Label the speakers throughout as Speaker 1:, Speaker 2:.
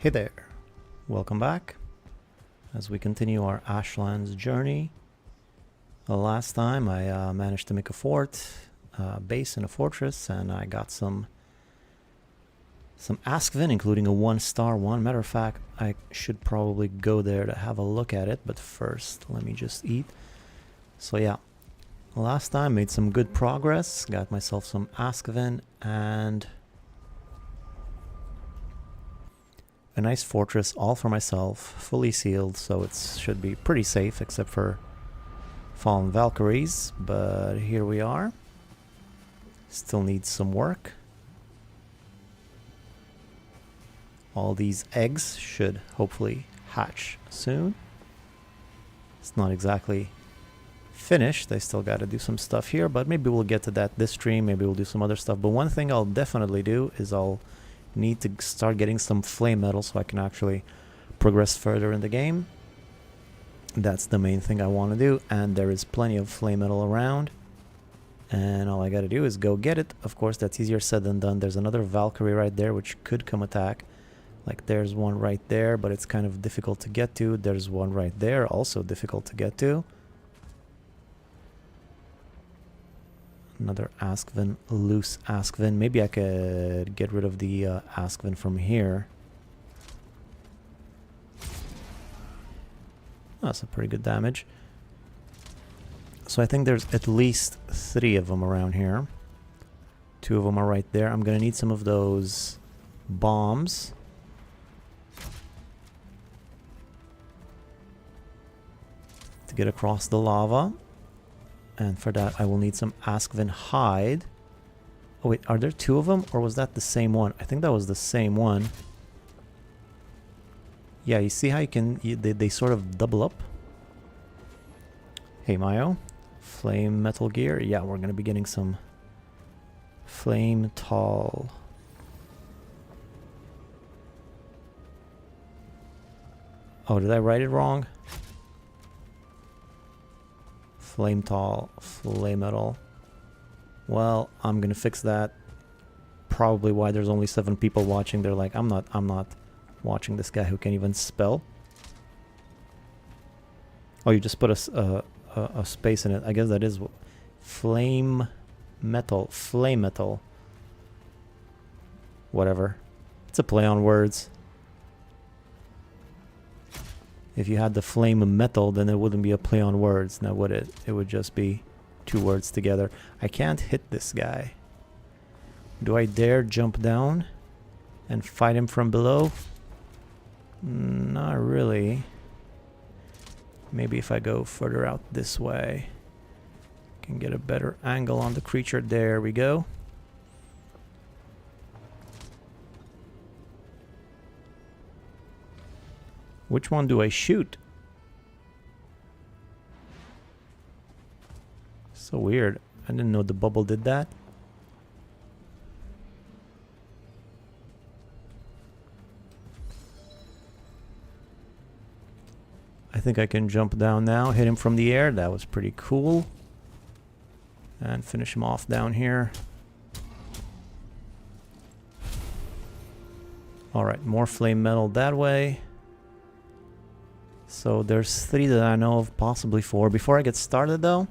Speaker 1: Hey there, welcome back as we continue our Ashlands journey. Last time I managed to make a fort, base in a fortress, and I got some Askvin, including a 1-star one. Matter of fact, I should probably go there to have a look at it, but first let me just eat. So yeah, last time made some good progress, got myself some Askvin and a nice fortress all for myself, fully sealed, so it should be pretty safe except for fallen Valkyries. But here we are. Still needs some work. All these eggs should hopefully hatch soon. It's not exactly finished. I still got to do some stuff here, but maybe we'll get to that this stream. Maybe we'll do some other stuff. But one thing I'll definitely do is I'll need to start getting some flame metal so I can actually progress further in the game. That's the main thing I want to do, and there is plenty of flame metal around, and all I gotta do is go get it. Of course, that's easier said than done. There's another Valkyrie right there which could come attack. Like there's one right there, but it's kind of difficult to get to. There's one right there, also difficult to get to. Another Askvin, loose Askvin. Maybe I could get rid of the Askvin from here. That's a pretty good damage. So I think there's at least 3 of them around here. 2 of them are right there. I'm gonna need some of those bombs. To get across the lava. And for that, I will need some Askvin hide. Oh wait, are there 2 of them? Or was that the same one? I think that was the same one. Yeah, you see how you can... they sort of double up? Hey, Mayo. Flame metal gear. Yeah, we're going to be getting some Flametal. Oh, did I write it wrong? Flametal, Flametal. Well, I'm gonna fix that. Probably why there's only 7 people watching. They're like, I'm not watching this guy who can't even spell. Oh, you just put a space in it. I guess that is flame metal, flame metal. Whatever. It's a play on words. If you had the flame metal, then it wouldn't be a play on words, now would it? It would just be 2 words together. I can't hit this guy. Do I dare jump down and fight him from below? Not really. Maybe if I go further out this way, I can get a better angle on the creature. There we go. Which one do I shoot? So weird. I didn't know the bubble did that. I think I can jump down now, hit him from the air. That was pretty cool. And finish him off down here. Alright, more flame metal that way. So there's 3 that I know of, possibly 4. Before I get started though,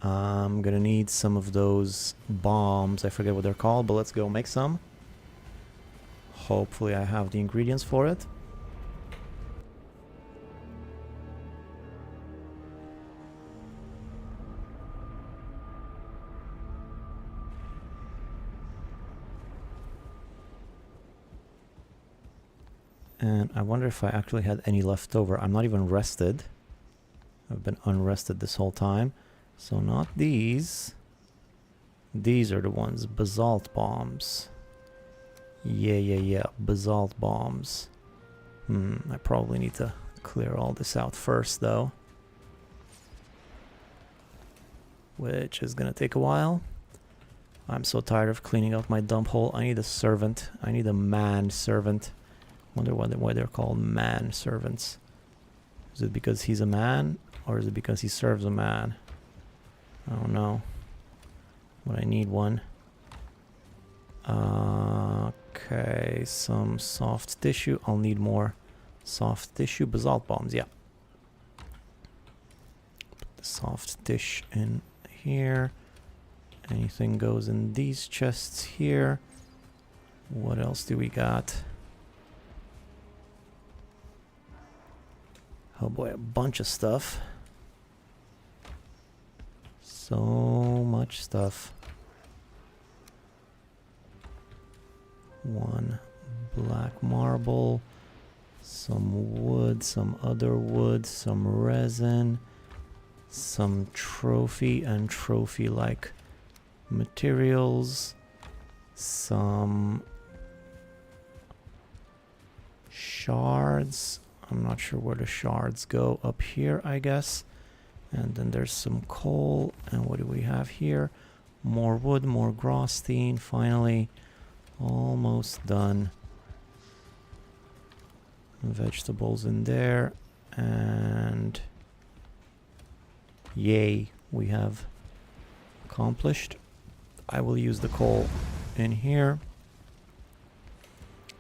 Speaker 1: I'm gonna need some of those bombs. I forget what they're called, but let's go make some. Hopefully I have the ingredients for it. And I wonder if I actually had any left over. I'm not even rested. I've been unrested this whole time. So not these. These are the ones. Basalt bombs. Yeah. Basalt bombs. I probably need to clear all this out first though. Which is gonna take a while. I'm so tired of cleaning out my dump hole. I need a servant. I need a man servant. Wonder why they're called man servants. Is it because he's a man, or is it because he serves a man? I don't know. But I need one. Okay. Okay, some soft tissue. I'll need more soft tissue. Basalt bombs, yeah. Put the soft dish in here. Anything goes in these chests here. What else do we got? Oh boy, a bunch of stuff. So much stuff. One black marble, some wood, some other wood, some resin, some trophy and trophy-like materials, some shards. I'm not sure where the shards go. Up here, I guess. And then there's some coal. And what do we have here? More wood, more grosstein. Finally, almost done. Vegetables in there. And yay, we have accomplished. I will use the coal in here.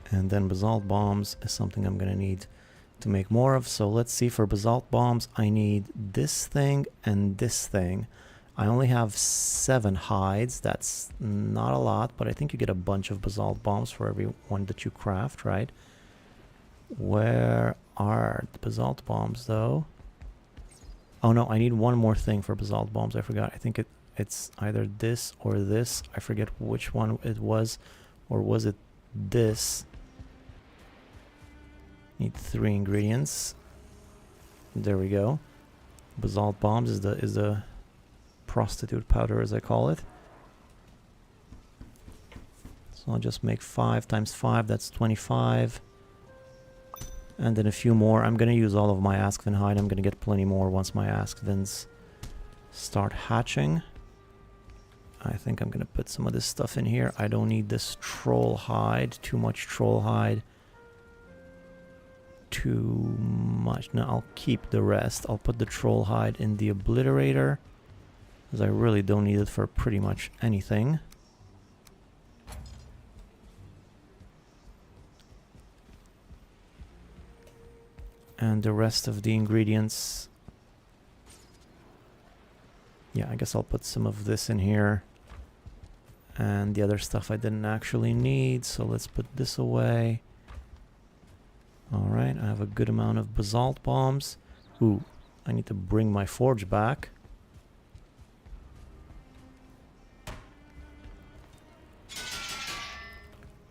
Speaker 1: And then basalt bombs is something I'm going to need to make more of. So let's see, for basalt bombs I need this thing and this thing. I only have 7 hides. That's not a lot, but I think you get a bunch of basalt bombs for every one that you craft, right? Where are the basalt bombs though? Oh no, I need one more thing for basalt bombs. I forgot. I think it's either this or this. I forget which one it was. Or was it this? Need 3 ingredients. There we go. Basalt bombs is the prostitute powder, as I call it. So I'll just make 5 times 5. That's 25. And then a few more. I'm gonna use all of my Askvin hide. I'm gonna get plenty more once my Askvins start hatching. I think I'm gonna put some of this stuff in here. I don't need this troll hide. Too much troll hide. Too much. No, I'll keep the rest. I'll put the troll hide in the obliterator, because I really don't need it for pretty much anything. And the rest of the ingredients, yeah, I guess I'll put some of this in here. And the other stuff I didn't actually need, so let's put this away. Alright, I have a good amount of basalt bombs. Ooh, I need to bring my forge back.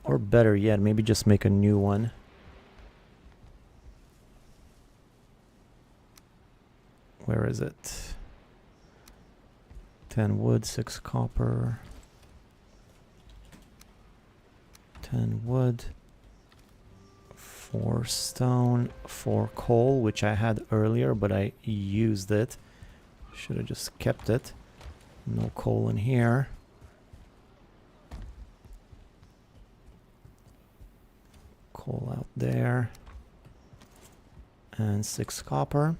Speaker 1: Or better yet, maybe just make a new one. Where is it? 10 wood, 6 copper. 10 wood. 4 stone, 4 coal, which I had earlier, but I used it. Should have just kept it. No coal in here. Coal out there. And 6 copper.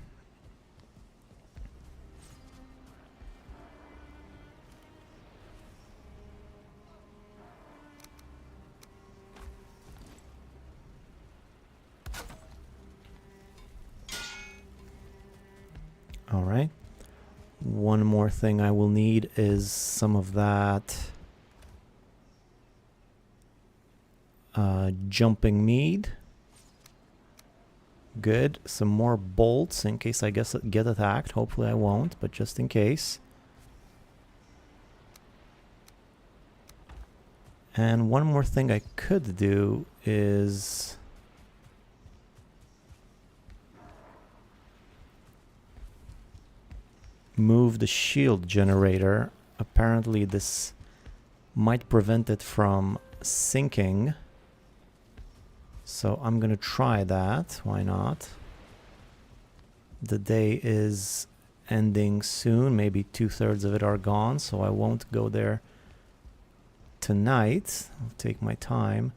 Speaker 1: Alright. One more thing I will need is some of that jumping mead. Good. Some more bolts in case I get attacked. Hopefully I won't, but just in case. And one more thing I could do is move the shield generator. Apparently this might prevent it from sinking. So I'm gonna try that. Why not? The day is ending soon. Maybe 2/3 of it are gone, so I won't go there tonight. I'll take my time.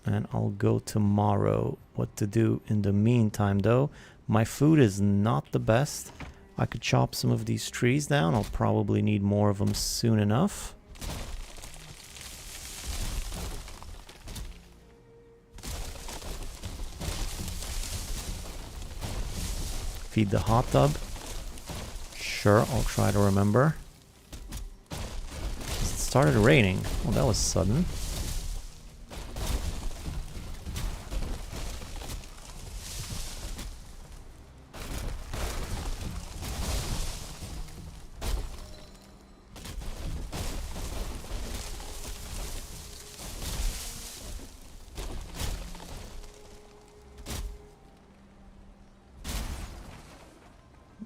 Speaker 1: And I'll go tomorrow. What to do in the meantime though? My food is not the best. I could chop some of these trees down. I'll probably need more of them soon enough. feed the hot tub. Sure, I'll try to remember. It started raining. Well, that was sudden.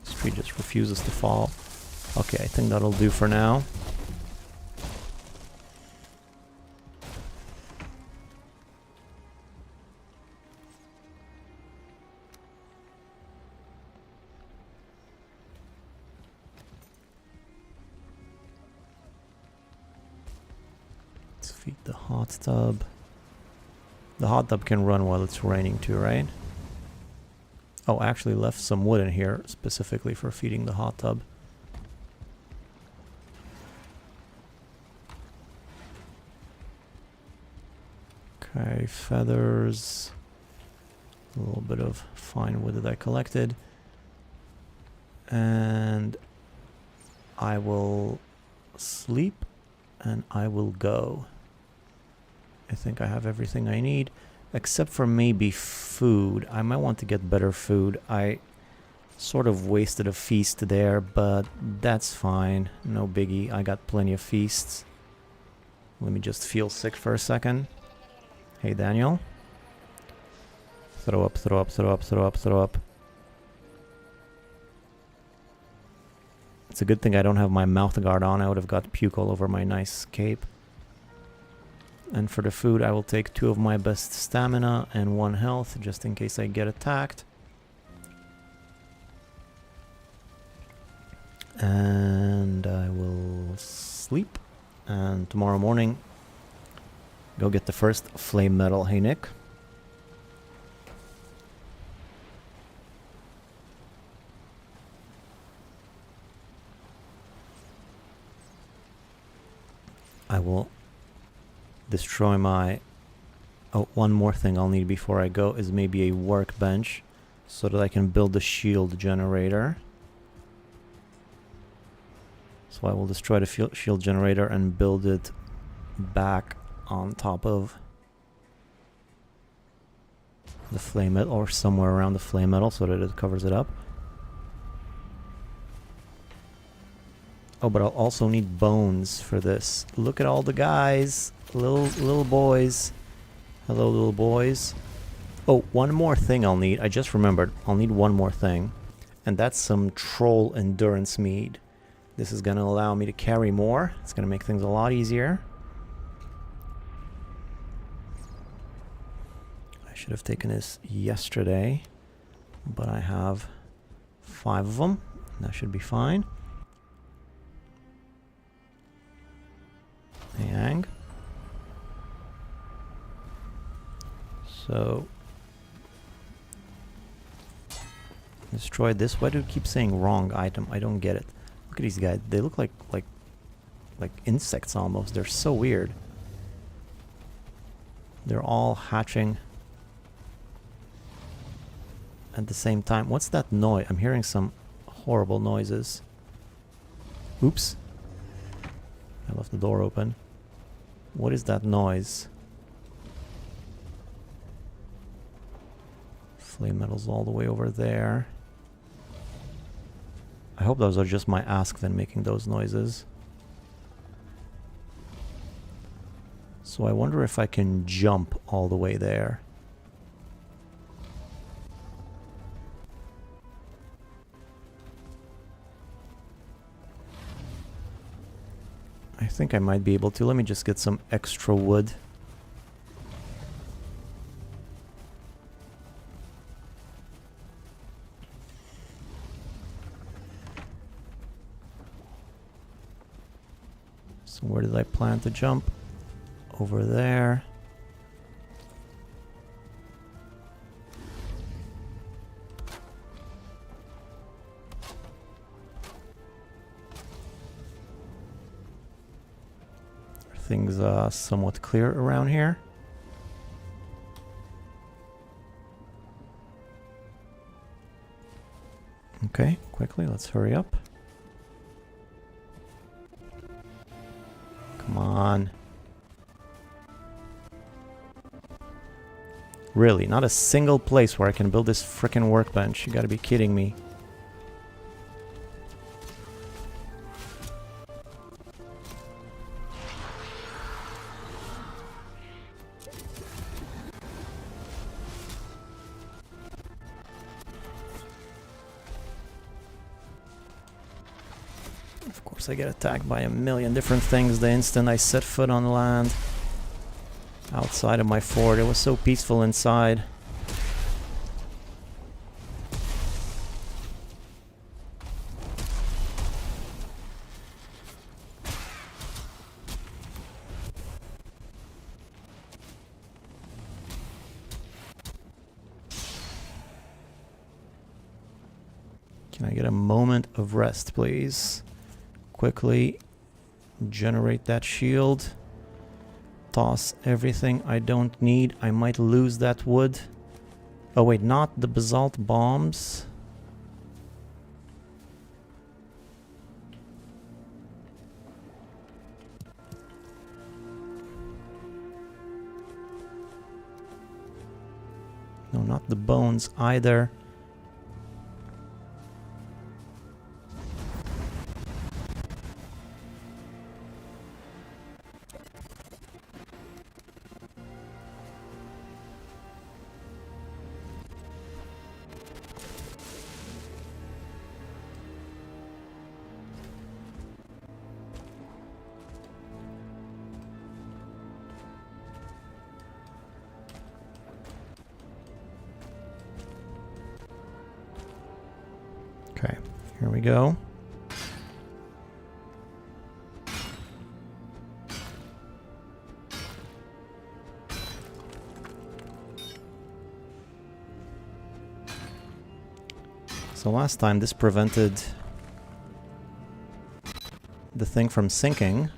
Speaker 1: This tree just refuses to fall. Okay, I think that'll do for now. Let's feed the hot tub. The hot tub can run while it's raining too, right? Oh, I actually left some wood in here specifically for feeding the hot tub. Okay, feathers. A little bit of fine wood that I collected. And I will sleep and I will go. I think I have everything I need. Except for maybe food. I might want to get better food. I sort of wasted a feast there, but that's fine. No biggie. I got plenty of feasts. Let me just feel sick for a second. Hey, Daniel. Throw up, throw up, throw up, throw up, throw up. It's a good thing I don't have my mouth guard on. I would have got puke all over my nice cape. And for the food, I will take 2 of my best stamina and 1 health, just in case I get attacked. And I will sleep. And tomorrow morning, go get the first flame metal. Hey, Nick. I will destroy my... Oh, one more thing I'll need before I go is maybe a workbench so that I can build a shield generator. So I will destroy the shield generator and build it back on top of the flame metal, or somewhere around the flame metal, so that it covers it up. Oh, but I'll also need bones for this. Look at all the guys. Little boys. Hello, little boys. Oh, one more thing I'll need. I just remembered. I'll need one more thing. And that's some troll endurance mead. This is going to allow me to carry more. It's going to make things a lot easier. I should have taken this yesterday. But I have 5 of them. That should be fine. Hang. So destroy this. Why do you keep saying wrong item? I don't get it. Look at these guys. They look like insects almost. They're so weird. They're all hatching at the same time. What's that noise? I'm hearing some horrible noises. Oops. I left the door open. What is that noise? Flame metal's all the way over there. I hope those are just my Askven making those noises. So I wonder if I can jump all the way there. I think I might be able to. Let me just get some extra wood. So where did I plan to jump? Over there. Things somewhat clear around here. quickly. Let's hurry up. Come on. Really, not a single place where I can build this frickin' workbench. You gotta be kidding me. Of course, I get attacked by a million different things the instant I set foot on land. Outside of my fort, it was so peaceful inside. Can I get a moment of rest, please? Quickly generate that shield. Toss everything I don't need. I might lose that wood. Oh wait, not the basalt bombs. No, not the bones either. Okay, here we go. So last time this prevented the thing from sinking,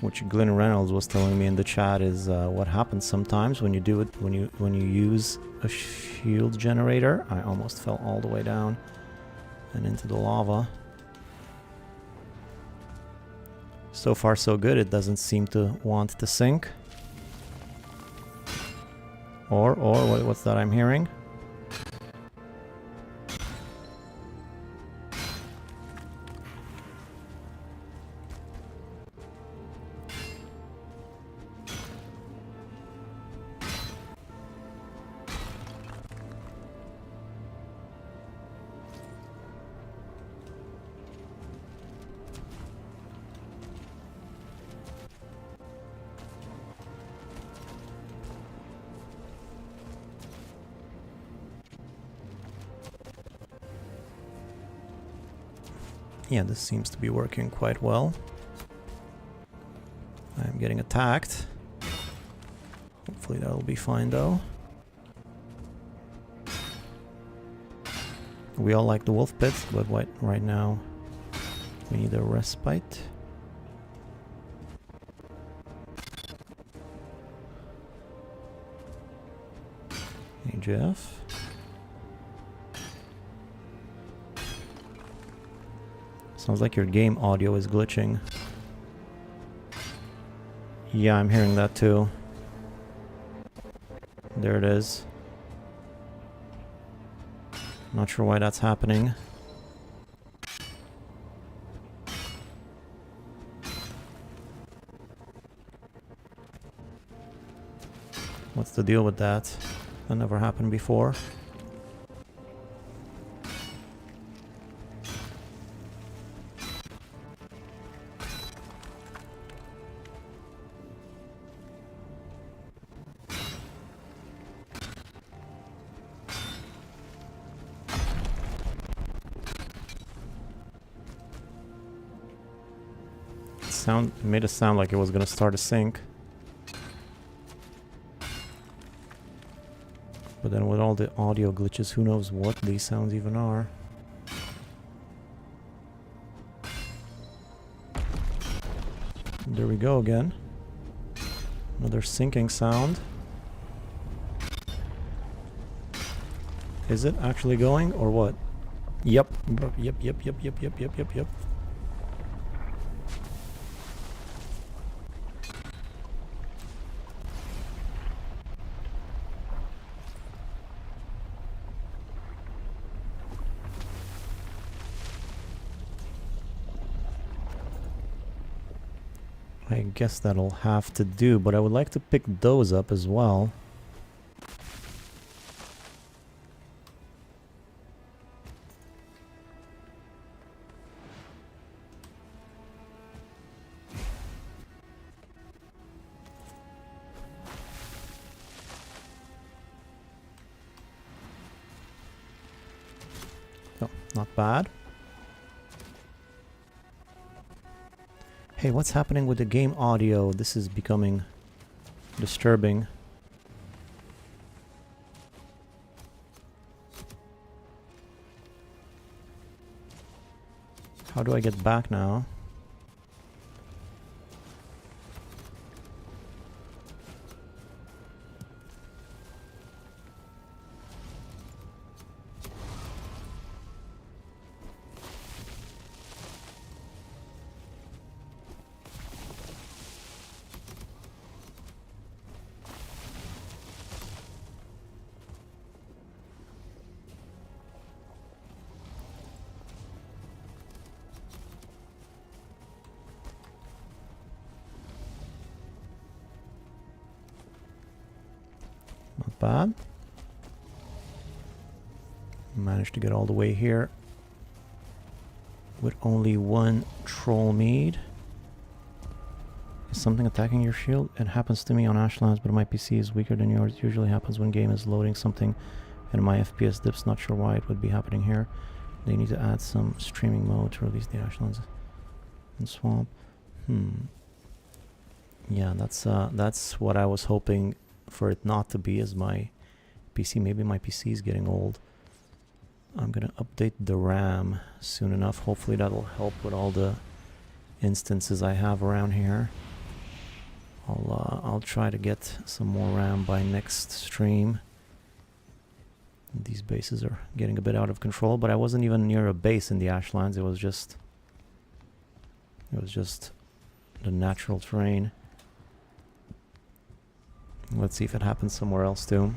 Speaker 1: which Glenn Reynolds was telling me in the chat is what happens sometimes when you do it, when you use a shield generator. I almost fell all the way down and into the lava. So far so good, it doesn't seem to want to sink. Or what's that I'm hearing? Yeah, this seems to be working quite well. I'm getting attacked. Hopefully that'll be fine though. We all like the wolf pits, but right now we need a respite. Hey Jeff. Sounds like your game audio is glitching. Yeah, I'm hearing that too. There it is. Not sure why that's happening. What's the deal with that? That never happened before. It made it sound like it was gonna start to sink. But then with all the audio glitches, who knows what these sounds even are. There we go again. Another sinking sound. Is it actually going or what? Yep. Yep. I guess that'll have to do, but I would like to pick those up as well. Oh, not bad. Hey, what's happening with the game audio? This is becoming disturbing. How do I get back now? Not bad. Managed to get all the way here with only one troll mead. Is something attacking your shield? It happens to me on Ashlands, but my PC is weaker than yours. It usually happens when game is loading something and my FPS dips. Not sure why it would be happening here. They need to add some streaming mode to release the Ashlands and Swamp. Yeah, that's what I was hoping for it not to be, as my PC. Maybe my PC is getting old. I'm gonna update the RAM soon enough. Hopefully that'll help with all the instances I have around here. I'll try to get some more RAM by next stream. These bases are getting a bit out of control, but I wasn't even near a base in the Ashlands. It was just the natural terrain. Let's see if it happens somewhere else too.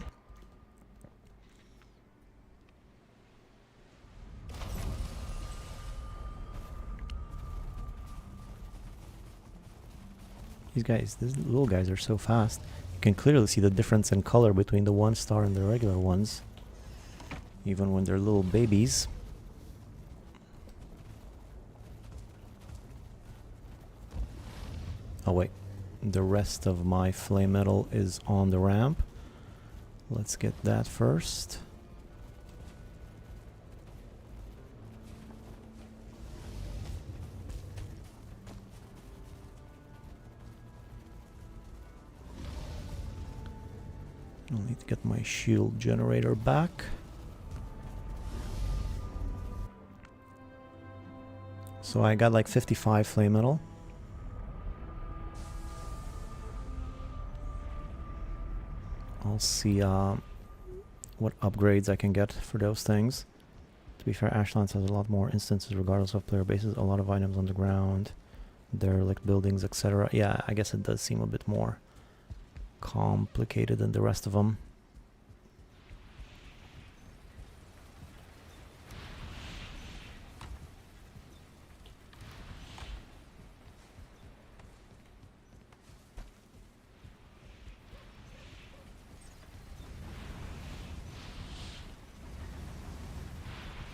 Speaker 1: These little guys are so fast. You can clearly see the difference in color between the 1-star and the regular ones, even when they're little babies. Oh wait, the rest of my Flametal is on the ramp. Let's get that first. I'll need to get my shield generator back. So I got like 55 Flametal. I'll see what upgrades I can get for those things. To be fair, Ashlands has a lot more instances regardless of player bases, a lot of items on the ground, derelict buildings, etc. Yeah, I guess it does seem a bit more complicated than the rest of them.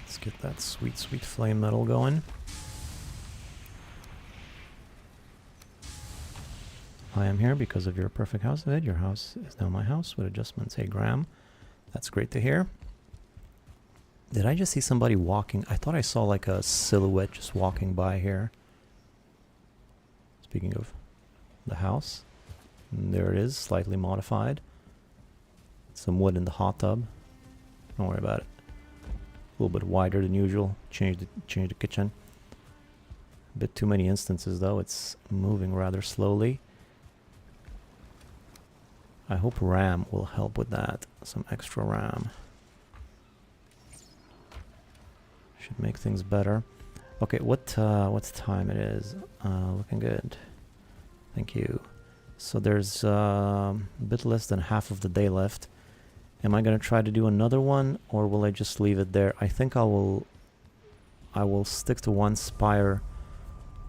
Speaker 1: Let's get that sweet, sweet Flametal going. I am here because of your perfect house vid. Your house is now my house with adjustments. Hey, Graham. That's great to hear. Did I just see somebody walking? I thought I saw like a silhouette just walking by here. Speaking of the house, and there it is, slightly modified. Some wood in the hot tub. Don't worry about it. A little bit wider than usual. Change the kitchen. A bit too many instances though. It's moving rather slowly. I hope RAM will help with that. Some extra RAM. Should make things better. Okay, what time it is? Looking good. Thank you. So there's a bit less than half of the day left. Am I gonna try to do another one, or will I just leave it there? I think I will stick to one spire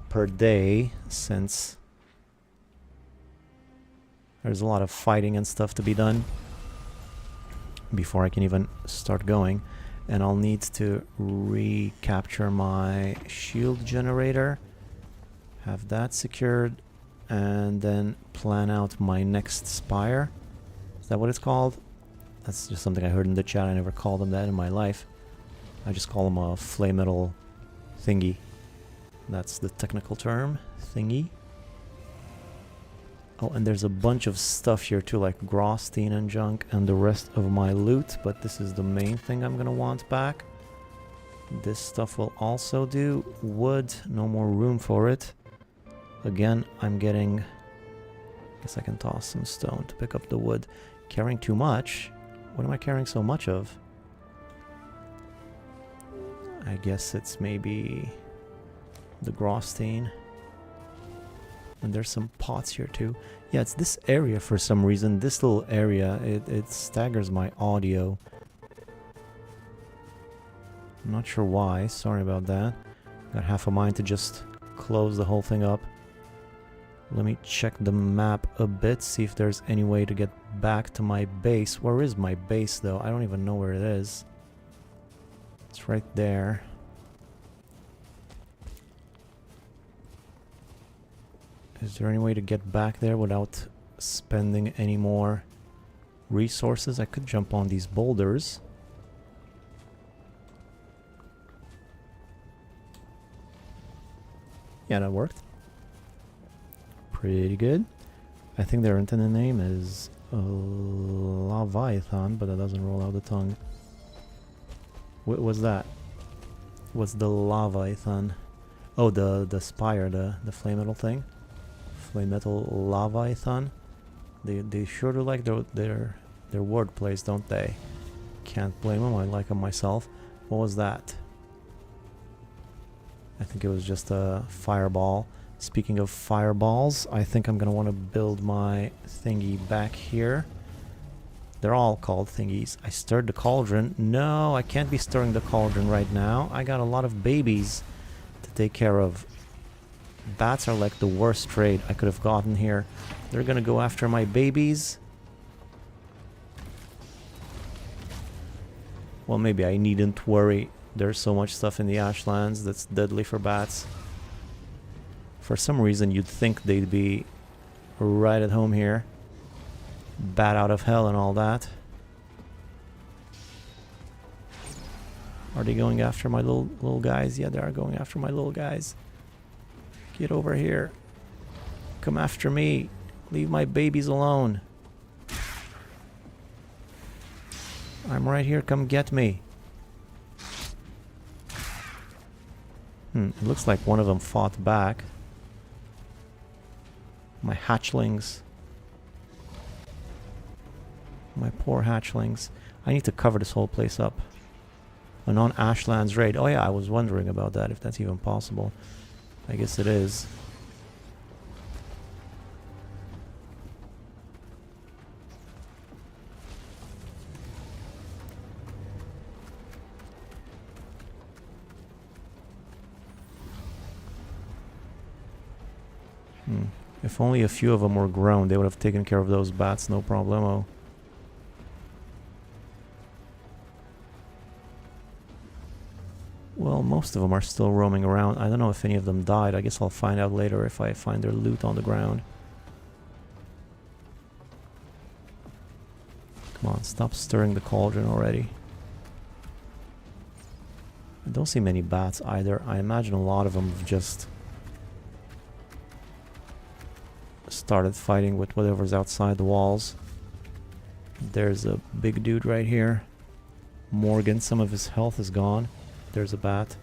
Speaker 1: per day, since there's a lot of fighting and stuff to be done before I can even start going. And I'll need to recapture my shield generator, have that secured, and then plan out my next spire. Is that what it's called? That's just something I heard in the chat. I never called them that in my life. I just call them a Flametal thingy. That's the technical term, thingy. Oh, and there's a bunch of stuff here too, like Grosstein and junk, and the rest of my loot, but this is the main thing I'm gonna want back. This stuff will also do. Wood, no more room for it. Again, I'm getting... I guess I can toss some stone to pick up the wood. Carrying too much? What am I carrying so much of? I guess it's maybe the Grosstein. And there's some pots here too. Yeah, it's this area for some reason. This little area, it staggers my audio. I'm not sure why. Sorry about that. Got half a mind to just close the whole thing up. Let me check the map a bit, see if there's any way to get back to my base. Where is my base though? I don't even know where it is. It's right there. Is there any way to get back there without spending any more resources? I could jump on these boulders. Yeah, that worked. Pretty good. I think their intended name is Leviathan, but that doesn't roll out the tongue. What was that? What's the Leviathan? Oh, the spire, the Flametal thing. Flametal Leviathan. They sure do like their word plays, don't they? Can't blame them. I like them myself. What was that? I think it was just a fireball. Speaking of fireballs, I think I'm gonna want to build my thingy back here. They're all called thingies. I stirred the cauldron. No, I can't be stirring the cauldron right now. I got a lot of babies to take care of. Bats are like the worst trade I could have gotten here. They're gonna go after my babies. Well, maybe I needn't worry. There's so much stuff in the Ashlands that's deadly for bats. For some reason, you'd think they'd be right at home here. Bat out of hell and all that. Are they going after my little guys? Yeah, they are going after my little guys. Get over here. Come after me. Leave my babies alone. I'm right here. Come get me. It looks like one of them fought back. My hatchlings. My poor hatchlings. I need to cover this whole place up. A non-Ashlands raid. Oh yeah, I was wondering about that, if that's even possible. I guess it is. If only a few of them were grown, they would have taken care of those bats, no problemo. Well, most of them are still roaming around. I don't know if any of them died. I guess I'll find out later if I find their loot on the ground. Come on, stop stirring the cauldron already. I don't see many bats either. I imagine a lot of them have just started fighting with whatever's outside the walls. There's a big dude right here. Morgan, some of his health is gone. There's a bat.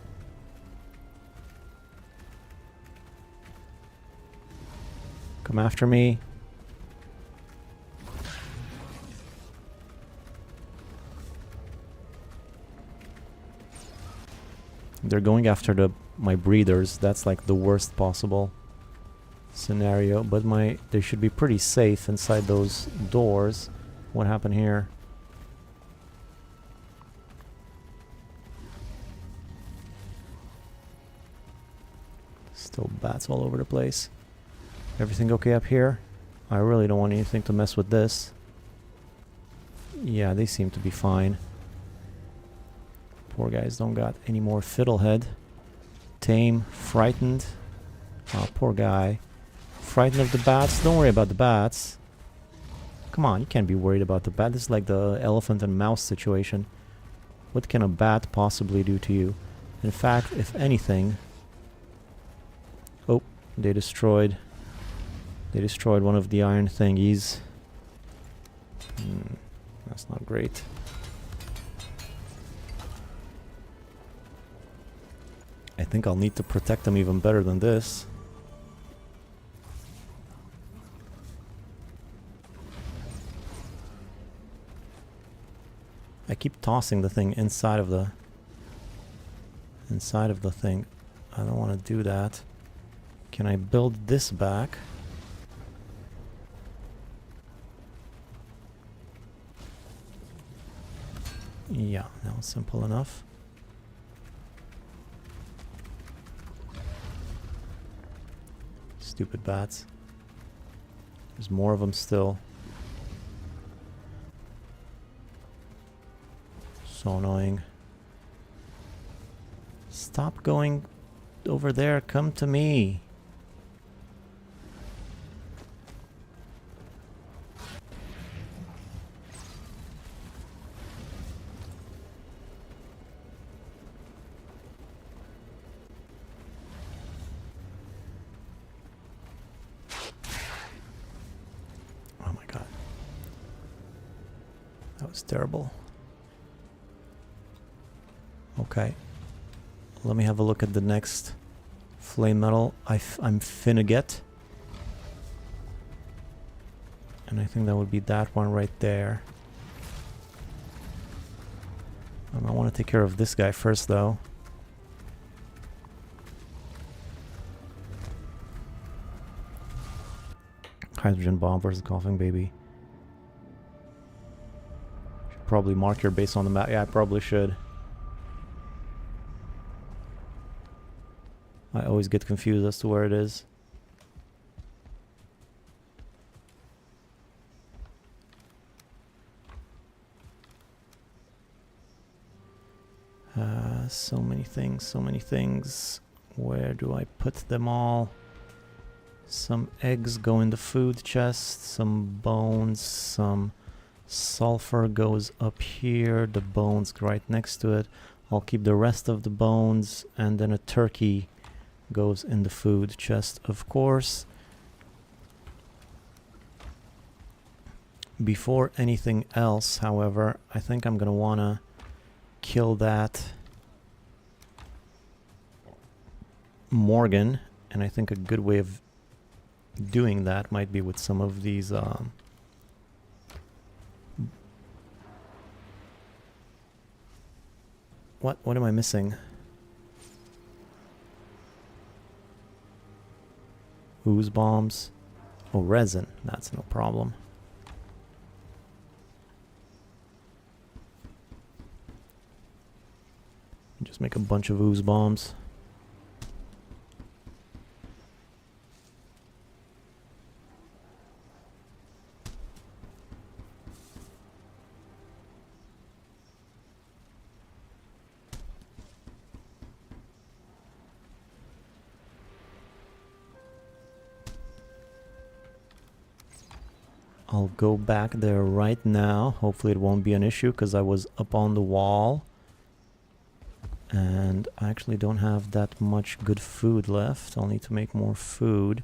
Speaker 1: Come after me. They're going after my breeders. That's like the worst possible scenario. But they should be pretty safe inside those doors. What happened here? Still bats all over the place. Everything okay up here? I really don't want anything to mess with this. Yeah, they seem to be fine. Poor guys don't got any more fiddlehead. Tame, frightened. Oh, poor guy. Frightened of the bats? Don't worry about the bats. Come on, you can't be worried about the bat. This is like the elephant and mouse situation. What can a bat possibly do to you? In fact, if anything... Oh, they destroyed one of the iron thingies. That's not great. I think I'll need to protect them even better than this. I keep tossing the thing inside of the thing. I don't want to do that. Can I build this back? Yeah, that was simple enough. Stupid bats. There's more of them still. So annoying. Stop going over there. Come to me. Oh my god. That was terrible. Okay. Let me have a look at the next Flametal I'm finna get. And I think that would be that one right there. I want to take care of this guy first though. Hydrogen bomb versus coughing baby. Should probably mark your base on the map. Yeah, I probably should. I always get confused as to where it is. So many things, so many things. Where do I put them all? Some eggs go in the food chest, some bones, some sulfur goes up here, the bones right next to it. I'll keep the rest of the bones, and then a turkey goes in the food chest, of course. Before anything else, however, I think I'm gonna wanna kill that Morgan, and I think a good way of doing that might be with some of these what am I missing? Ooze bombs. Oh, resin. That's no problem. Just make a bunch of ooze bombs. I'll go back there right now. Hopefully it won't be an issue because I was up on the wall. And I actually don't have that much good food left. I'll need to make more food.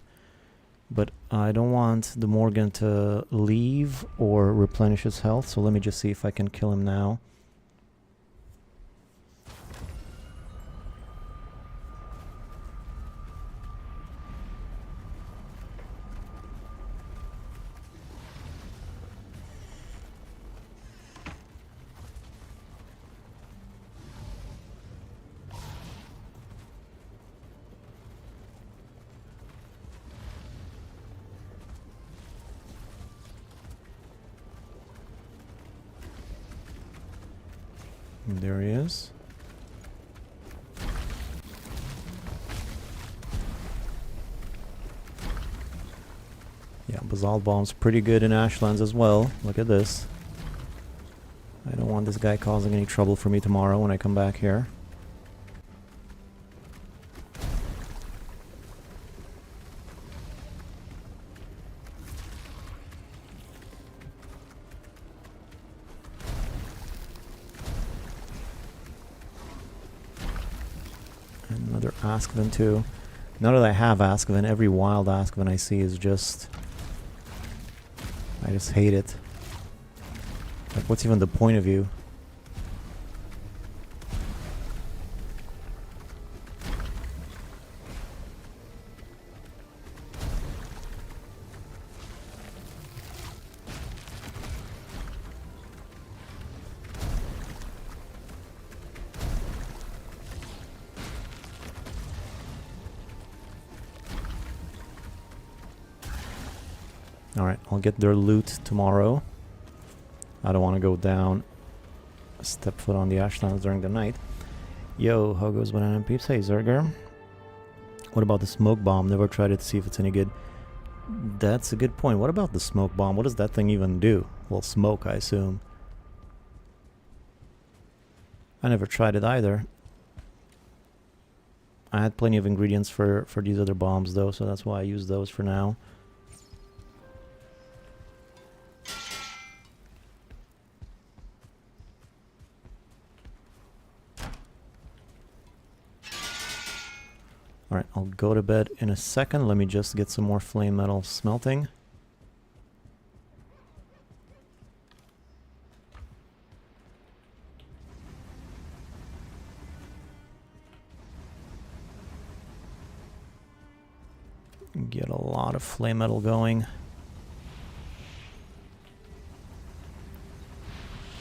Speaker 1: But I don't want the Morgan to leave or replenish his health. So let me just see if I can kill him now. There he is. Yeah, basalt bomb's pretty good in Ashlands as well. Look at this. I don't want this guy causing any trouble for me tomorrow when I come back here. And another Askven too. Now that I have Askven, every wild Askven I see is just... I just hate it. Like, what's even the point of you? Alright, I'll get their loot tomorrow. I don't want to go down a step foot on the Ashlands during the night. Yo, how goes Banana Peeps? Hey, Zerger. What about the smoke bomb? Never tried it to see if it's any good. That's a good point. What about the smoke bomb? What does that thing even do? Well, smoke, I assume. I never tried it either. I had plenty of ingredients for these other bombs, though, so that's why I use those for now. Alright, I'll go to bed in a second. Let me just get some more flame metal smelting. Get a lot of flame metal going,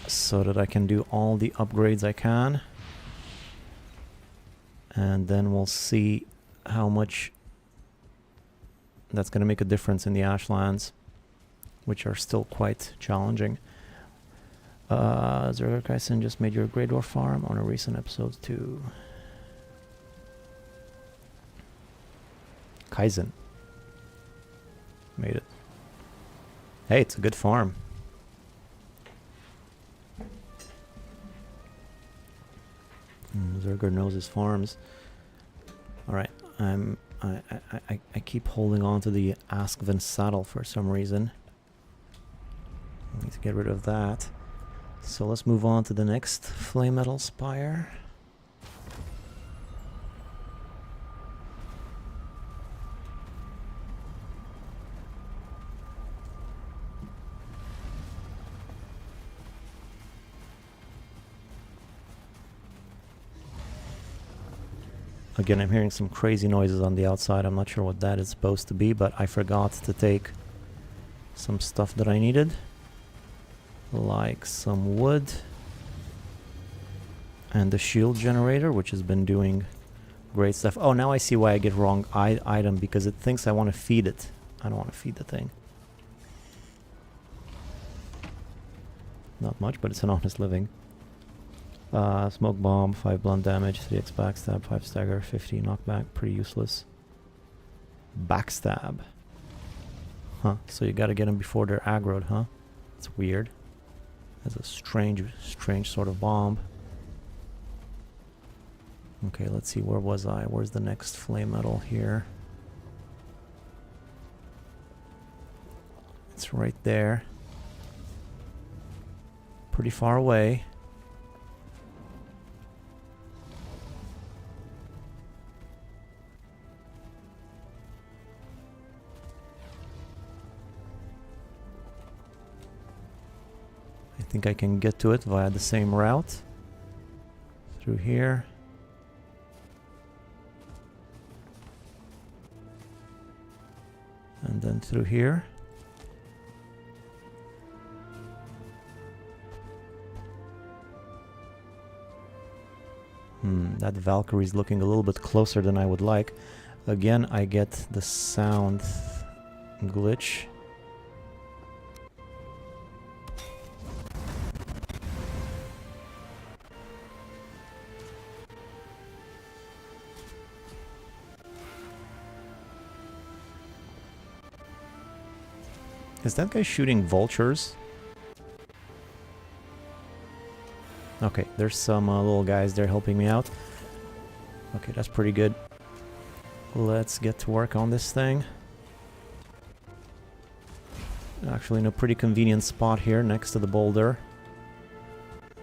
Speaker 1: so that I can do all the upgrades I can. And then we'll see how much that's going to make a difference in the Ashlands, which are still quite challenging. Zerger Kaisen just made your Grey Dwarf farm on a recent episode too. Kaizen made it. Hey, it's a good farm. Zerger knows his farms. Alright, I keep holding on to the Askven saddle for some reason. I need to get rid of that. So let's move on to the next flame metal spire. Again, I'm hearing some crazy noises on the outside. I'm not sure what that is supposed to be, but I forgot to take some stuff that I needed. Like some wood. And the shield generator, which has been doing great stuff. Oh, now I see why I get wrong item, because it thinks I want to feed it. I don't want to feed the thing. Not much, but it's an honest living. Smoke bomb, 5 blunt damage, 3x backstab, 5 stagger, 50 knockback, pretty useless. Backstab. Huh, so you gotta get them before they're aggroed, huh? It's weird. That's a strange sort of bomb. Okay, let's see, where was I? Where's the next flame metal here? It's right there. Pretty far away. I think I can get to it via the same route. Through here. And then through here. That Valkyrie is looking a little bit closer than I would like. Again, I get the sound glitch. Is that guy shooting vultures? Okay, there's some little guys there helping me out. Okay, that's pretty good. Let's get to work on this thing. Actually in a pretty convenient spot here next to the boulder.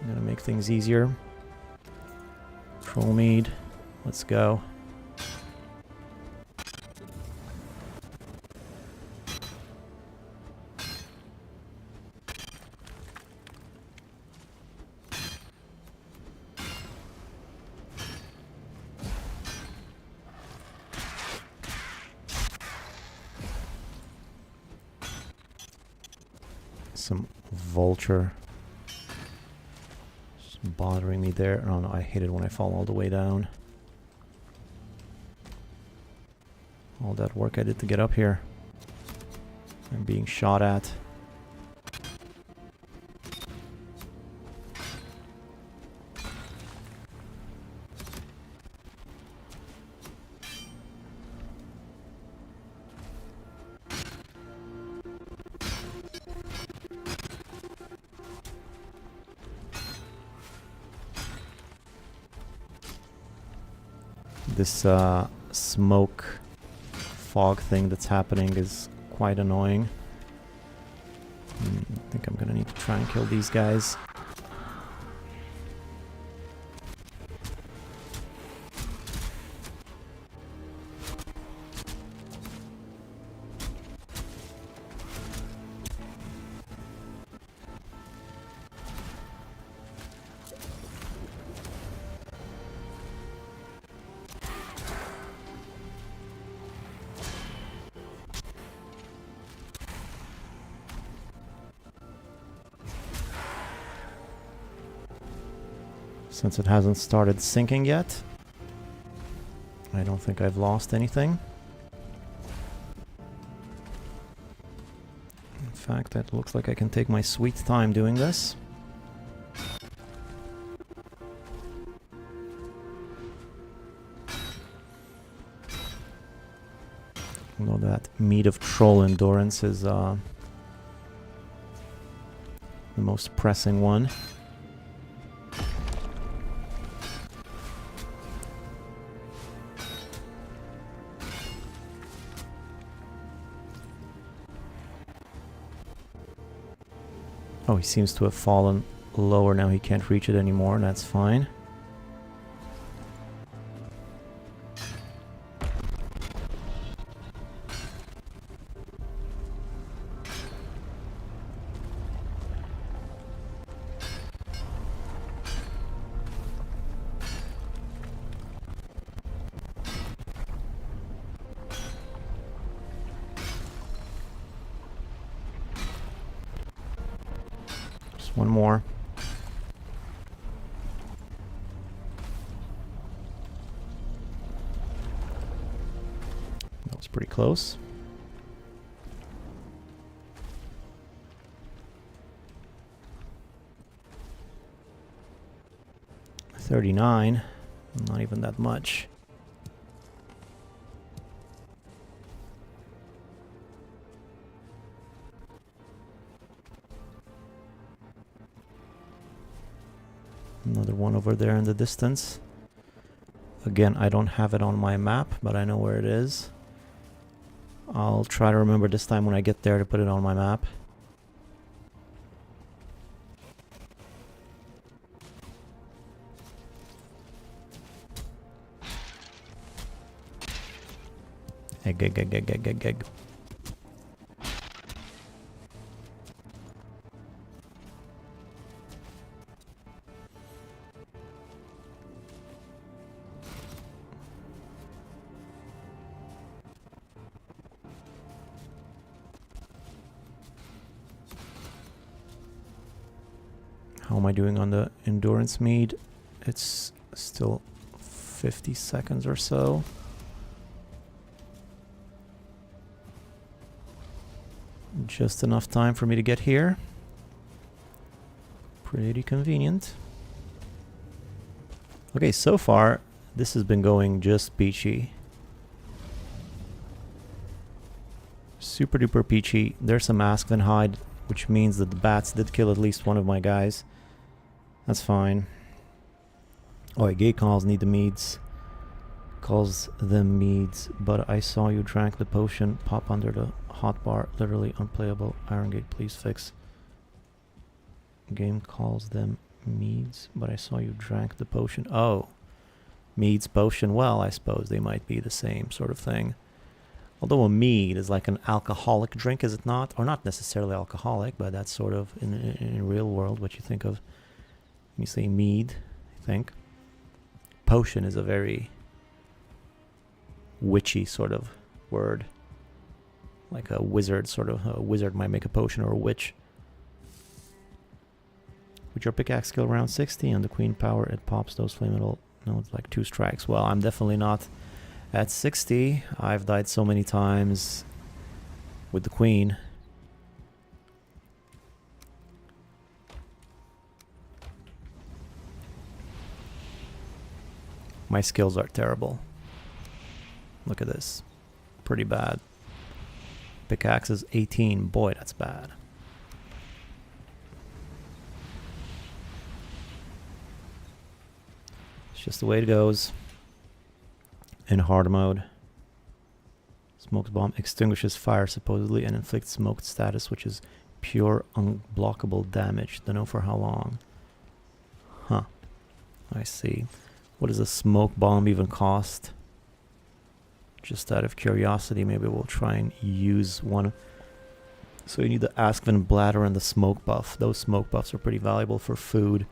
Speaker 1: I'm gonna make things easier. Troll mead. Let's go. Some vulture just bothering me there. Oh no, I hate it when I fall all the way down. All that work I did to get up here. I'm being shot at. This smoke fog thing that's happening is quite annoying. I think I'm gonna need to try and kill these guys. Since it hasn't started sinking yet, I don't think I've lost anything. In fact, it looks like I can take my sweet time doing this. Although that meat of troll endurance is the most pressing one. Oh, he seems to have fallen lower now. He can't reach it anymore, and that's fine. One more. That was pretty close. $39. Not even that much. Another one over there in the distance. Again, I don't have it on my map, but I know where it is. I'll try to remember this time when I get there to put it on my map. Egg. How am I doing on the endurance mead? It's still 50 seconds or so. Just enough time for me to get here. Pretty convenient. Okay, so far this has been going just peachy. Super duper peachy. There's some Askven hide, which means that the bats did kill at least one of my guys. That's fine. Oh, gate calls need the meads. Calls them meads, but I saw you drank the potion. Pop under the hotbar. Literally unplayable. Iron Gate, please fix. Game calls them meads, but I saw you drank the potion. Oh, meads, potion. Well, I suppose they might be the same sort of thing. Although a mead is like an alcoholic drink, is it not? Or not necessarily alcoholic, but that's sort of in real world what you think of when you say mead, I think. Potion is a very witchy sort of word. Like a wizard, sort of. A wizard might make a potion, or a witch. With your pickaxe skill around 60 and the queen power, it pops those flametal. No, it's like 2 strikes. Well, I'm definitely not at 60. I've died so many times with the queen. My skills are terrible. Look at this. Pretty bad. Pickaxe is 18. Boy, that's bad. It's just the way it goes. In hard mode. Smoked bomb extinguishes fire supposedly and inflicts smoked status, which is pure unblockable damage. Don't know for how long. Huh. I see. What does a smoke bomb even cost? Just out of curiosity, maybe we'll try and use one. So you need the Askven bladder and the smoke buff. Those smoke buffs are pretty valuable for food.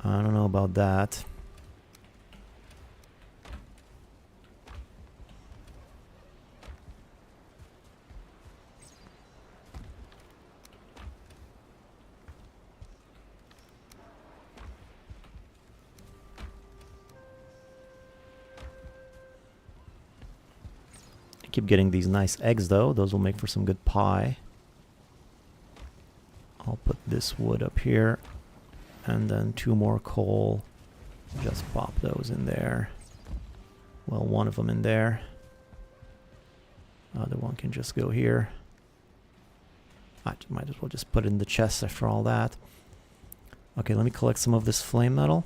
Speaker 1: I don't know about that. Keep getting these nice eggs though. Those will make for some good pie. I'll put this wood up here and then 2 more coal. Just pop those in there. Well, one of them in there. Other one can just go here. I might as well just put it in the chest after all that. Okay, let me collect some of this flame metal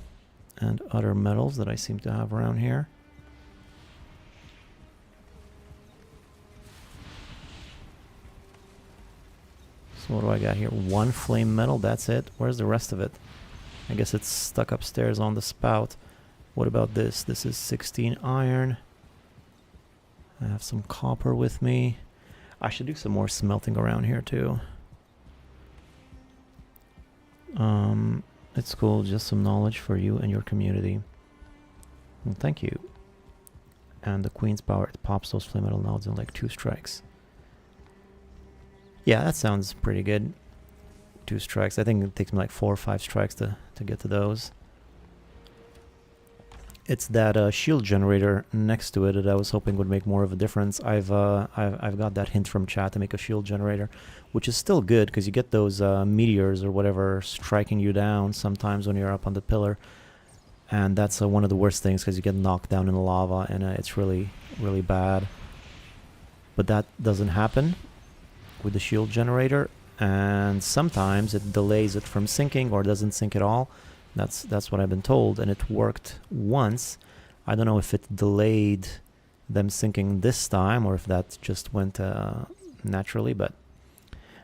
Speaker 1: and other metals that I seem to have around here. What do I got here? 1 flame metal, that's it. Where's the rest of it? I guess it's stuck upstairs on the spout. What about this? This is 16 iron. I have some copper with me. I should do some more smelting around here too. It's cool, just some knowledge for you and your community. Well, thank you. And the queen's power, it pops those flame metal nodes in like 2 strikes. Yeah, that sounds pretty good. 2 strikes. I think it takes me like 4 or 5 strikes to get to those. It's that shield generator next to it that I was hoping would make more of a difference. I've got that hint from chat to make a shield generator, which is still good because you get those meteors or whatever striking you down sometimes when you're up on the pillar, and that's one of the worst things because you get knocked down in the lava and it's really, really bad. But that doesn't happen with the shield generator, and sometimes it delays it from sinking or doesn't sink at all. That's what I've been told, and it worked once. I don't know if it delayed them sinking this time or if that just went naturally, but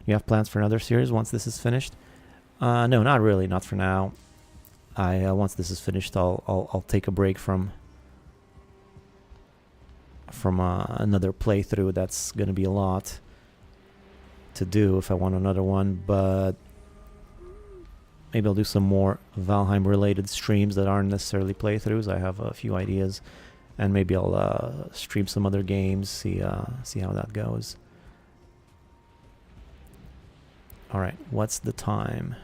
Speaker 1: you have plans for another series once this is finished? No, not really, not for now. Once this is finished, I'll take a break from another playthrough. That's gonna be a lot to do if I want another one, but maybe I'll do some more Valheim related streams that aren't necessarily playthroughs. I have a few ideas, and maybe I'll stream some other games, see how that goes. Alright, what's the time?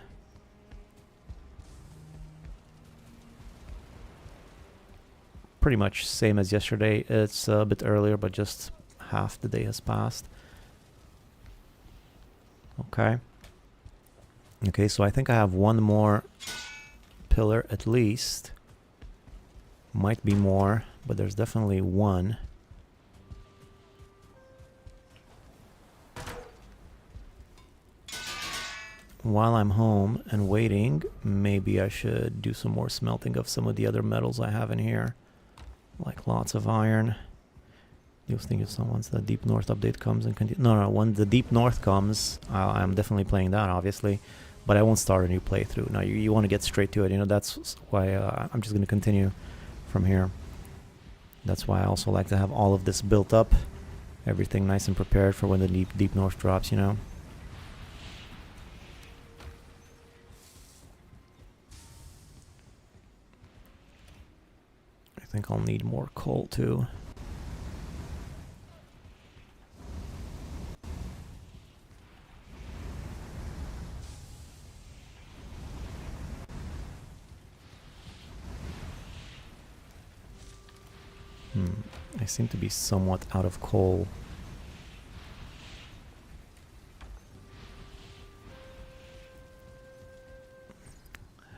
Speaker 1: Pretty much same as yesterday. It's a bit earlier, but just half the day has passed. Okay. Okay, so I think I have 1 more pillar at least. Might be more, but there's definitely 1. while I'm home and waiting, maybe I should do some more smelting of some of the other metals I have in here. Like lots of iron. You think it's once the Deep North update comes and continue. No, when the Deep North comes, I'm definitely playing that, obviously. But I won't start a new playthrough. No, you want to get straight to it. You know, that's why I'm just going to continue from here. That's why I also like to have all of this built up. Everything nice and prepared for when the Deep North drops, you know. I think I'll need more coal too. I seem to be somewhat out of coal.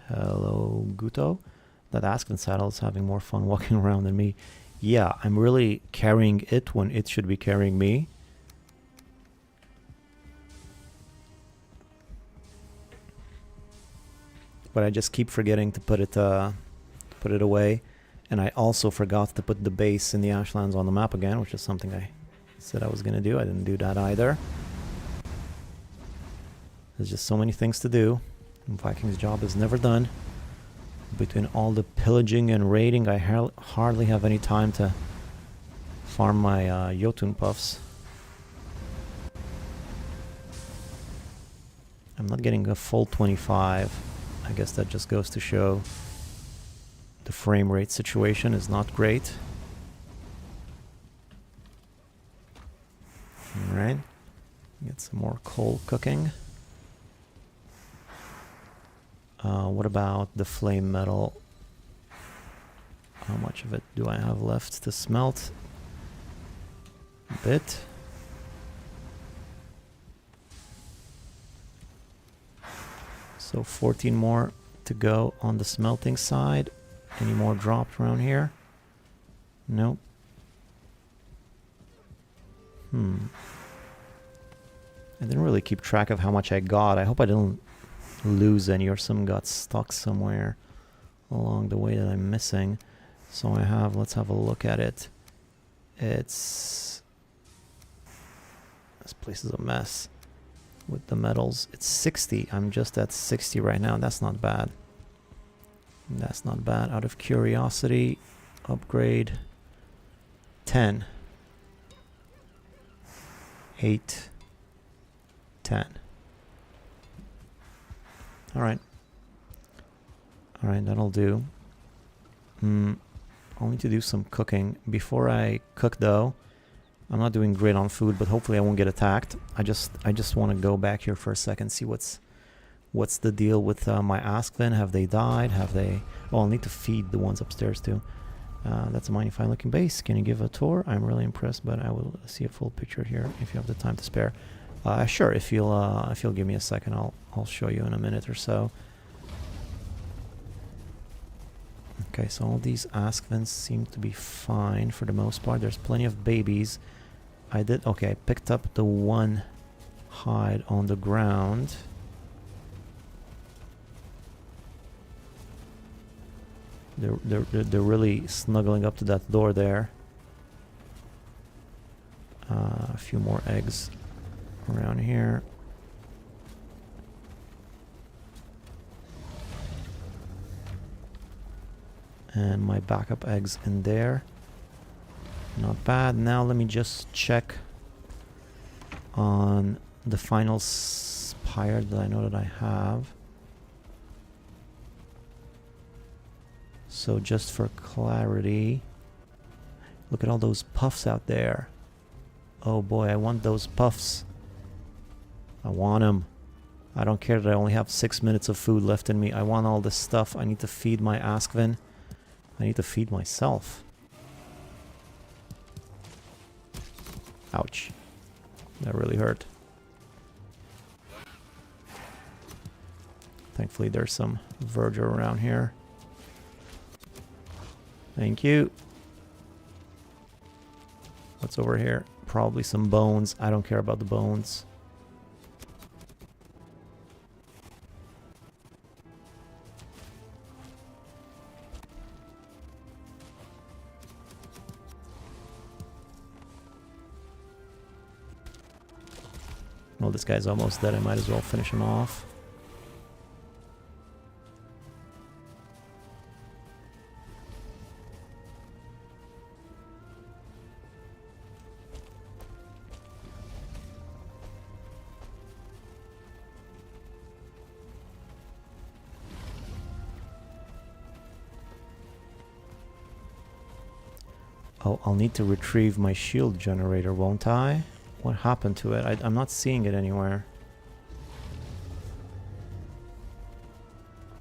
Speaker 1: Hello, Guto. That Aspen saddle is having more fun walking around than me. Yeah, I'm really carrying it when it should be carrying me. But I just keep forgetting to put it away. And I also forgot to put the base in the Ashlands on the map again, which is something I said I was going to do. I didn't do that either. There's just so many things to do. Viking's job is never done. Between all the pillaging and raiding, I hardly have any time to farm my Jotun puffs. I'm not getting a full 25. I guess that just goes to show the frame rate situation is not great. Alright. Get some more coal cooking. What about the flame metal? How much of it do I have left to smelt? A bit. So 14 more to go on the smelting side. Any more dropped around here? Nope. I didn't really keep track of how much I got. I hope I didn't lose any or some got stuck somewhere along the way that I'm missing. So I have, let's have a look at it. This place is a mess with the metals. It's 60. I'm just at 60 right now. That's not bad. That's not bad. Out of curiosity, upgrade 10, 8, 10. Alright. Alright, that'll do. I'll need to do some cooking. Before I cook though, I'm not doing great on food, but hopefully I won't get attacked. I just want to go back here for a second, see what's the deal with my Askven. Have they died? Have they... Oh, I'll need to feed the ones upstairs too. That's a mighty fine looking base. Can you give a tour? I'm really impressed, but I will see a full picture here if you have the time to spare. Sure, if you'll give me a second, I'll show you in a minute or so. Okay, so all these Askvens seem to be fine for the most part. There's plenty of babies. I picked up the one hide on the ground. They're really snuggling up to that door there. A few more eggs around here. And my backup eggs in there. Not bad. Now let me just check on the final spire that I know that I have. So just for clarity, look at all those puffs out there. Oh boy, I want those puffs. I want them. I don't care that I only have 6 minutes of food left in me. I want all this stuff. I need to feed my Askven. I need to feed myself. Ouch. That really hurt. Thankfully there's some verdure around here. Thank you. What's over here? Probably some bones. I don't care about the bones. Well, this guy's almost dead. I might as well finish him off. Oh, I'll need to retrieve my shield generator, won't I? What happened to it? I'm not seeing it anywhere.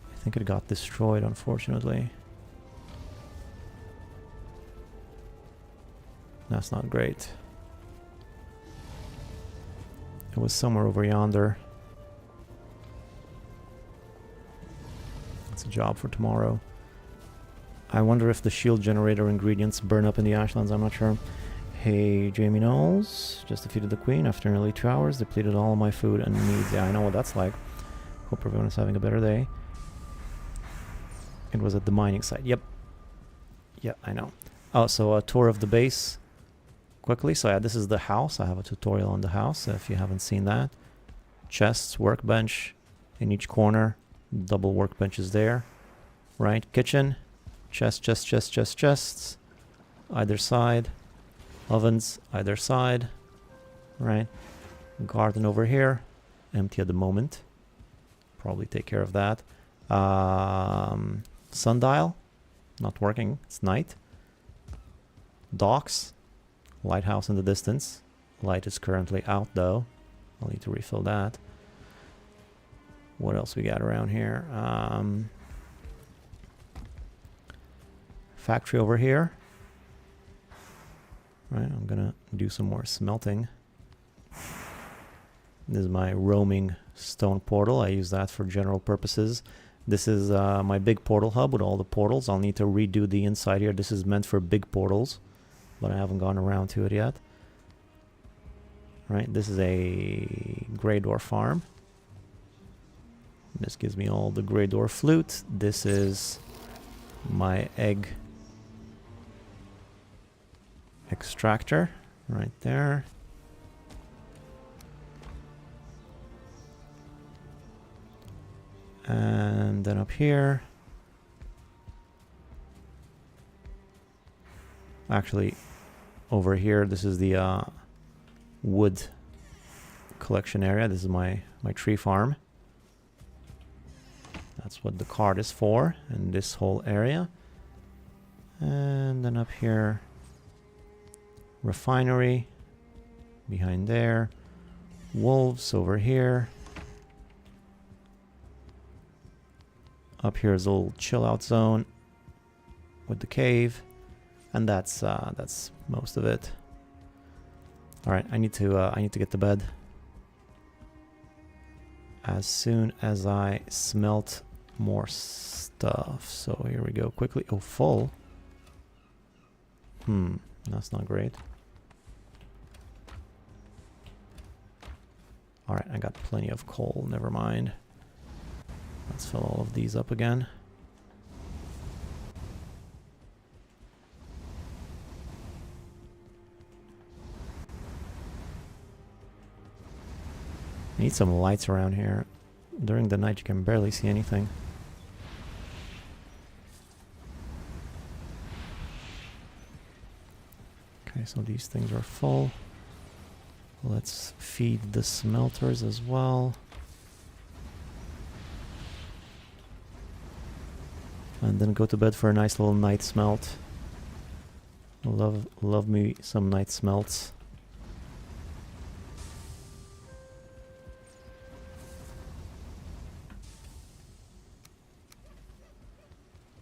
Speaker 1: I think it got destroyed, unfortunately. That's not great. It was somewhere over yonder. That's a job for tomorrow. I wonder if the shield generator ingredients burn up in the Ashlands, I'm not sure. Hey, Jamie Knowles. Just defeated the queen after nearly 2 hours. Depleted all my food and needs. Yeah, I know what that's like. Hope everyone is having a better day. It was at the mining site. Yep. Yeah, I know. Oh, so a tour of the base quickly. So yeah, this is the house. I have a tutorial on the house if you haven't seen that. Chests, workbench in each corner. Double workbenches there. Right, kitchen. Chests. Either side. Ovens either side. Right. Garden over here. Empty at the moment. Probably take care of that. Sundial. Not working. It's night. Docks. Lighthouse in the distance. Light is currently out though. I'll need to refill that. What else we got around here? Factory over here. Right, I'm gonna do some more smelting. This is my roaming stone portal. I use that for general purposes. This is my big portal hub with all the portals. I'll need to redo the inside here. This is meant for big portals, but I haven't gone around to it yet. Right, this is a grey door farm. This gives me all the grey door flute. This is my egg extractor right there. And then up here, actually over here, this is the wood collection area. This is my tree farm. That's what the cart is for in this whole area. And then up here, refinery behind there, wolves over here. Up here is a little chill out zone with the cave, and that's most of it. All right, I need to get to bed as soon as I smelt more stuff. So here we go quickly. Oh, full. That's not great. All right, I got plenty of coal. Never mind. Let's fill all of these up again. I need some lights around here. During the night you can barely see anything. Okay, so these things are full. Let's feed the smelters as well. And then go to bed for a nice little night smelt. Love me some night smelts.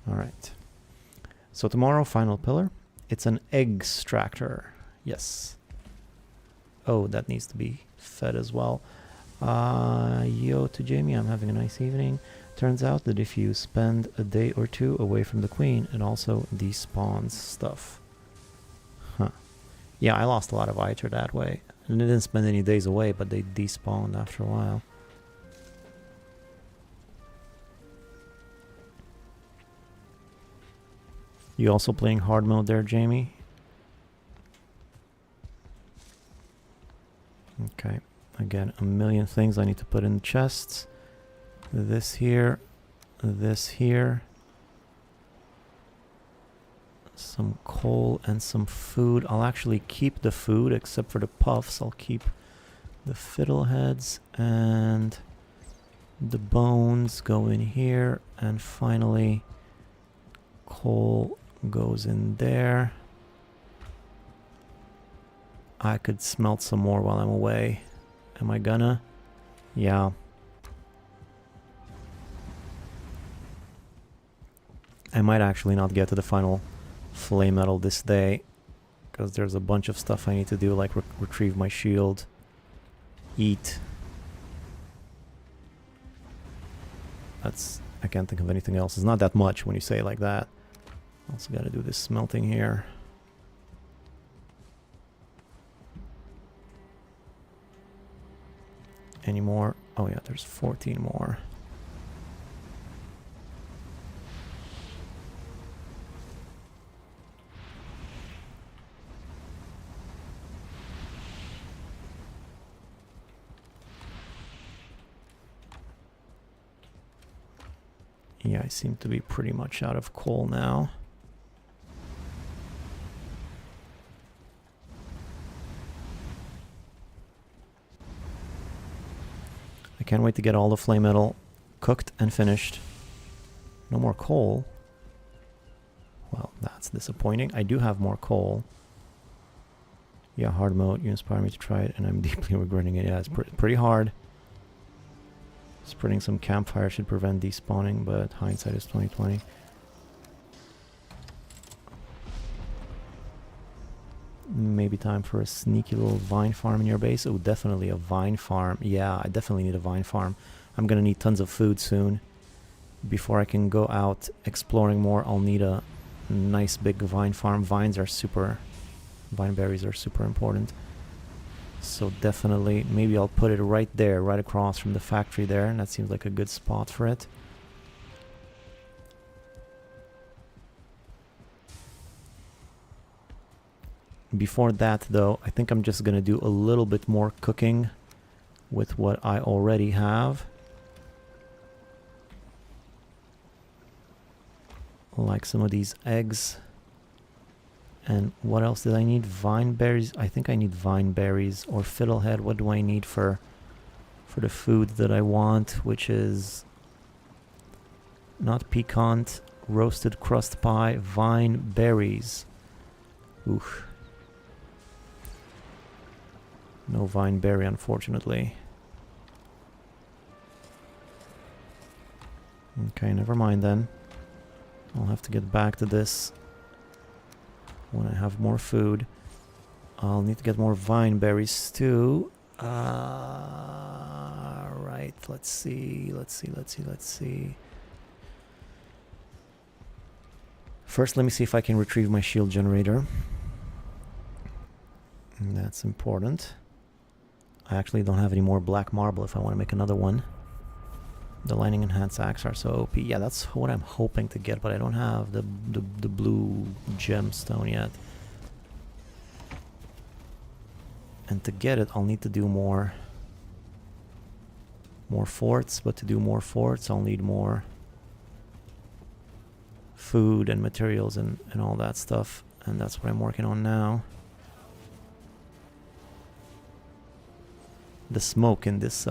Speaker 1: Alright. So tomorrow, final pillar. It's an egg extractor. Yes. Oh, that needs to be fed as well. Yo to Jamie, I'm having a nice evening. Turns out that if you spend a day or two away from the queen, it also despawns stuff. Huh. Yeah, I lost a lot of Iter that way. And I didn't spend any days away, but they despawned after a while. You also playing hard mode there, Jamie? Okay. Again, a million things I need to put in the chests. This here. This here. Some coal and some food. I'll actually keep the food except for the puffs. I'll keep the fiddleheads and the bones go in here. And finally, coal goes in there. I could smelt some more while I'm away. Am I gonna? Yeah. I might actually not get to the final Flametal this day, because there's a bunch of stuff I need to do, like retrieve my shield, eat. I can't think of anything else. It's not that much when you say it like that. Also gotta do this smelting here. Any more? Oh yeah, there's 14 more. Yeah, I seem to be pretty much out of coal now. I can't wait to get all the Flametal cooked and finished. No more coal. Well, that's disappointing. I do have more coal. Yeah, hard mode. You inspire me to try it, and I'm deeply regretting it. Yeah, it's pretty hard. Spreading some campfire should prevent despawning, but hindsight is 2020. Maybe time for a sneaky little vine farm in your base. Oh, definitely a vine farm. Yeah, I definitely need a vine farm. I'm gonna need tons of food soon. Before I can go out exploring more, I'll need a nice big vine farm. Vines are super... Vineberries are super important. So definitely, maybe I'll put it right there, right across from the factory there, and that seems like a good spot for it. Before that though, I think I'm just gonna do a little bit more cooking with what I already have. Like some of these eggs. And what else did I need? Vineberries. I think I need vineberries or fiddlehead. What do I need for the food that I want, which is not piquant, roasted crust pie, vineberries. Oof. No vineberry, unfortunately. Okay, never mind then. I'll have to get back to this when I have more food. I'll need to get more vineberries too. Right, let's see. First, let me see if I can retrieve my shield generator. And that's important. I actually don't have any more black marble if I want to make another one. The lightning and hand sacks are so OP. Yeah, that's what I'm hoping to get, but I don't have the blue gemstone yet. And to get it, I'll need to do more forts, but to do more forts, I'll need more food and materials and all that stuff, and that's what I'm working on now. The smoke in this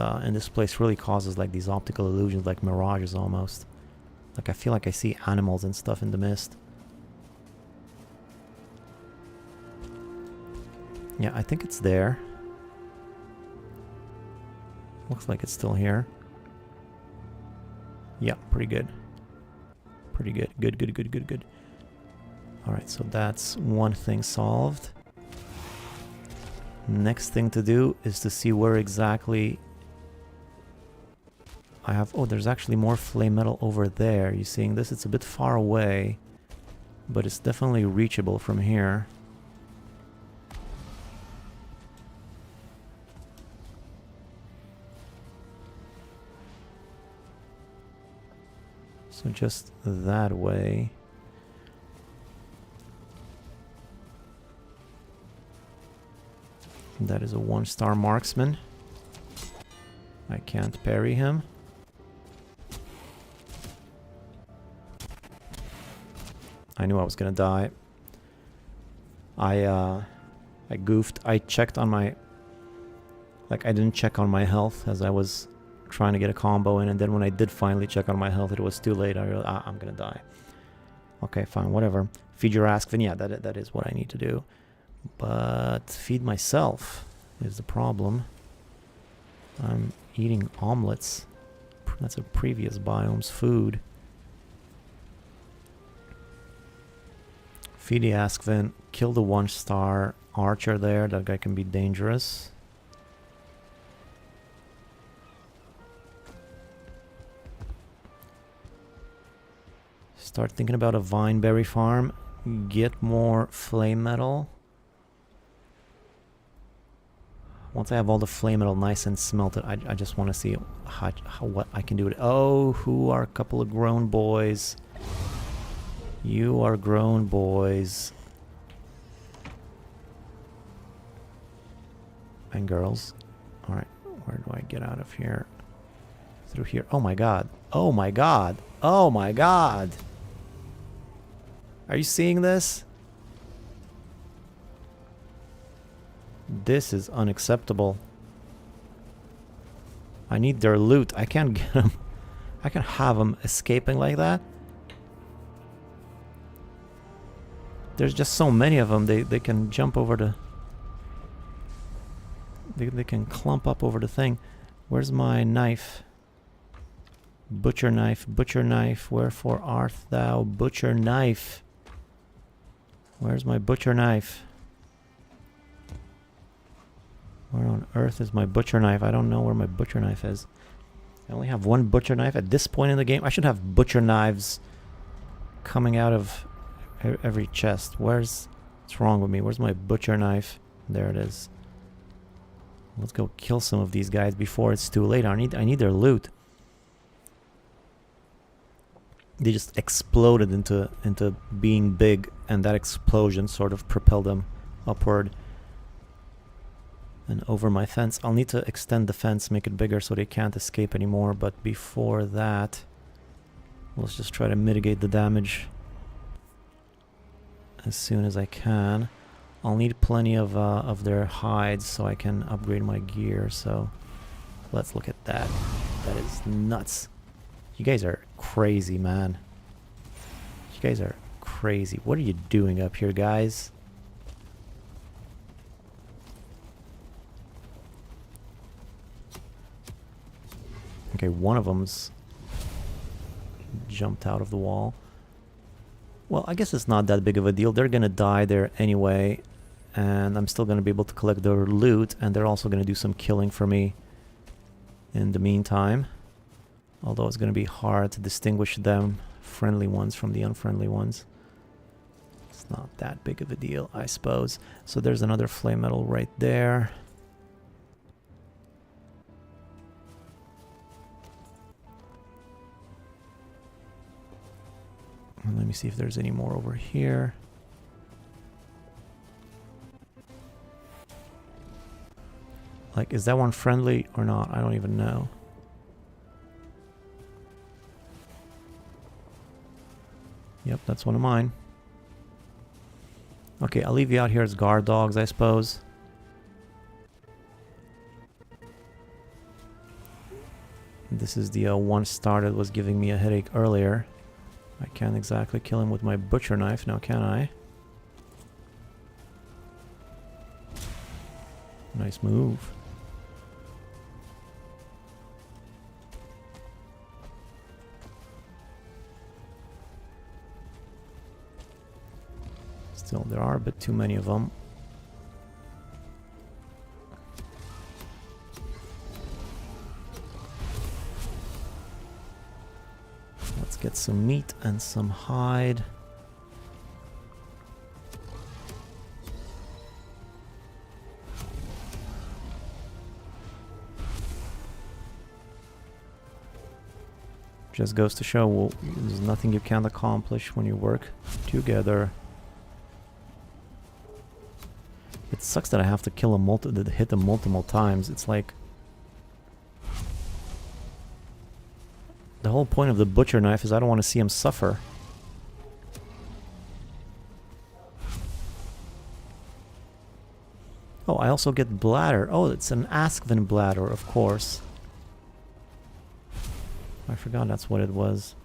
Speaker 1: place really causes like these optical illusions, like mirages almost. Like I feel like I see animals and stuff in the mist. Yeah, I think it's there. Looks like it's still here. Yeah, pretty good. Pretty good. Good. Alright, so that's one thing solved. Next thing to do is to see where exactly I have... Oh, there's actually more Flametal over there. You seeing this? It's a bit far away, but it's definitely reachable from here. So just that way. That is a 1-star marksman. I can't parry him. I knew I was gonna die. I goofed. I checked on my... Like, I didn't check on my health as I was trying to get a combo in, and then when I did finally check on my health, it was too late. I realized, I'm gonna die. Okay, fine, whatever. Feed your ask, then yeah, that is what I need to do. But feed myself is the problem. I'm eating omelets. That's a previous biome's food. Feed the Askvin, kill the 1-star archer there. That guy can be dangerous. Start thinking about a vineberry farm. Get more Flametal. Once I have all the Flametal nice and smelted, I just want to see what I can do with it. Oh, who are a couple of grown boys? You are grown boys. And girls. Alright, where do I get out of here? Through here. Oh my god. Oh my god. Oh my god. Are you seeing this? This is unacceptable. I need their loot. I can't get them. I can have them escaping like that. There's just so many of them. They can jump over the... They can clump up over the thing. Where's my knife? Butcher knife, butcher knife. Wherefore art thou, butcher knife? Where's my butcher knife? Where on earth is my butcher knife? I don't know where my butcher knife is. I only have one butcher knife at this point in the game. I should have butcher knives coming out of every chest. What's wrong with me? Where's my butcher knife? There it is. Let's go kill some of these guys before it's too late. I need their loot. They just exploded into being big, and that explosion sort of propelled them upward and over my fence. I'll need to extend the fence, make it bigger so they can't escape anymore, but before that, let's just try to mitigate the damage as soon as I can. I'll need plenty of their hides so I can upgrade my gear, so let's look at that. That is nuts. You guys are crazy, man. You guys are crazy. What are you doing up here, guys? Okay, one of them's jumped out of the wall. Well, I guess it's not that big of a deal. They're gonna die there anyway, and I'm still gonna be able to collect their loot, and they're also gonna do some killing for me in the meantime. Although it's gonna be hard to distinguish them friendly ones from the unfriendly ones. It's not that big of a deal, I suppose. So there's another Flametal right there. And let me see if there's any more over here. Like, is that one friendly or not? I don't even know. Yep, that's one of mine. Okay, I'll leave you out here as guard dogs, I suppose. This is the one star that was giving me a headache earlier. I can't exactly kill him with my butcher knife now, can I? Nice move. Still, there are a bit too many of them. Let's get some meat and some hide. Just goes to show, well, there's nothing you can't accomplish when you work together. It sucks that I have to kill hit them multiple times. It's like The whole point of the butcher knife is I don't want to see him suffer. Oh, I also get bladder. Oh, it's an Askvin bladder, of course. I forgot that's what it was.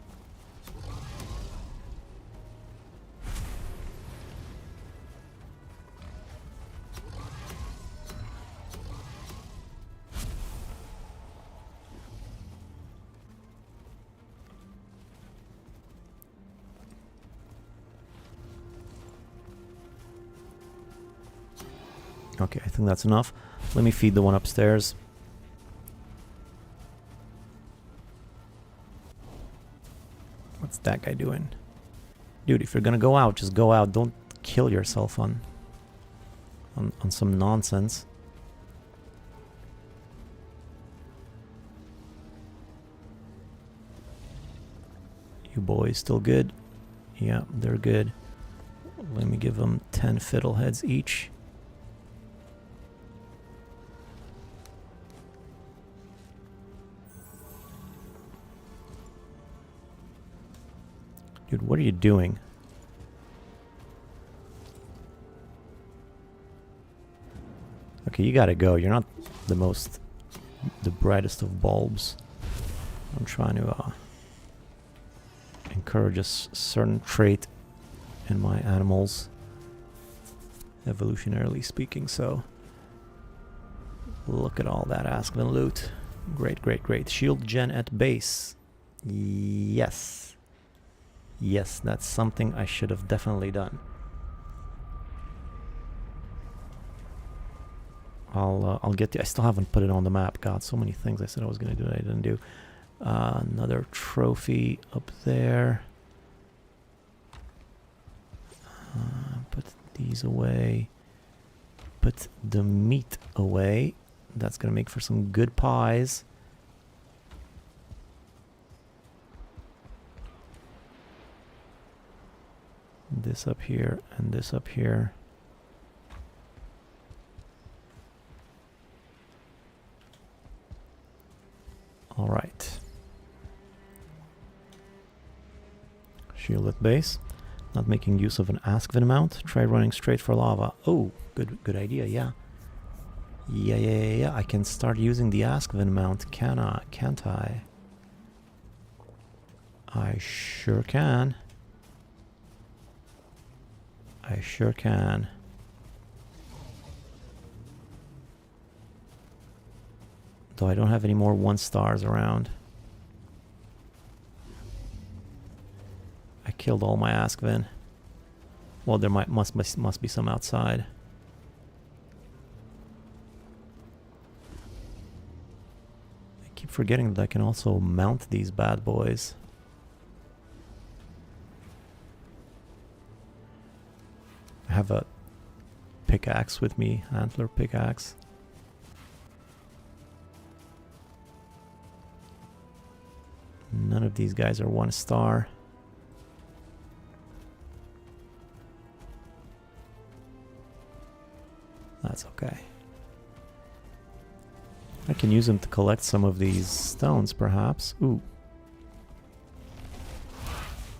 Speaker 1: Okay, I think that's enough. Let me feed the one upstairs. What's that guy doing? Dude, if you're gonna go out, just go out. Don't kill yourself on some nonsense. You boys still good? Yeah, they're good. Let me give them 10 fiddleheads each. Dude, what are you doing? Okay, you gotta go. You're not the brightest of bulbs. I'm trying to encourage a certain trait in my animals, evolutionarily speaking. So, look at all that Askvin loot. Great, great, great. Shield gen at base. Yes. Yes, that's something I should have definitely done. I'll get to. I still haven't put it on the map. God, so many things I said I was gonna do that I didn't do. Another trophy up there. Put these away. Put the meat away. That's gonna make for some good pies. This up here and this up here. All right. Shield at base. Not making use of an Askvin mount. Try running straight for lava. Oh, good idea. Yeah. Yeah. I can start using the Askvin mount. Can't I? I sure can. I sure can. Though I don't have any more 1 stars around. I killed all my Askvin. Well, there must be some outside. I keep forgetting that I can also mount these bad boys. I have a pickaxe with me, antler pickaxe. None of these guys are 1 star. That's okay. I can use them to collect some of these stones, perhaps. Ooh.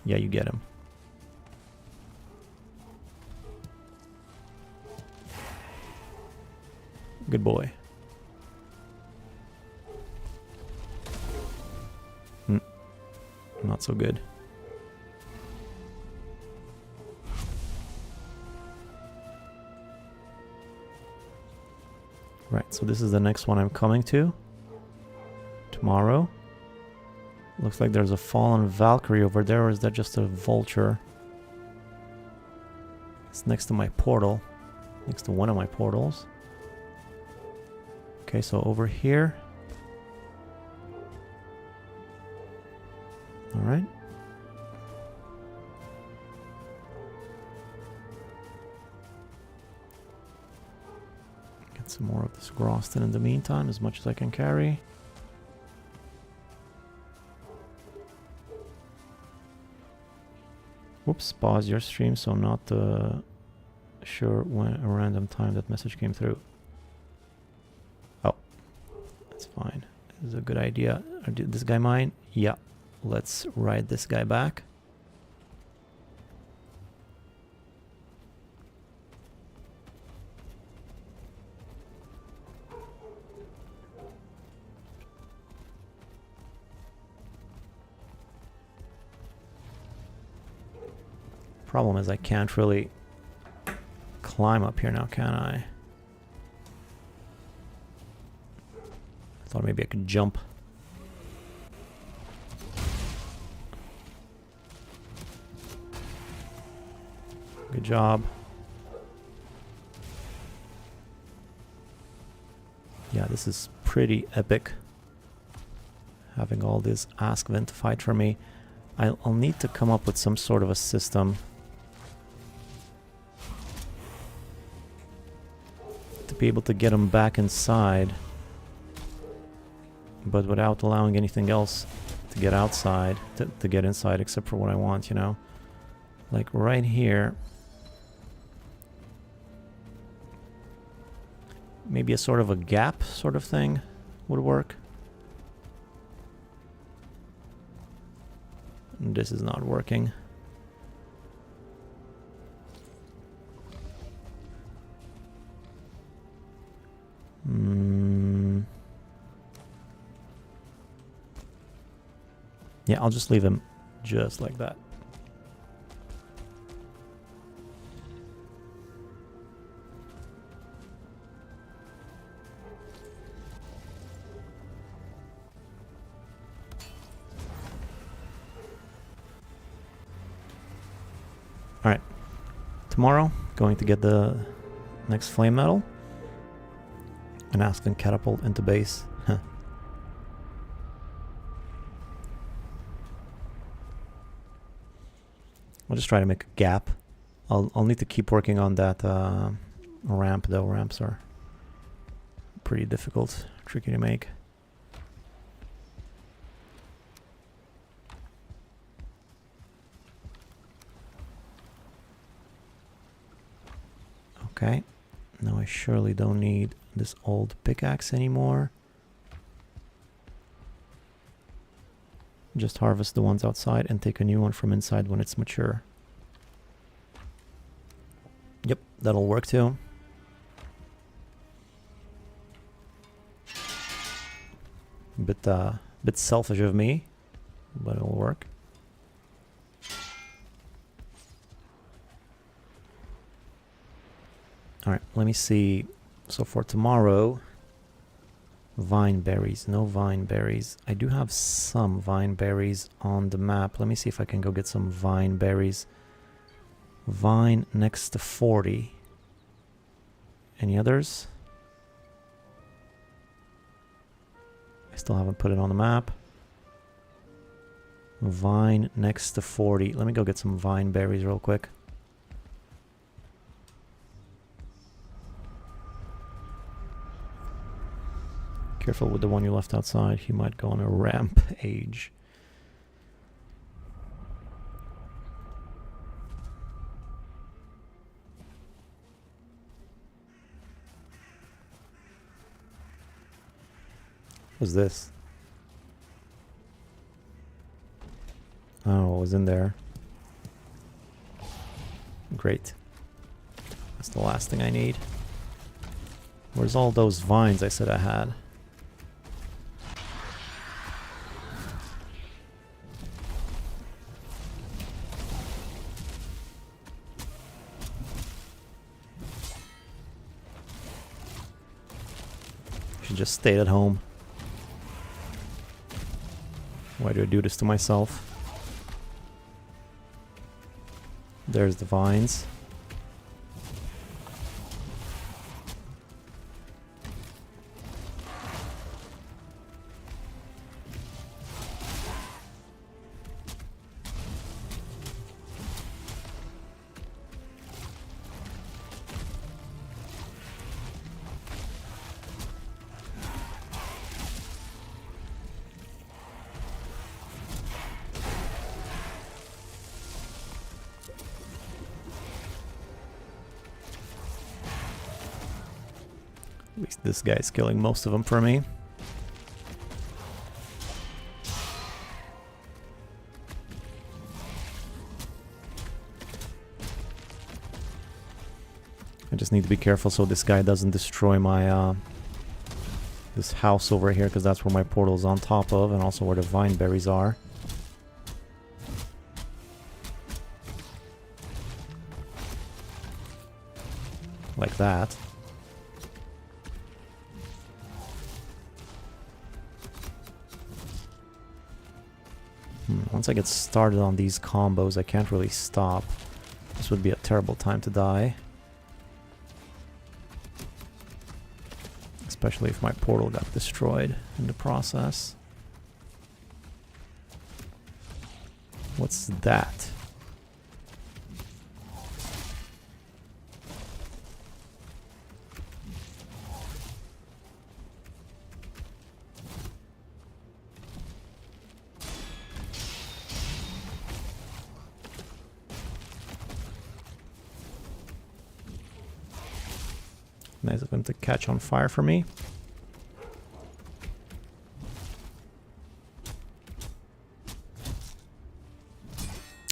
Speaker 1: Yeah, you get him. Good boy. Not so good. Right, so this is the next one I'm coming to. Tomorrow. Looks like there's a fallen Valkyrie over there, or is that just a vulture? It's next to my portal. Next to one of my portals. Okay, so over here. Alright. Get some more of this Groston in the meantime, as much as I can carry. Whoops, pause your stream so I'm not sure when a random time that message came through. Oh, that's fine. This is a good idea. This guy mine? Yeah. let's ride this guy back. Problem is I can't really climb up here now, can I? I thought maybe I could jump. Good job. Yeah, this is pretty epic. Having all this Askven to fight for me. I'll need to come up with some sort of a system to be able to get them back inside, but without allowing anything else to get outside, to get inside, except for what I want, you know? Like right here. Maybe a sort of a gap sort of thing would work. This is not working. Yeah, I'll just leave him just like that. Alright, tomorrow, going to get the next Flametal and Askven catapult into base. I'll just try to make a gap. I'll need to keep working on that ramp though. Ramps are pretty difficult, tricky to make. Okay, now I surely don't need this old pickaxe anymore. Just harvest the ones outside and take a new one from inside when it's mature. Yep, that'll work too. Bit selfish of me, but it'll work. Alright, let me see. So for tomorrow, vine berries. No vine berries. I do have some vine berries on the map. Let me see if I can go get some vine berries. Vine next to 40. Any others? I still haven't put it on the map. Vine next to 40. Let me go get some vine berries real quick. Careful with the one you left outside. He might go on a rampage. What's this? I don't know what was in there. Great. That's the last thing I need. Where's all those vines I said I had? Should just stay at home. Why do I do this to myself? There's the vines. At least this guy's killing most of them for me. I just need to be careful so this guy doesn't destroy my this house over here, because that's where my portal is on top of, and also where the vineberries are. Like that. Once I get started on these combos, I can't really stop. This would be a terrible time to die. Especially if my portal got destroyed in the process. What's that? Nice of him to catch on fire for me.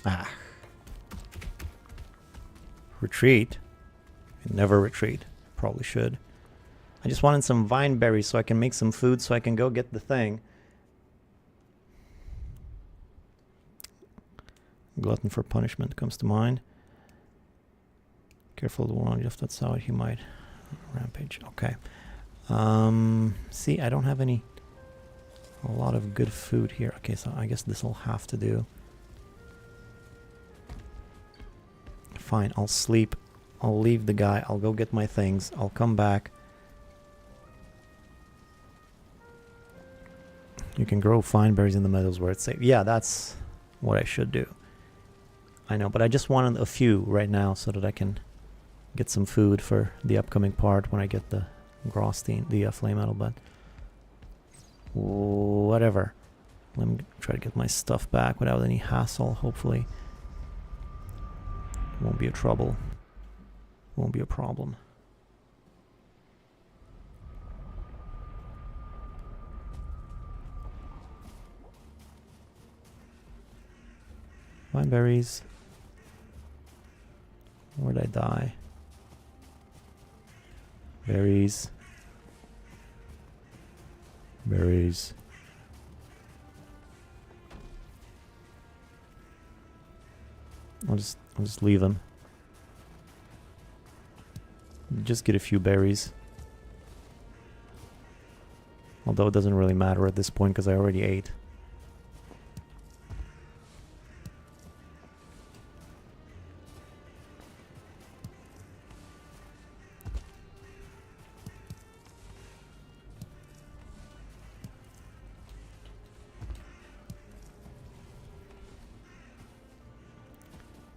Speaker 1: Ah. Retreat. Never retreat. Probably should. I just wanted some vineberries so I can make some food so I can go get the thing. Glutton for punishment comes to mind. Careful the one just outside, he might rampage. Okay. See, I don't have a lot of good food here. Okay, so I guess this will have to do. Fine, I'll sleep. I'll leave the guy. I'll go get my things. I'll come back. You can grow fine berries in the meadows where it's safe. Yeah, that's what I should do. I know, but I just wanted a few right now so that I can get some food for the upcoming part when I get the Grosstein, the Flametal, but whatever. Let me try to get my stuff back without any hassle, hopefully. Won't be a trouble. Won't be a problem. Vineberries. Where'd I die? Berries. Berries. I'll just leave them. Just get a few berries. Although it doesn't really matter at this point because I already ate.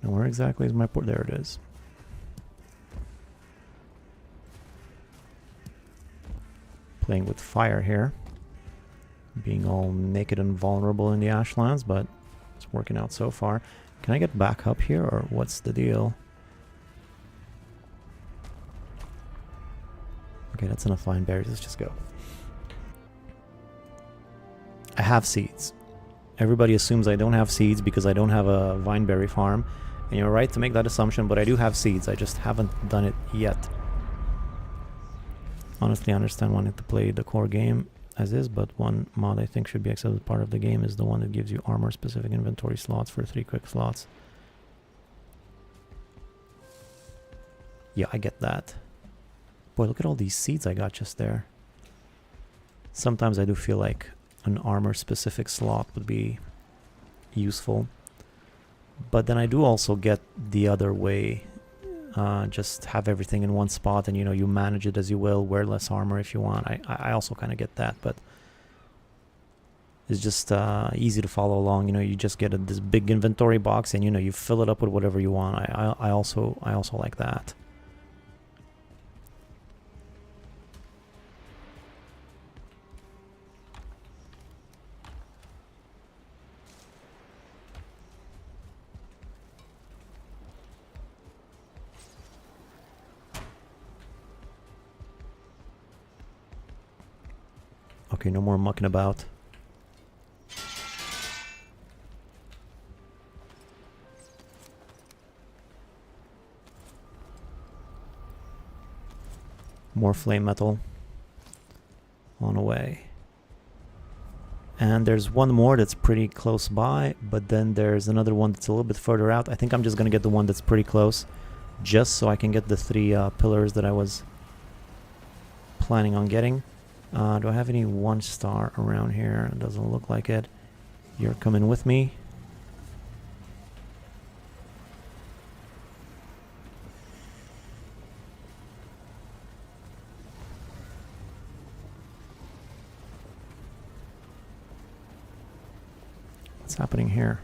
Speaker 1: Now where exactly is my port? There it is. Playing with fire here. Being all naked and vulnerable in the Ashlands, but it's working out so far. Can I get back up here, or what's the deal? Okay, that's enough fine berries. Let's just go. I have seeds. Everybody assumes I don't have seeds because I don't have a vineberry farm. And you're right to make that assumption, but I do have seeds. I just haven't done it yet. Honestly, I understand wanting to play the core game as is, but one mod I think should be accepted part of the game is the one that gives you armor-specific inventory slots for 3 quick slots. Yeah, I get that. Boy, look at all these seeds I got just there. Sometimes I do feel like an armor-specific slot would be useful. But then I do also get the other way. Just have everything in one spot and, you know, you manage it as you will, wear less armor if you want. I also kind of get that, but it's just easy to follow along. You know, you just get this big inventory box and, you know, you fill it up with whatever you want. I also like that. Okay, no more mucking about. More flame metal on the way. And there's one more that's pretty close by, but then there's another one that's a little bit further out. I think I'm just gonna get the one that's pretty close, just so I can get the 3 pillars that I was planning on getting. Do I have any 1-star around here? It doesn't look like it. You're coming with me. What's happening here?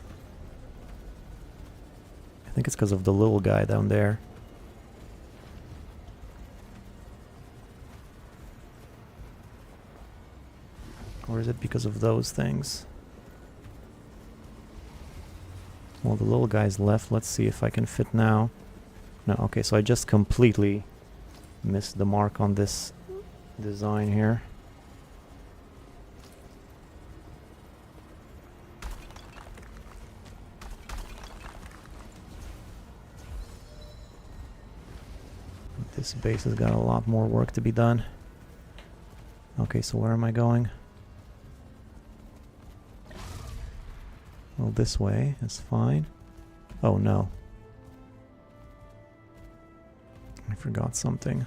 Speaker 1: I think it's because of the little guy down there. Or is it because of those things? Well, the little guy's left. Let's see if I can fit now. No, okay, so I just completely missed the mark on this design here. This base has got a lot more work to be done. Okay, so where am I going? Well, this way is fine. Oh no. I forgot something.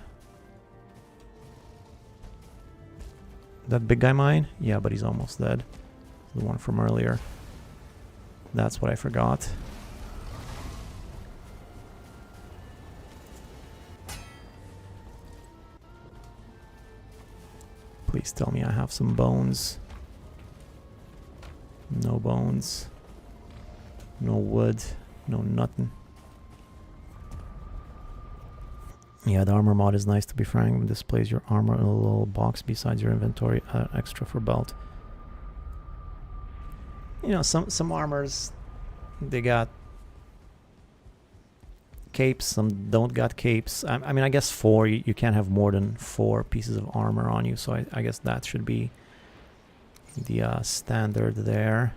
Speaker 1: That big guy mine? Yeah, but he's almost dead. The one from earlier. That's what I forgot. Please tell me I have some bones. No bones. No wood. No nothing. Yeah, the armor mod is nice, to be frank. It displays your armor in a little box besides your inventory. Extra for belt. You know, some armors, they got capes, some don't got capes. I mean, I guess 4, you can't have more than 4 pieces of armor on you, so I guess that should be the standard there.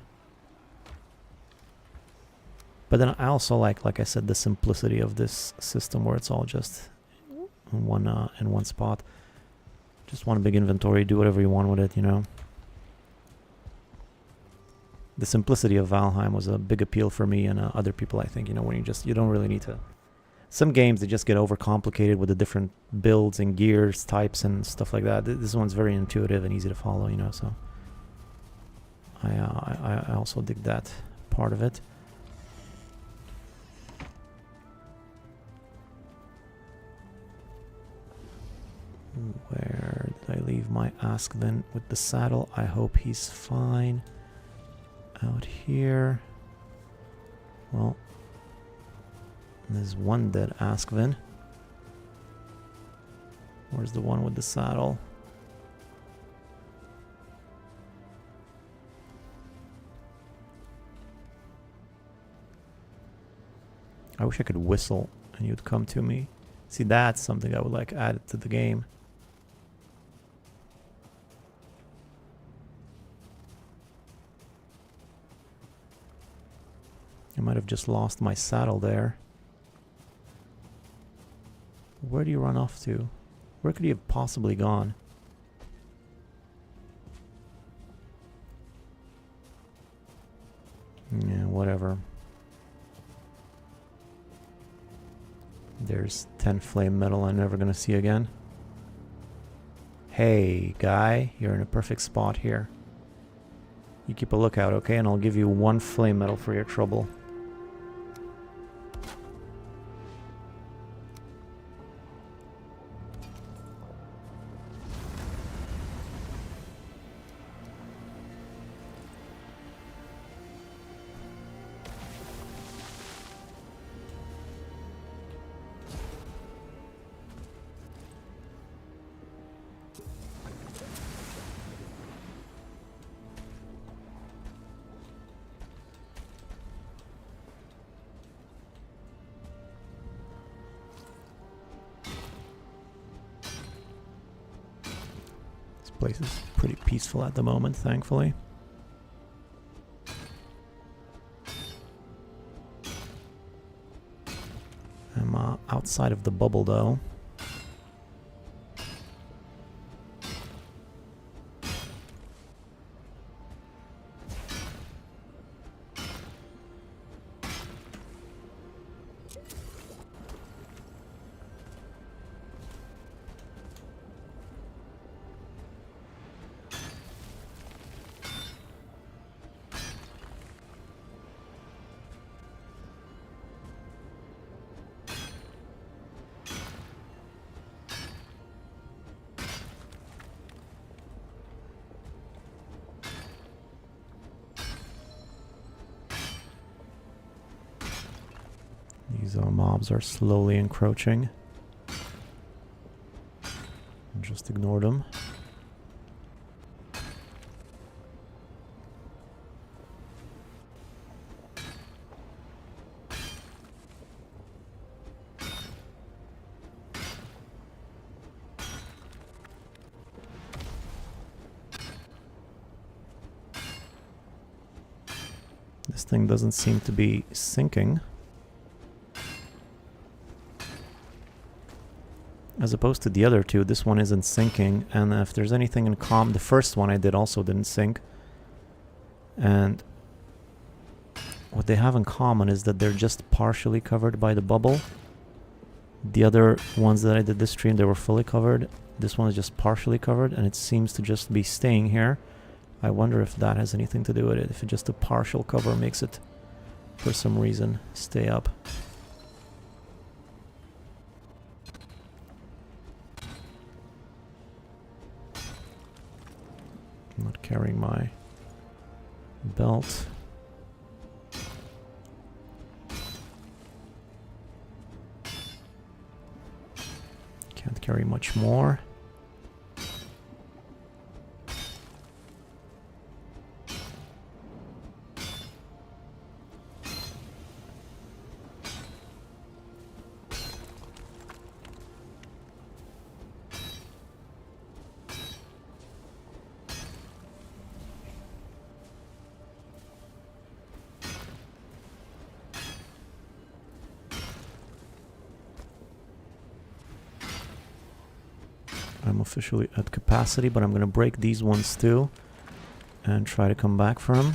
Speaker 1: But then I also like I said, the simplicity of this system where it's all just in one spot. Just one big inventory, do whatever you want with it, you know. The simplicity of Valheim was a big appeal for me and other people, I think, you know, when you don't really need to. Some games, they just get overcomplicated with the different builds and gears, types and stuff like that. This one's very intuitive and easy to follow, you know, so I also dig that part of it. Where did I leave my Askvin with the saddle? I hope he's fine. Out here. Well, there's one dead Askvin. Where's the one with the saddle? I wish I could whistle and you'd come to me. See, that's something I would like added to the game. I might have just lost my saddle there. Where do you run off to? Where could he have possibly gone? Yeah, whatever. There's 10 flame metal I'm never gonna see again. Hey, guy, you're in a perfect spot here. You keep a lookout, okay? And I'll give you 1 flame metal for your trouble. Place is pretty peaceful at the moment, thankfully. I'm outside of the bubble, though. These mobs are slowly encroaching. Just ignore them. This thing doesn't seem to be sinking. As opposed to the other two, this one isn't sinking, and if there's anything in common, the first one I did also didn't sink. And what they have in common is that they're just partially covered by the bubble. The other ones that I did this stream, they were fully covered. This one is just partially covered, and it seems to just be staying here. I wonder if that has anything to do with it, if just a partial cover makes it, for some reason, stay up. I'm not carrying my belt. Can't carry much more. I'm officially at capacity, but I'm going to break these ones too and try to come back for them.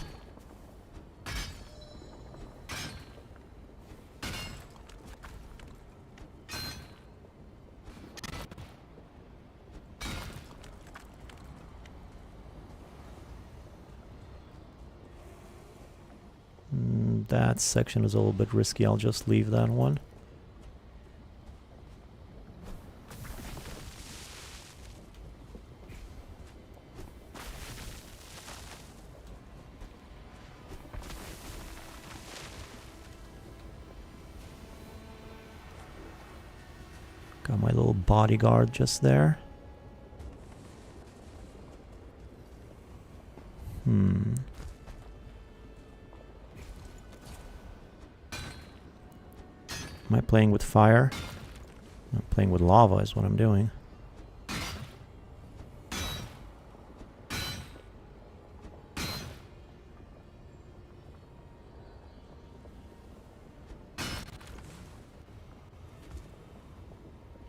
Speaker 1: That section is a little bit risky. I'll just leave that one. Got my little bodyguard just there. Am I playing with fire? I'm playing with lava is what I'm doing.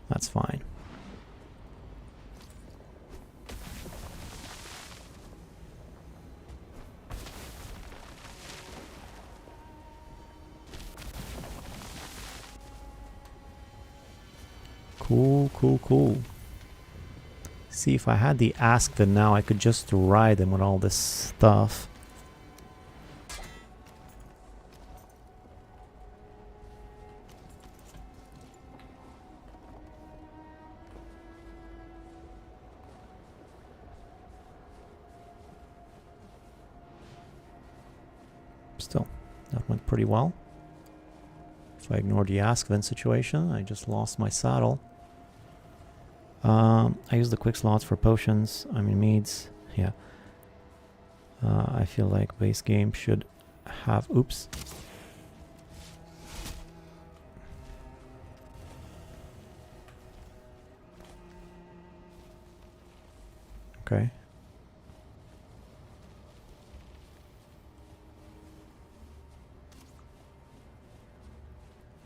Speaker 1: That's fine. Cool, cool, cool. See, if I had the Askven now, I could just ride him with all this stuff. Still, that went pretty well. If I ignore the Askven situation, I just lost my saddle. I use the quick slots for potions, I mean meads, yeah. I feel like base game should have, oops. Okay.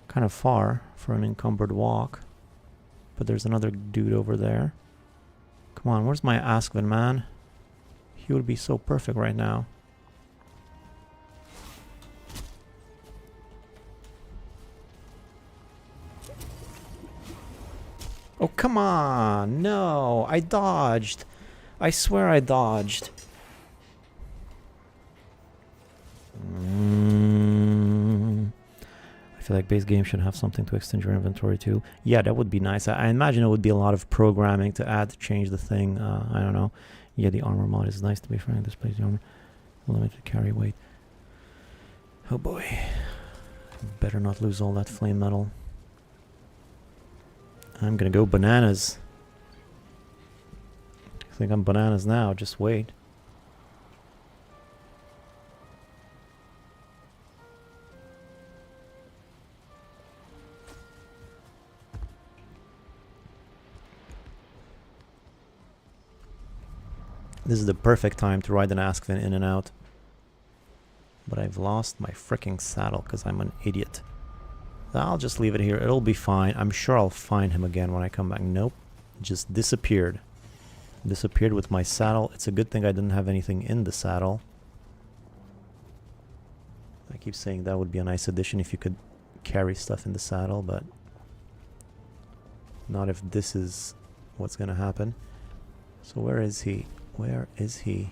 Speaker 1: Kind of far for an encumbered walk. But there's another dude over there. Come on, where's my Askven, man? He would be so perfect right now. Oh, come on! No! I dodged! I swear I dodged. I feel like base game should have something to extend your inventory too. Yeah, that would be nice. I imagine it would be a lot of programming to add to change the thing. I don't know. Yeah, the armor mod is nice to be frank. Displays the armor. Limited carry weight. Oh boy. Better not lose all that flame metal. I'm gonna go bananas. I think I'm bananas now, just wait. This is the perfect time to ride an Askvin in and out. But I've lost my freaking saddle because I'm an idiot. I'll just leave it here. It'll be fine. I'm sure I'll find him again when I come back. Nope. Just disappeared. Disappeared with my saddle. It's a good thing I didn't have anything in the saddle. I keep saying that would be a nice addition if you could carry stuff in the saddle, but not if this is what's gonna happen. So where is he? Where is he?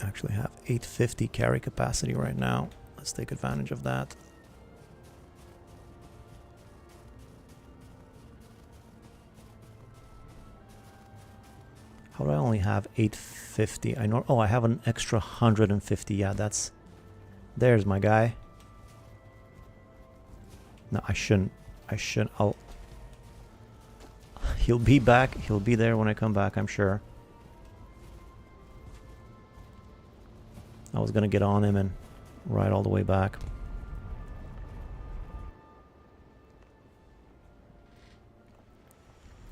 Speaker 1: Actually have 850 carry capacity right now. Let's take advantage of that. How do I only have 850? I know. Oh, I have an extra 150. Yeah, that's. There's my guy. No, I shouldn't. I'll. He'll be back. He'll be there when I come back, I'm sure. I was gonna get on him and ride all the way back.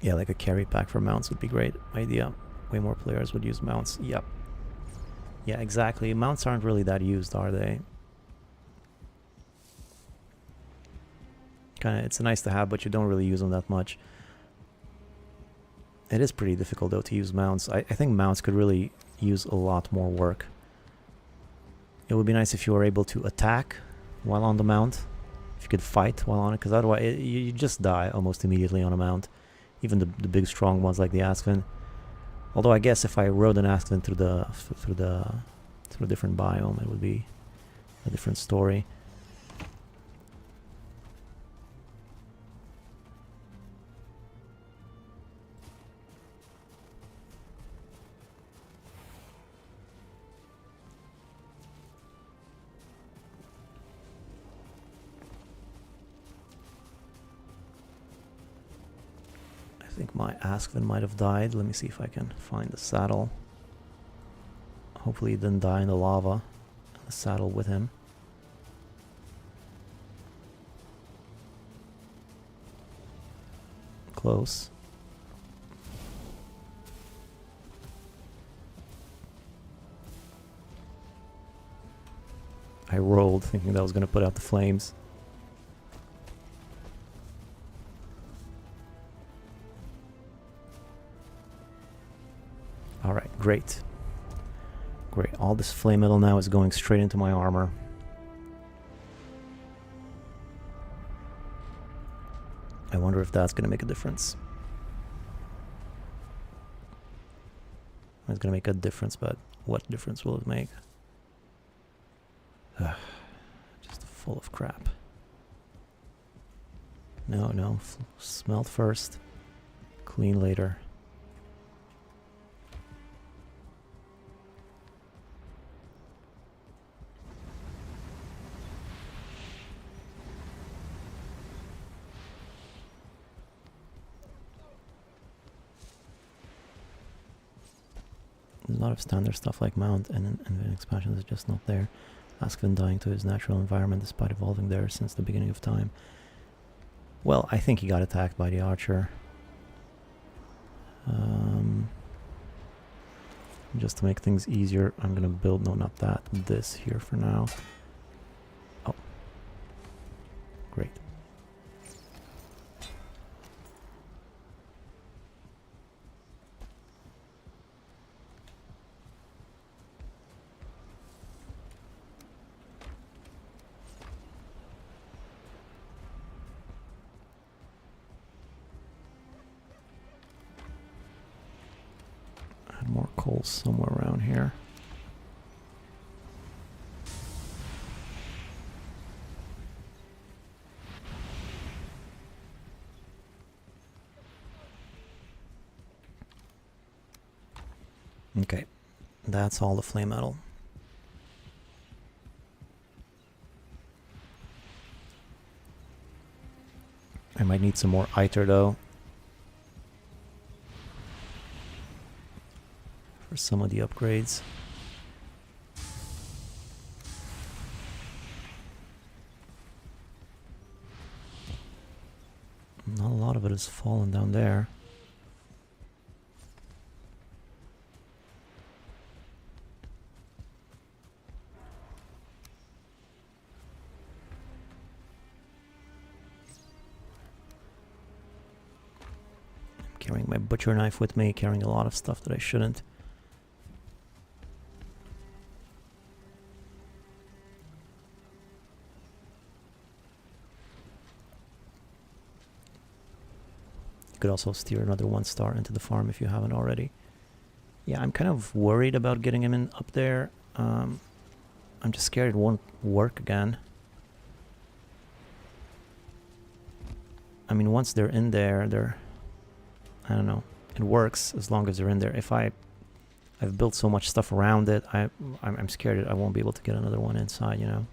Speaker 1: Yeah, like a carry pack for mounts would be great idea. Way more players would use mounts. Yep. Yeah, exactly. Mounts aren't really that used, are they? Kinda, it's nice to have, but you don't really use them that much. It is pretty difficult though to use mounts. I think mounts could really use a lot more work. It would be nice if you were able to attack while on the mount. If you could fight while on it, because otherwise you just die almost immediately on a mount. Even the big strong ones like the Askvin. Although I guess if I rode an Askvin through a different biome, it would be a different story. I think my Askvin might have died. Let me see if I can find the saddle. Hopefully he didn't die in the lava. The saddle with him. Close. I rolled thinking that was going to put out the flames. Alright, great. Great. All this flame metal now is going straight into my armor. I wonder if that's going to make a difference. It's going to make a difference, but what difference will it make? Just full of crap. No. Smelt first. Clean later. There's a lot of standard stuff like mount and expansions is just not there. Askvin dying to his natural environment despite evolving there since the beginning of time. Well, I think he got attacked by the archer. Just to make things easier, I'm gonna build, no, not that, this here for now. Oh. Great. coal somewhere around here. Okay, that's all the flame metal. I might need some more iter though for some of the upgrades. Not a lot of it has fallen down there. Carrying my butcher knife with me, carrying a lot of stuff that I shouldn't. You could also steer another 1-star into the farm if you haven't already. Yeah, I'm kind of worried about getting him in up there. I'm just scared it won't work again. I mean, once they're in there, I don't know. It works as long as they're in there. If I've built so much stuff around it, I'm scared that I won't be able to get another one inside, you know.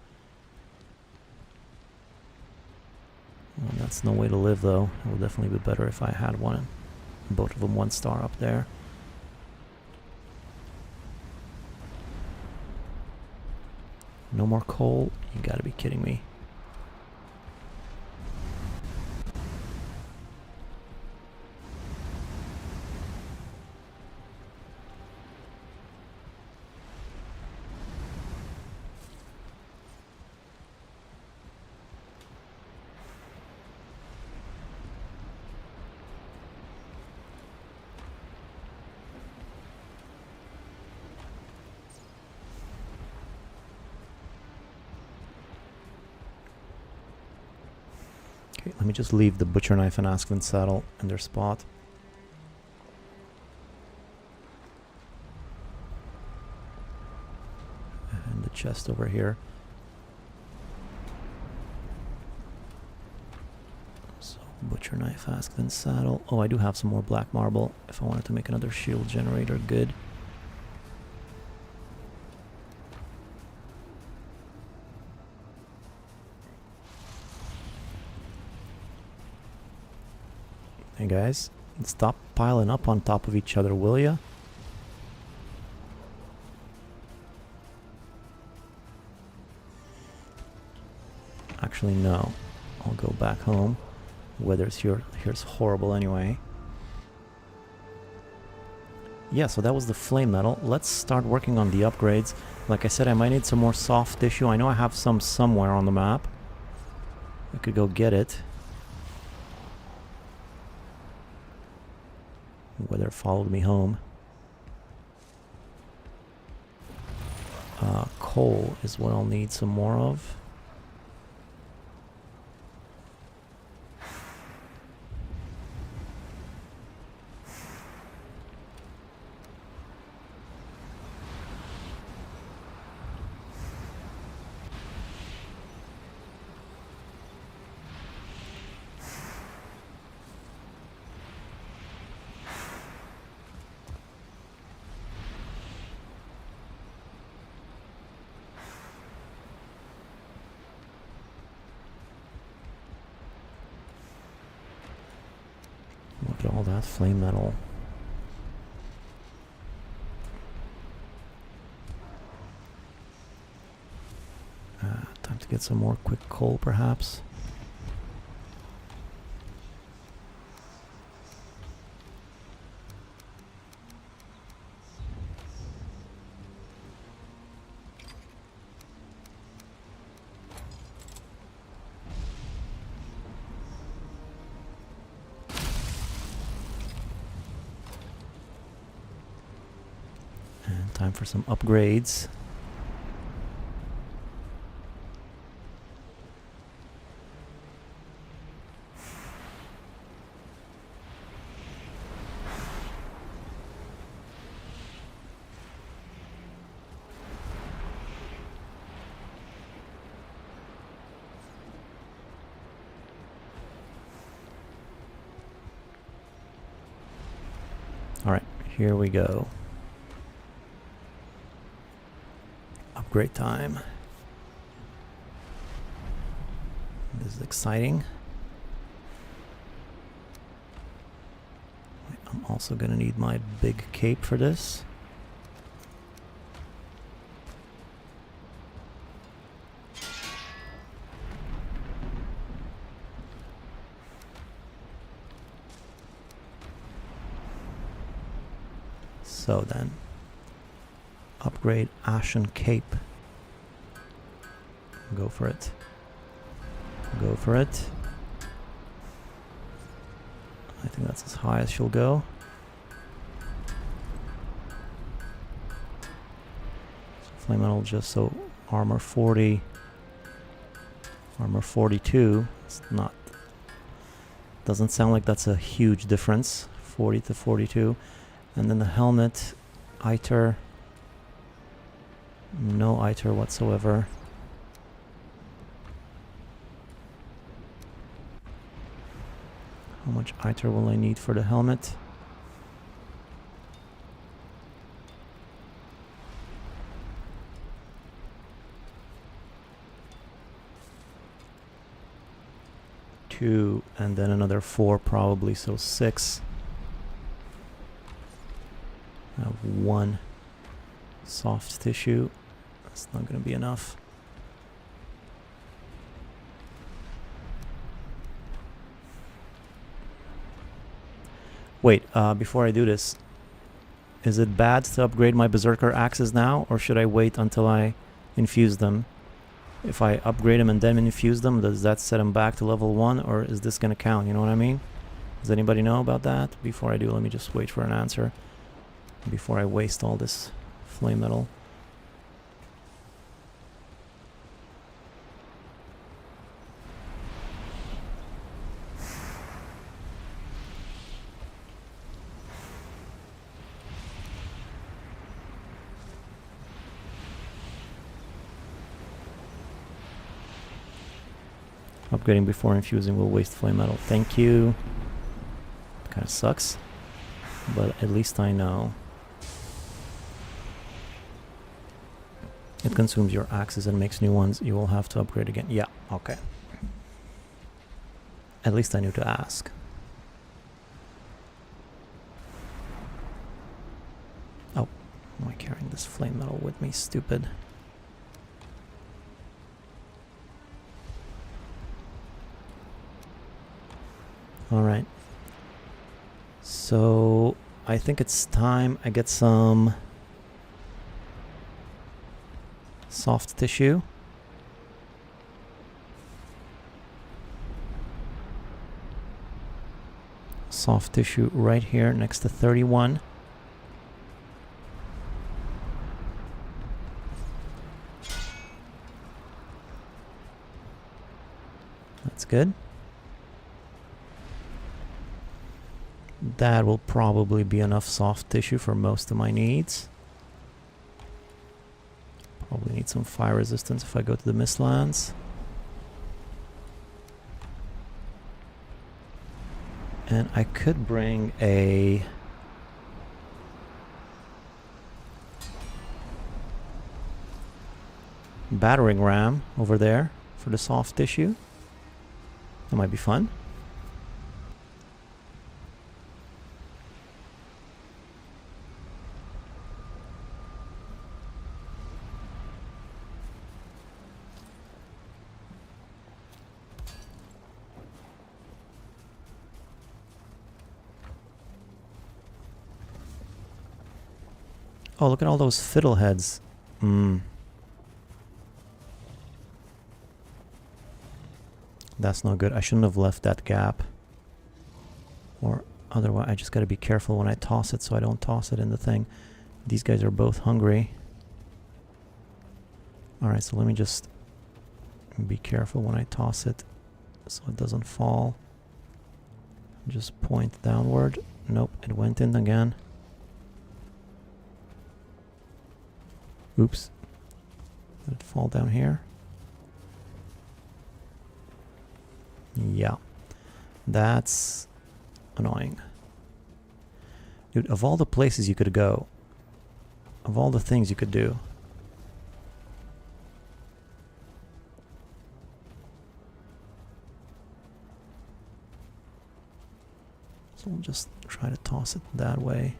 Speaker 1: Well, that's no way to live, though. It would definitely be better if I had one. Both of them 1-star up there. No more coal? You gotta be kidding me. Okay, let me just leave the butcher knife and Askvin saddle in their spot. And the chest over here. So, butcher knife, Askvin saddle. Oh, I do have some more black marble if I wanted to make another shield generator. Good. Hey guys, stop piling up on top of each other, will ya? Actually, no. I'll go back home. Weather's here's horrible anyway. Yeah, so that was the flame metal. Let's start working on the upgrades. Like I said, I might need some more soft tissue. I know I have some somewhere on the map. I could go get it. Weather followed me home. Coal is what I'll need some more of. Look at all that flame metal. Time to get some more quick coal, perhaps. Time for some upgrades. Alright, here we go. Upgrade time. This is exciting. I'm also gonna need my big cape for this. So then, upgrade Ashen Cape. Go for it. Go for it. I think that's as high as she'll go. So Flametal just so armor 40. Armor 42. It's not. Doesn't sound like that's a huge difference. 40 to 42. And then the helmet, ITER, no ITER whatsoever. How much ITER will I need for the helmet? Two, and then another 4 probably, so 6. I have 1 soft tissue. That's not going to be enough. Wait, before I do this, is it bad to upgrade my Berserker axes now, or should I wait until I infuse them? If I upgrade them and then infuse them, does that set them back to level 1, or is this going to count? You know what I mean? Does anybody know about that? Before I do, let me just wait for an answer. Before I waste all this flame metal. Upgrading before infusing will waste flame metal. Thank you. Kind of sucks, but at least I know. It consumes your axes and makes new ones. You will have to upgrade again. Yeah, okay. At least I knew to ask. Oh, am I carrying this flame metal with me? Stupid. Alright. So, I think it's time I get some soft tissue. Soft tissue right here next to 31. That's good. That will probably be enough soft tissue for most of my needs. Probably need some fire resistance if I go to the Mistlands. And I could bring a battering ram over there for the soft tissue. That might be fun. Oh, look at all those fiddleheads. That's not good. I shouldn't have left that gap. Or otherwise, I just gotta be careful when I toss it so I don't toss it in the thing. These guys are both hungry. Alright, so let me just be careful when I toss it so it doesn't fall. Just point downward. Nope, it went in again. Oops. Did it fall down here? Yeah. That's annoying. Dude, of all the places you could go, of all the things you could do, so we'll just try to toss it that way.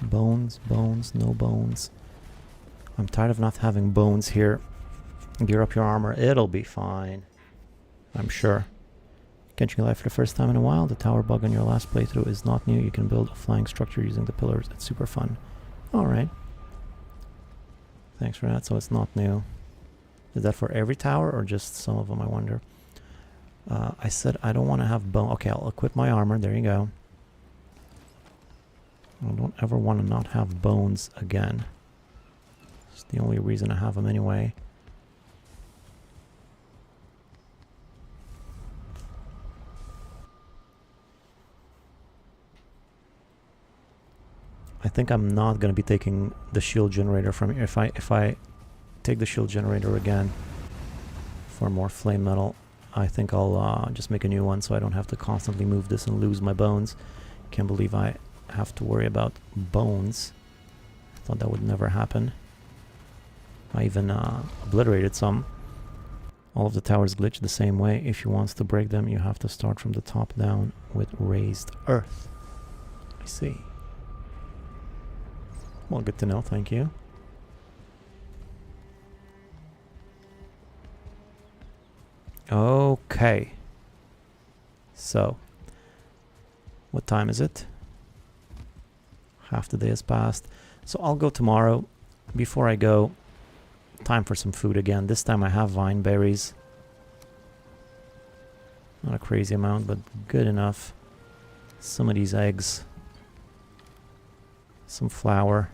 Speaker 1: Bones, bones, no bones. I'm tired of not having bones here. Gear up your armor. It'll be fine. I'm sure. Catching life for the first time in a while. The tower bug on your last playthrough is not new. You can build a flying structure using the pillars. It's super fun. Alright. Thanks for that. So it's not new. Is that for every tower or just some of them, I wonder? I said I don't want to have bone. Okay, I'll equip my armor. There you go. I don't ever want to not have bones again. It's the only reason I have them anyway. I think I'm not going to be taking the shield generator from here. If I take the shield generator again for more flame metal, I think I'll just make a new one so I don't have to constantly move this and lose my bones. Can't believe I have to worry about bones. I thought that would never happen. I even obliterated some. All of the towers glitch the same way. If you want to break them, you have to start from the top down with raised earth. I see. Well, good to know, thank you. Okay. So, what time is it? Half the day has passed. So I'll go tomorrow. Before I go, time for some food again. This time I have vineberries. Not a crazy amount, but good enough. Some of these eggs. Some flour.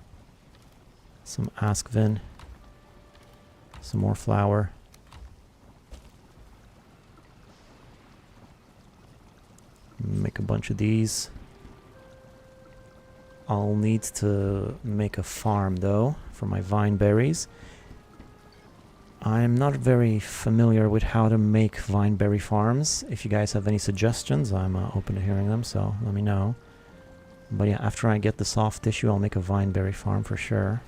Speaker 1: Some askvin. Some more flour. Make a bunch of these. I'll need to make a farm though for my vineberries. I'm not very familiar with how to make vineberry farms. If you guys have any suggestions, I'm open to hearing them, so let me know. But yeah, after I get the soft tissue, I'll make a vineberry farm for sure.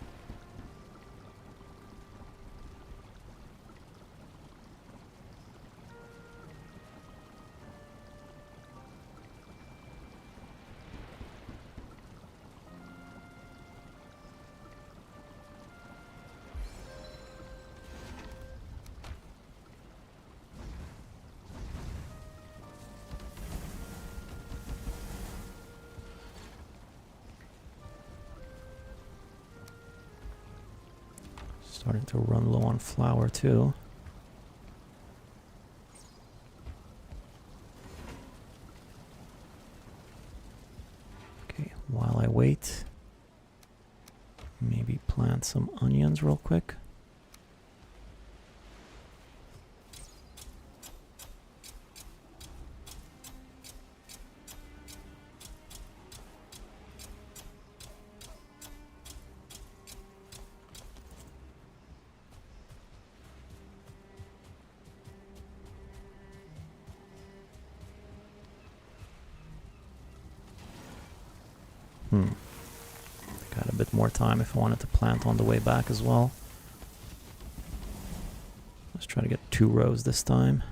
Speaker 1: Starting to run low on flour too. Okay, while I wait, maybe plant some onions real quick. Got a bit more time if I wanted to plant on the way back as well. Let's try to get 2 rows this time.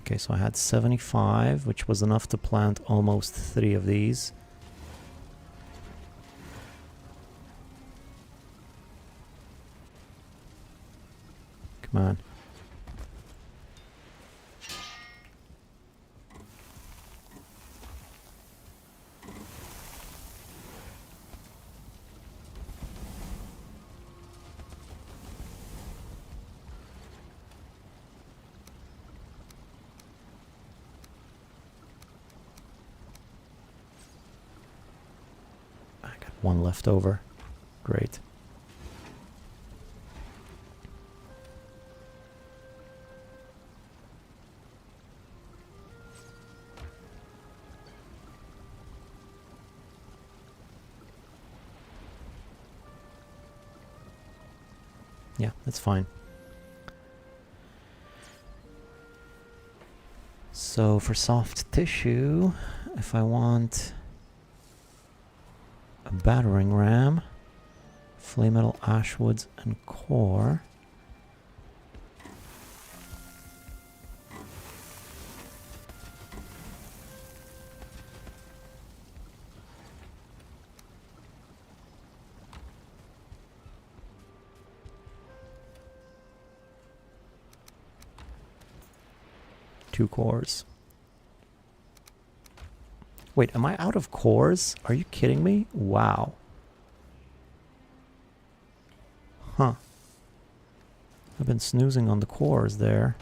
Speaker 1: Okay, so I had 75, which was enough to plant almost 3 of these. Come on. I got one left over. Great. Yeah, that's fine. So for soft tissue, if I want a battering ram, Flametal, ashwoods, and core. Two cores. Wait, am I out of cores? Are you kidding me? Wow. Huh. I've been snoozing on the cores there.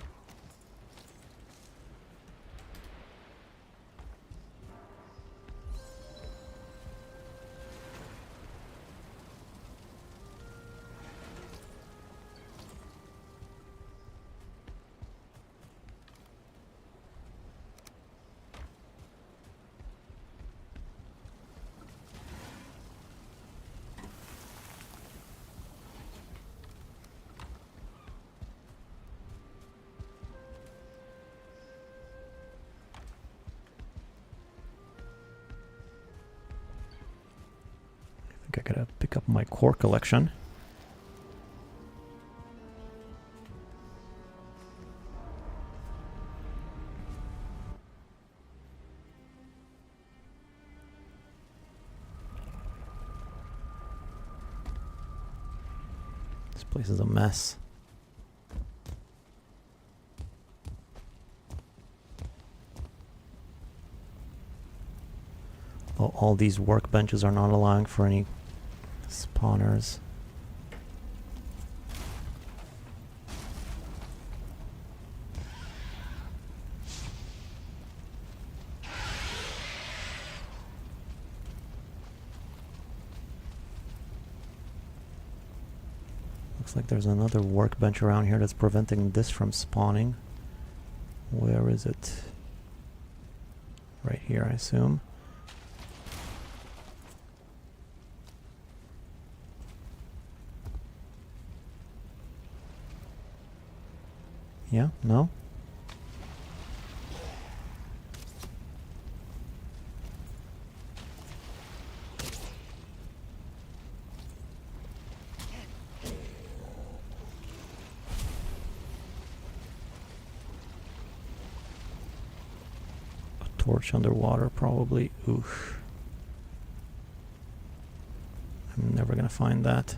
Speaker 1: I gotta pick up my core collection. This place is a mess. Oh, all these workbenches are not allowing for any spawners. Looks like there's another workbench around here that's preventing this from spawning. Where is it? Right here, I assume. Yeah, no? A torch underwater, probably. Oof. I'm never gonna find that.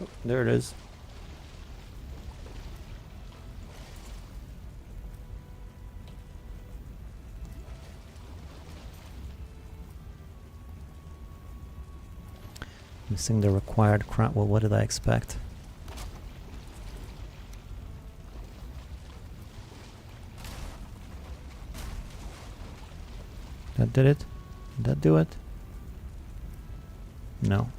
Speaker 1: Oh, there it is. Missing the required crap. Well, what did I expect? That did it? Did that do it? No.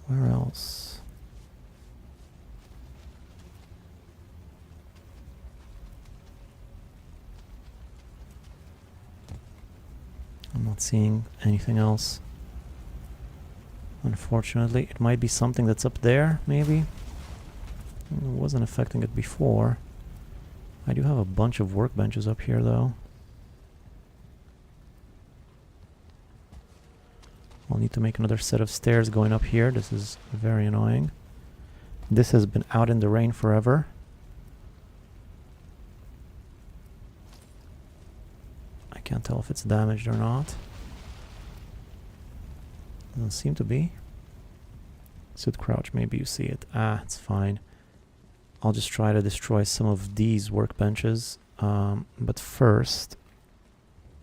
Speaker 1: Where else? I'm not seeing anything else. Unfortunately, it might be something that's up there, maybe. It wasn't affecting it before. I do have a bunch of workbenches up here though. I'll need to make another set of stairs going up here. This is very annoying. This has been out in the rain forever. I can't tell if it's damaged or not. Doesn't seem to be. Suit crouch, maybe you see it. Ah, it's fine. I'll just try to destroy some of these workbenches. But first,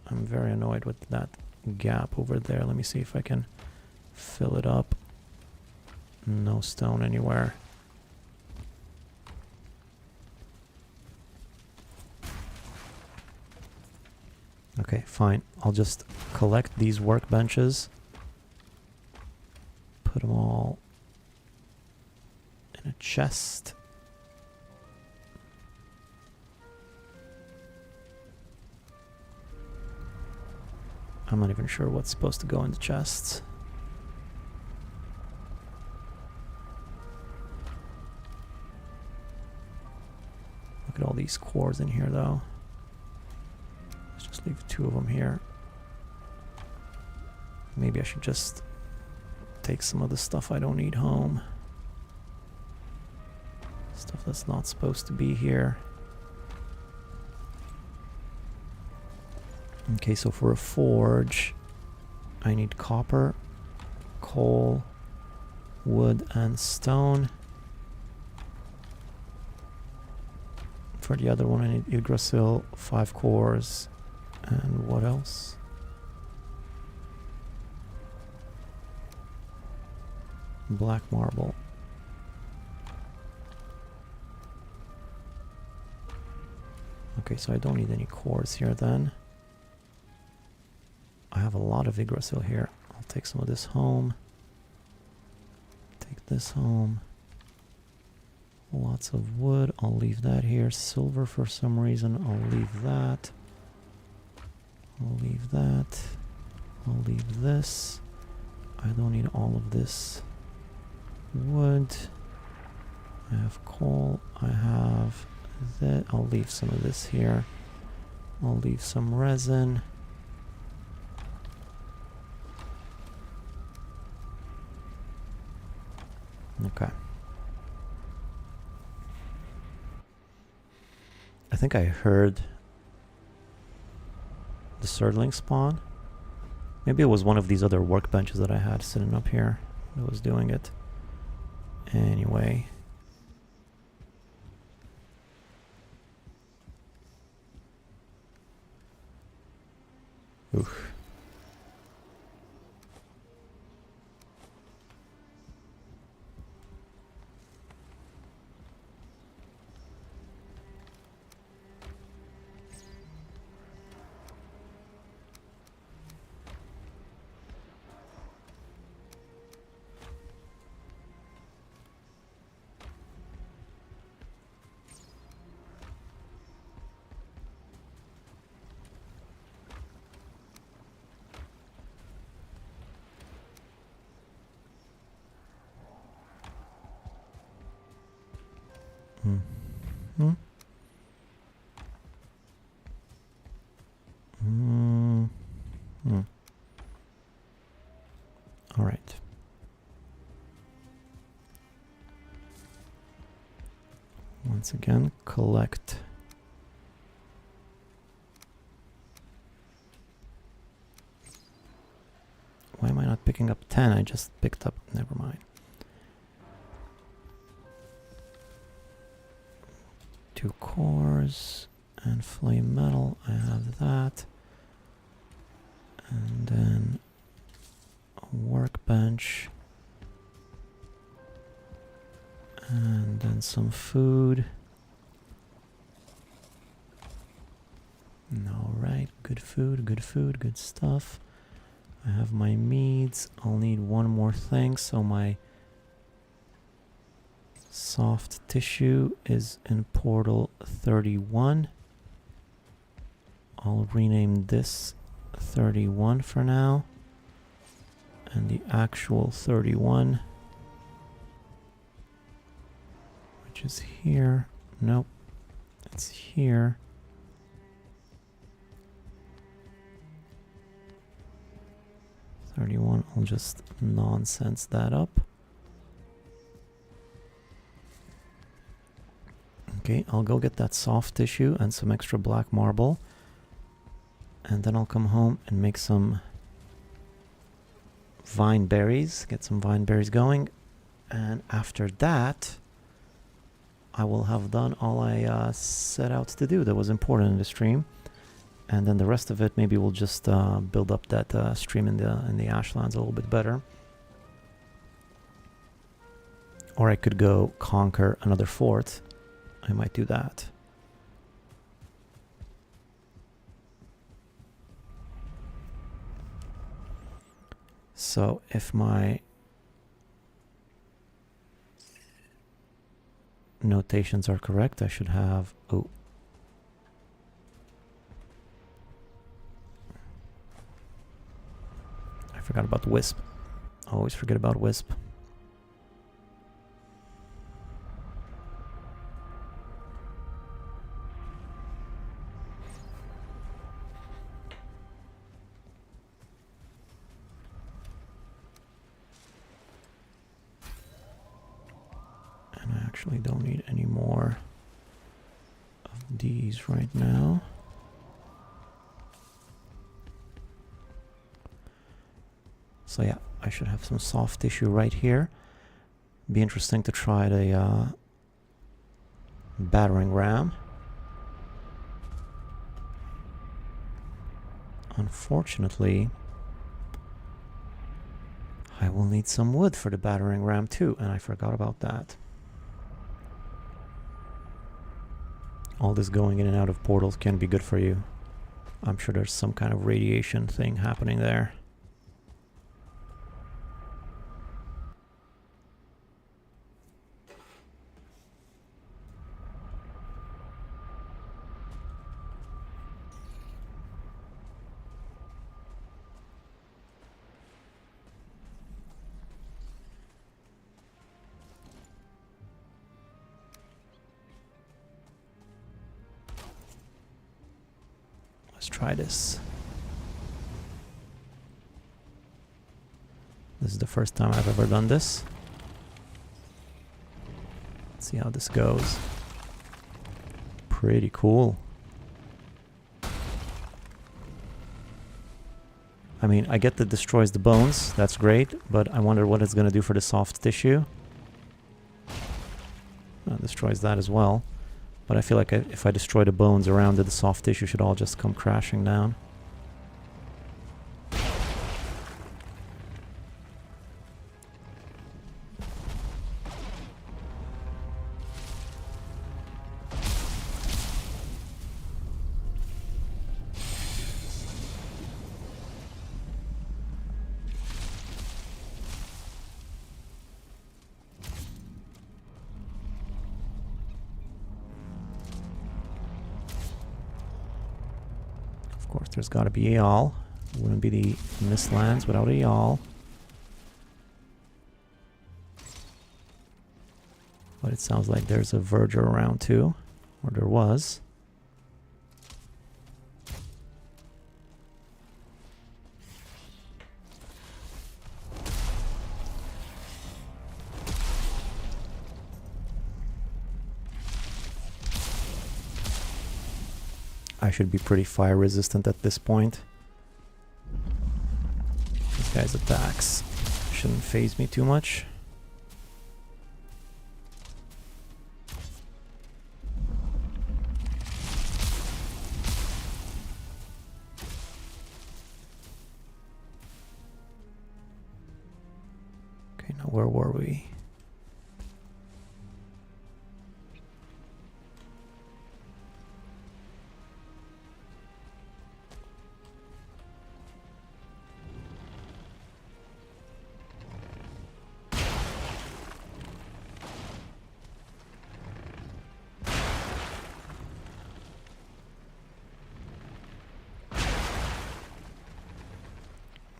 Speaker 1: I'm very annoyed with that gap over there. Let me see if I can fill it up. No stone anywhere. Okay, fine. I'll just collect these workbenches. Put them all in a chest. I'm not even sure what's supposed to go in the chests. Look at all these cores in here though. Let's just leave 2 of them here. Maybe I should just take some of the stuff I don't need home. Stuff that's not supposed to be here. Okay, so for a forge, I need copper, coal, wood, and stone. For the other one, I need Yggdrasil, 5 cores, and what else? Black marble. Okay, so I don't need any cores here then. I have a lot of Yggdrasil here. I'll take some of this home. Take this home. Lots of wood. I'll leave that here. Silver for some reason. I'll leave that. I'll leave that. I'll leave this. I don't need all of this wood. I have coal. I have that. I'll leave some of this here. I'll leave some resin. Okay. I think I heard the Surtling spawn. Maybe it was one of these other workbenches that I had sitting up here that was doing it. Anyway. Oof. Hmm. All right. Once again, collect. Why am I not picking up 10? I just picked up, never mind. 2 cores and flame metal, I have that. And then a workbench. And then some food. Alright, good food, good stuff. I have my meads. I'll need one more thing, so my soft tissue is in portal 31. I'll rename this 31 for now. And the actual 31, which is here. Nope. It's here. $31. I'll just nonsense that up. Okay, I'll go get that soft tissue and some extra black marble. And then I'll come home and make some vineberries. Get some vineberries going. And after that, I will have done all I set out to do that was important in the stream. And then the rest of it, maybe we'll just build up that stream in the Ashlands a little bit better. Or I could go conquer another fort. I might do that. So if my notations are correct, I should have... Oh. I forgot about Wisp. I always forget about Wisp. And I actually don't need any more of these right now. So yeah, I should have some soft tissue right here. Be interesting to try the battering ram. Unfortunately, I will need some wood for the battering ram too, and I forgot about that. All this going in and out of portals can be good for you. I'm sure there's some kind of radiation thing happening there. Let's try this. This is the first time I've ever done this. Let's see how this goes. Pretty cool. I mean, I get that destroys the bones. That's great, but I wonder what it's going to do for the soft tissue. Destroys that as well. But I feel like if I destroy the bones around it, the soft tissue should all just come crashing down. Of course, there's got to be Eyal. It wouldn't be the Mistlands without Eyal. But it sounds like there's a verger around too, or there was. I should be pretty fire resistant at this point. This guy's attacks shouldn't faze me too much. Okay, now where were we?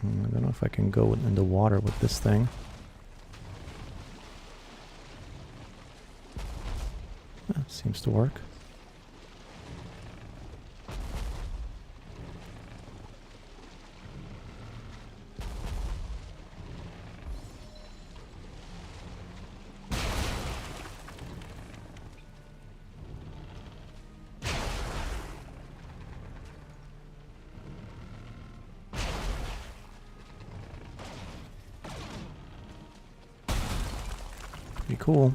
Speaker 1: I don't know if I can go in the water with this thing. Seems to work. cool.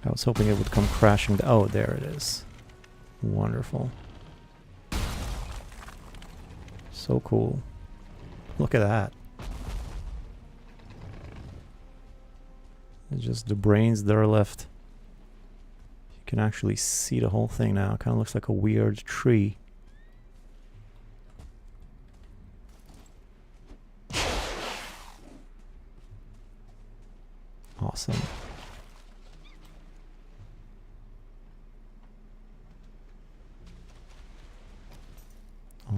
Speaker 1: I was hoping it would come crashing. Oh, there it is. Wonderful. So cool. Look at that. It's just the brains that are left. You can actually see the whole thing now. It kind of looks like a weird tree. Awesome.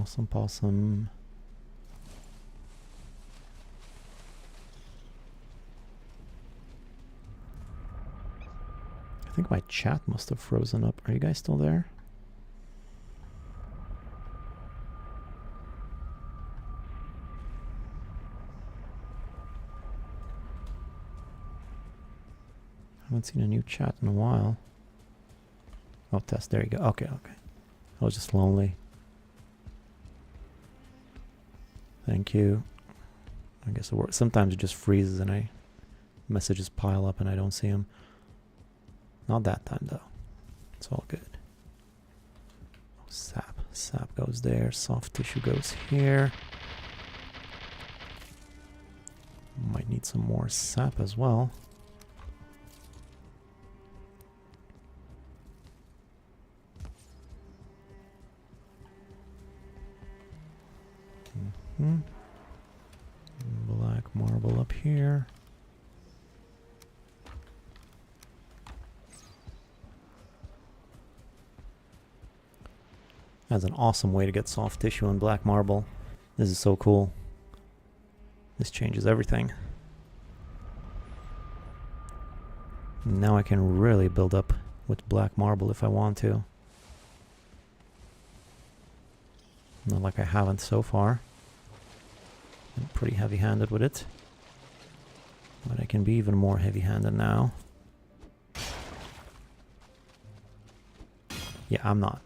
Speaker 1: Awesome possum. I think my chat must have frozen up. Are you guys still there? I haven't seen a new chat in a while. Oh, test. There you go. Okay, okay. I was just lonely. Thank you. I guess it works. Sometimes it just freezes and messages pile up and I don't see them. Not that time though. It's all good. Oh, sap. Sap goes there. Soft tissue goes here. Might need some more sap as well. Black marble up here. That's an awesome way to get soft tissue on black marble. This is so cool. This changes everything. Now I can really build up with black marble if I want to. Not like I haven't so far. I'm pretty heavy-handed with it. But I can be even more heavy-handed now. Yeah, I'm not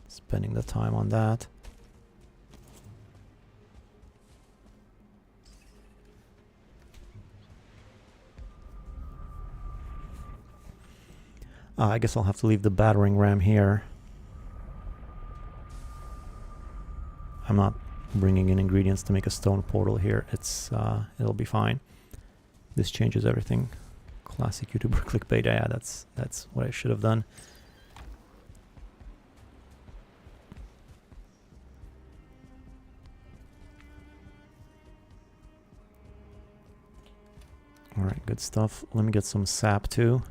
Speaker 1: spending the time on that. I guess I'll have to leave the battering ram here. I'm not bringing in ingredients to make a stone portal here. It'll be fine. This changes everything. Classic YouTuber clickbait. Yeah, that's what I should have done. All right, good stuff. Let me get some sap too.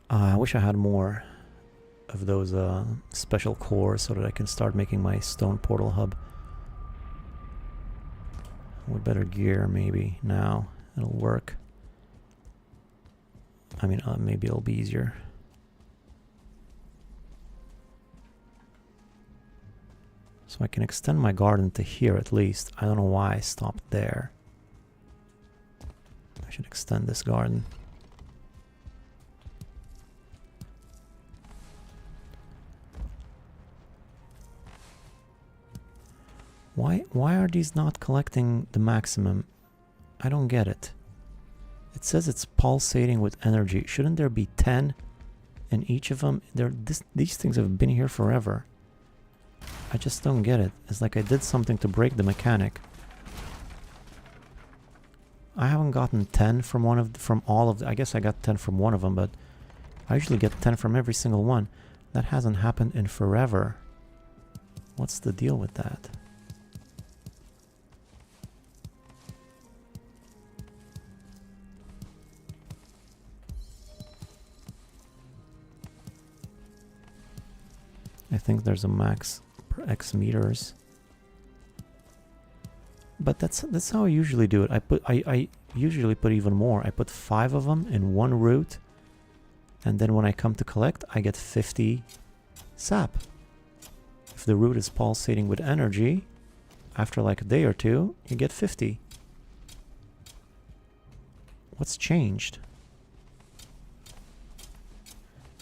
Speaker 1: I wish I had more of those special cores so that I can start making my stone portal hub. With better gear, maybe. Now it'll work. I mean, maybe it'll be easier. So I can extend my garden to here at least. I don't know why I stopped there. I should extend this garden. Why are these not collecting the maximum? I don't get it. It says it's pulsating with energy. Shouldn't there be 10 in each of them? These things have been here forever. I just don't get it. It's like I did something to break the mechanic. I haven't gotten 10 from all of the, I guess I got 10 from one of them, but I usually get 10 from every single one. That hasn't happened in forever. What's the deal with that? I think there's a max per X meters. But that's how I usually do it. I usually put even more. I put 5 of them in one root, and then when I come to collect, I get 50 sap. If the root is pulsating with energy, after like a day or two, you get 50. What's changed?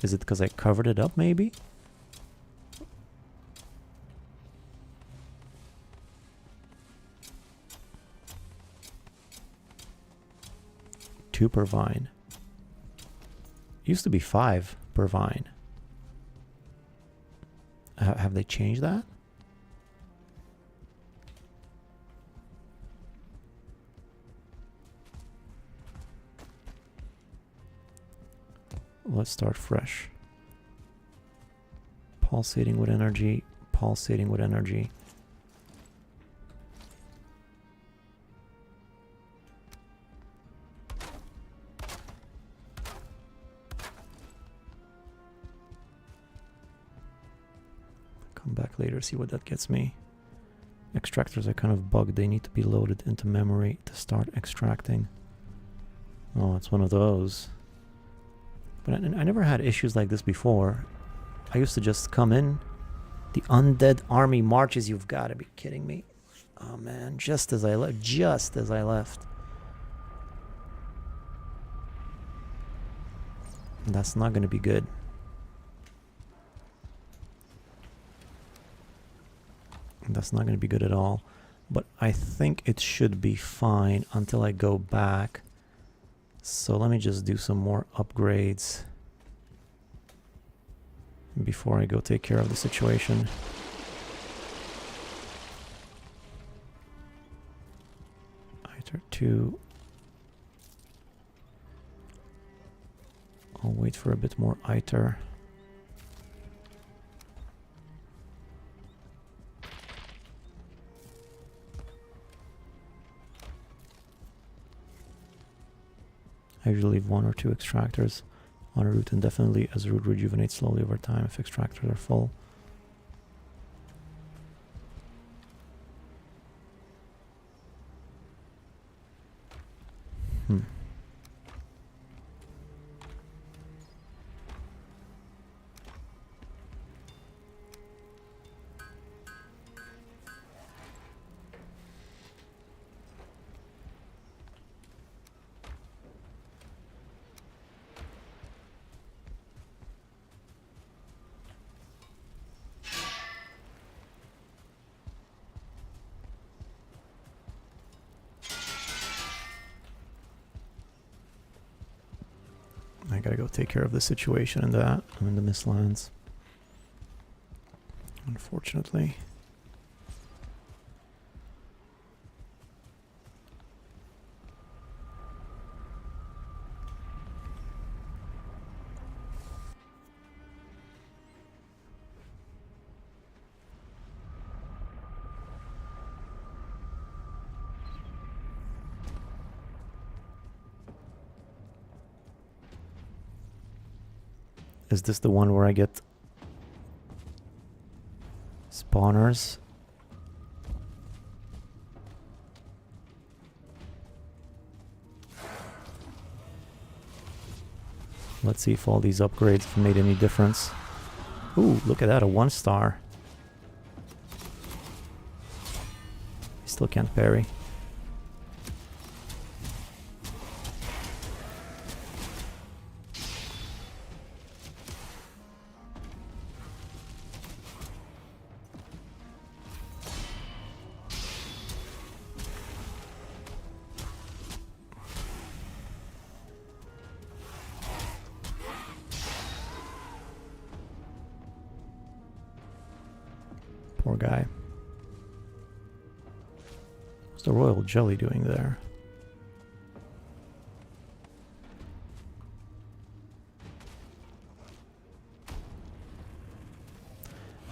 Speaker 1: Is it because I covered it up, maybe? 2 per vine. Used to be 5 per vine. Have they changed that? Let's start fresh. Pulsating with energy, pulsating with energy. Come back later, see what that gets me. Extractors are kind of bugged. They need to be loaded into memory to start extracting. Oh, it's one of those. But I never had issues like this before. I used to just come in. The undead army marches. You've got to be kidding me. Oh man, just as I left. Just as I left. That's not going to be good. That's not going to be good at all. But I think it should be fine until I go back. So let me just do some more upgrades before I go take care of the situation. Iter 2. I'll wait for a bit more iter. I usually leave 1 or 2 extractors on a route indefinitely, as the route rejuvenates slowly over time if extractors are full. I gotta go take care of the situation in that. I'm in the Mistlands. Unfortunately. Is this the one where I get spawners? Let's see if all these upgrades have made any difference. Ooh, look at that, a 1-star. Still can't parry. Poor guy. What's the royal jelly doing there?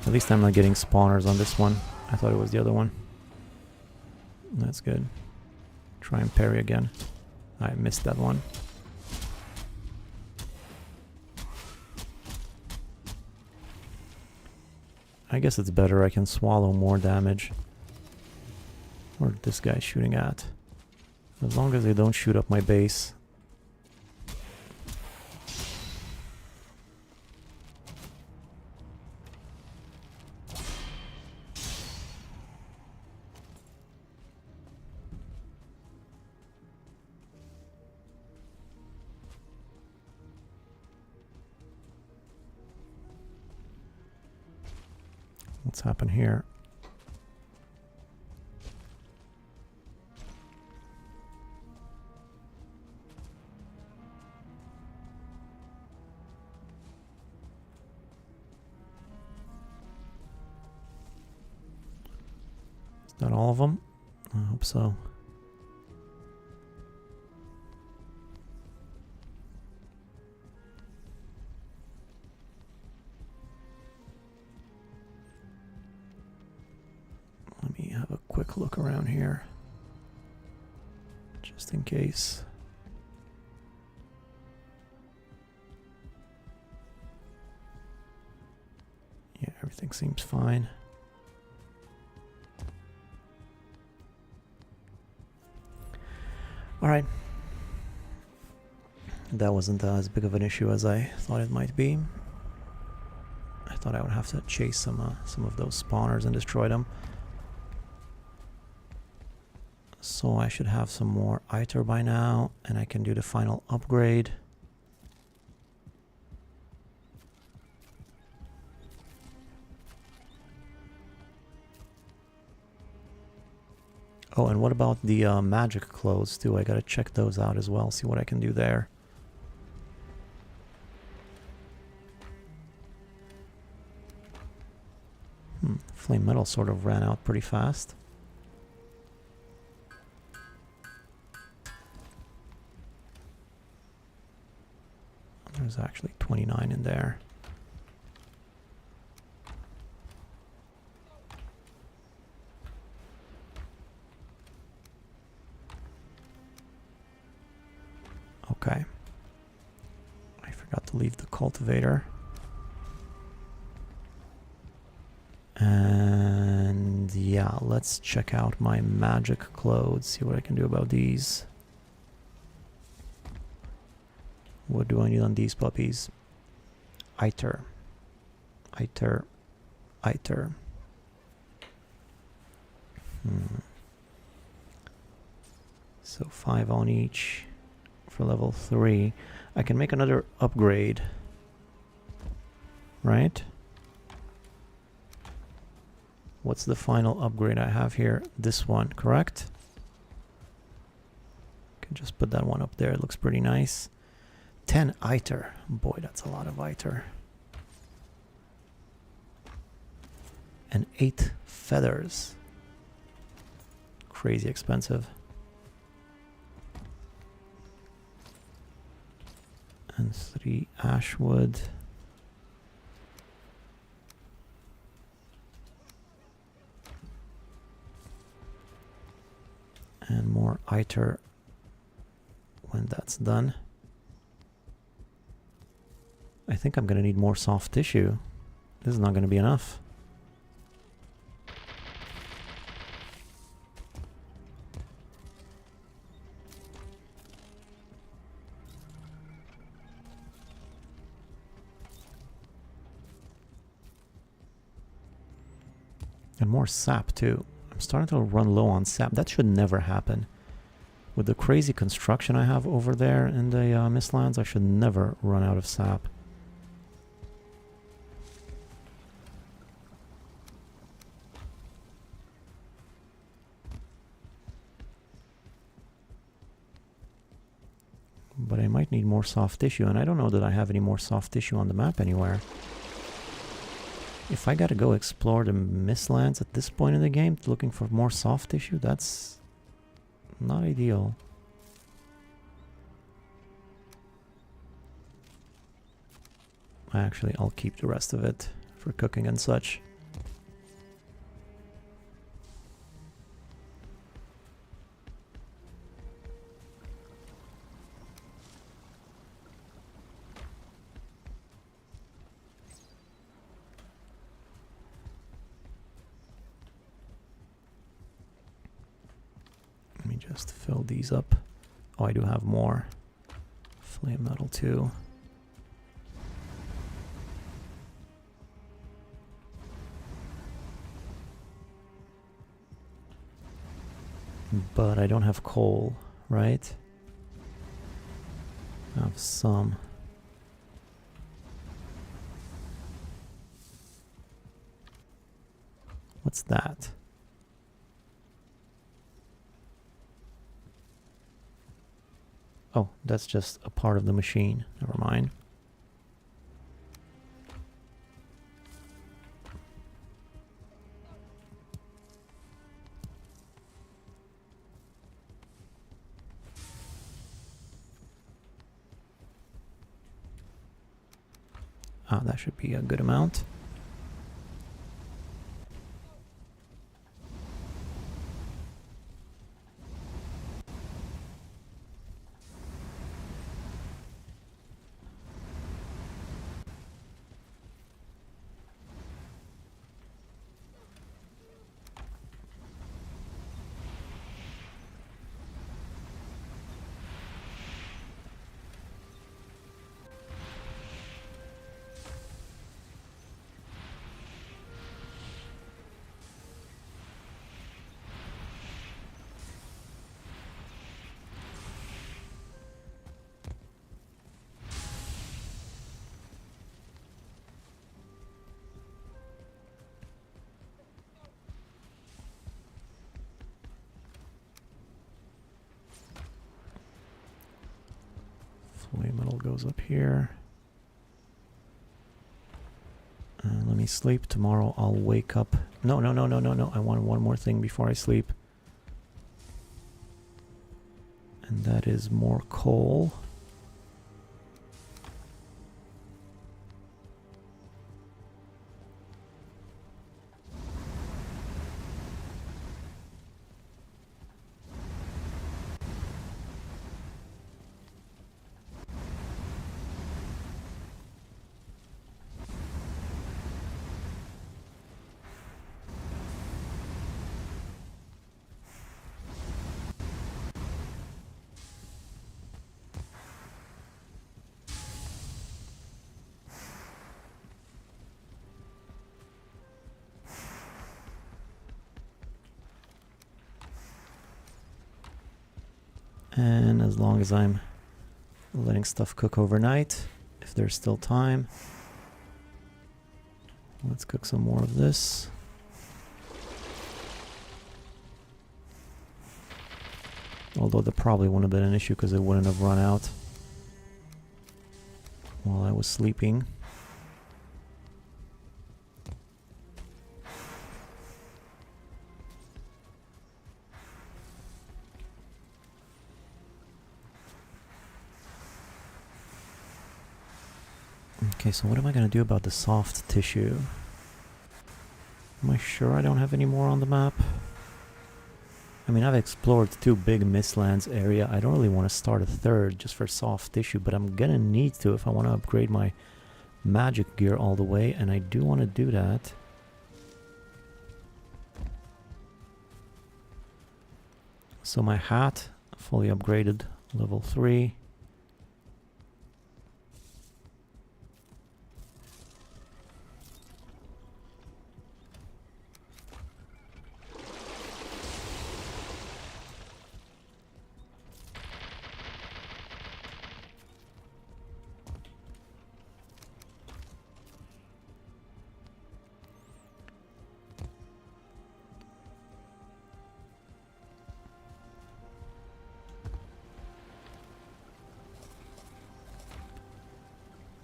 Speaker 1: At least I'm not getting spawners on this one. I thought it was the other one. That's good. Try and parry again. I missed that one. I guess it's better I can swallow more damage. Where this guy's shooting at. As long as they don't shoot up my base. What's happened here? that all of them? I hope so. Let me have a quick look around here, just in case. Yeah, everything seems fine. Alright. That wasn't as big of an issue as I thought it might be. I thought I would have to chase some of those spawners and destroy them. So I should have some more ITER by now, and I can do the final upgrade. Oh, and what about the magic clothes too? I gotta check those out as well, see what I can do there. Flametal sort of ran out pretty fast. There's actually 29 in there. Okay. I forgot to leave the cultivator. And yeah, let's check out my magic clothes, see what I can do about these. What do I need on these puppies? ITER. ITER. ITER. So 5 on each for level 3. I can make another upgrade, right? What's the final upgrade I have here? This one, correct? Can just put that one up there. It looks pretty nice. 10 ITER. Boy, that's a lot of ITER. And 8 feathers. Crazy expensive. And 3 ash wood. And more ITER when that's done. I think I'm going to need more soft tissue. This is not going to be enough. And more sap too. I'm starting to run low on sap. That should never happen. With the crazy construction I have over there in the Mistlands, I should never run out of sap. But I might need more soft tissue, and I don't know that I have any more soft tissue on the map anywhere. If I gotta go explore the Mistlands at this point in the game, looking for more soft tissue, that's not ideal. Actually, I'll keep the rest of it for cooking and such. Let me just fill these up. Oh, I do have more. Flametal too. But I don't have coal, right? I have some. What's that? Oh, that's just a part of the machine. Never mind. Ah, that should be a good amount. Flametal goes up here. Let me sleep. Tomorrow I'll wake up. No. I want one more thing before I sleep. And that is more coal. And as long as I'm letting stuff cook overnight, if there's still time, let's cook some more of this. Although that probably wouldn't have been an issue because it wouldn't have run out while I was sleeping. Okay, so what am I going to do about the soft tissue? Am I sure I don't have any more on the map? I mean, I've explored 2 big mistlands area. I don't really want to start a 3rd just for soft tissue, but I'm gonna need to if I want to upgrade my magic gear all the way, and I do want to do that. So my hat, fully upgraded, level 3.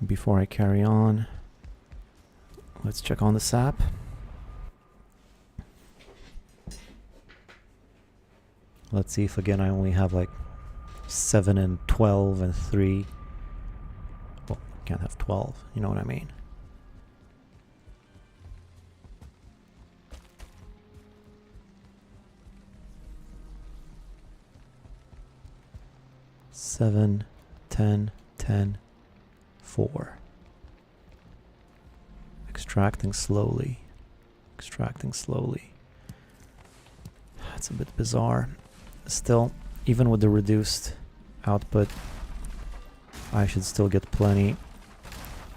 Speaker 1: Before I carry on, let's check on the sap. Let's see if again I only have like 7 and 12 and 3. Well, can't have 12, you know what I mean. Seven, 10, 10, 4. Extracting slowly. Extracting slowly. That's a bit bizarre. Still, even with the reduced output, I should still get plenty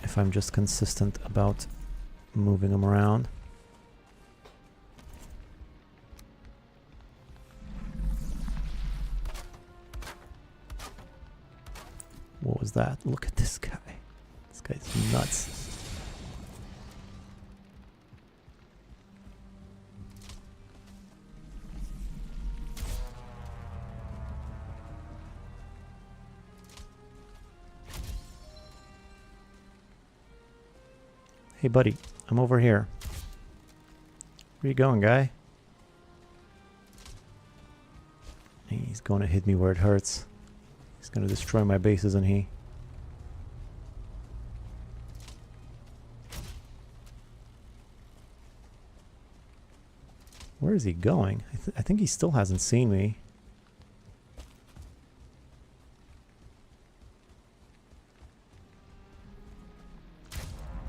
Speaker 1: if I'm just consistent about moving them around. What was that? Look at this guy. This guy's nuts. Hey buddy, I'm over here. Where you going, guy? He's going to hit me where it hurts. He's going to destroy my base, isn't he? Where is he going? I think he still hasn't seen me.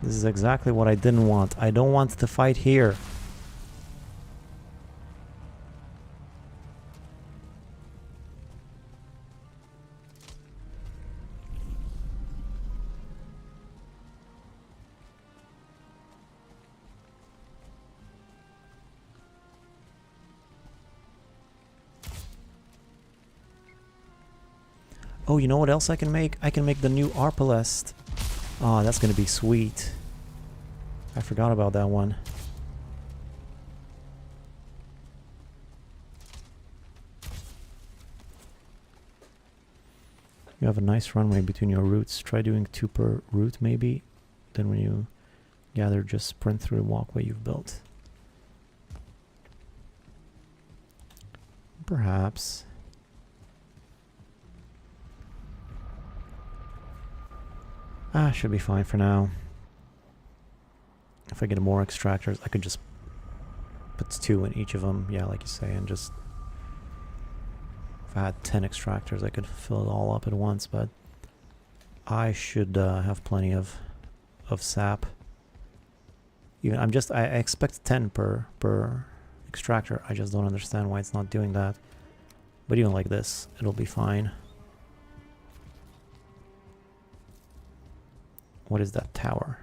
Speaker 1: This is exactly what I didn't want. I don't want to fight here. Oh, you know what else I can make? I can make the new Arbalest. Oh, that's gonna be sweet. I forgot about that one. You have a nice runway between your roots. Try doing 2 per root maybe. Then when you gather, just sprint through the walkway you've built. Perhaps. Should be fine for now. If I get more extractors, I could just put 2 in each of them. Yeah, like you say, and just... If I had 10 extractors, I could fill it all up at once, but... I should have plenty of sap. Even I expect 10 per extractor. I just don't understand why it's not doing that. But even like this, it'll be fine. What is that tower?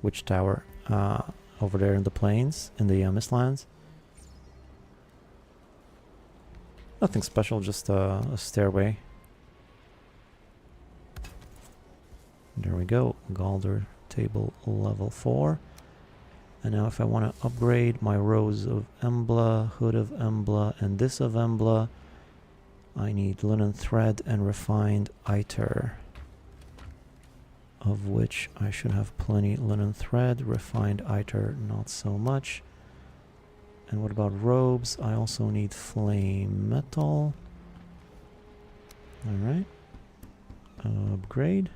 Speaker 1: Which tower? Over there in the plains, in the Mistlands. Nothing special, just a stairway. There we go. Galder table level 4. And now if I want to upgrade my Rose of Embla, Hood of Embla, and this of Embla, I need linen thread and refined iter. Of which I should have plenty. Linen thread, refined iter, not so much. And what about robes? I also need Flametal. Alright. Upgrade.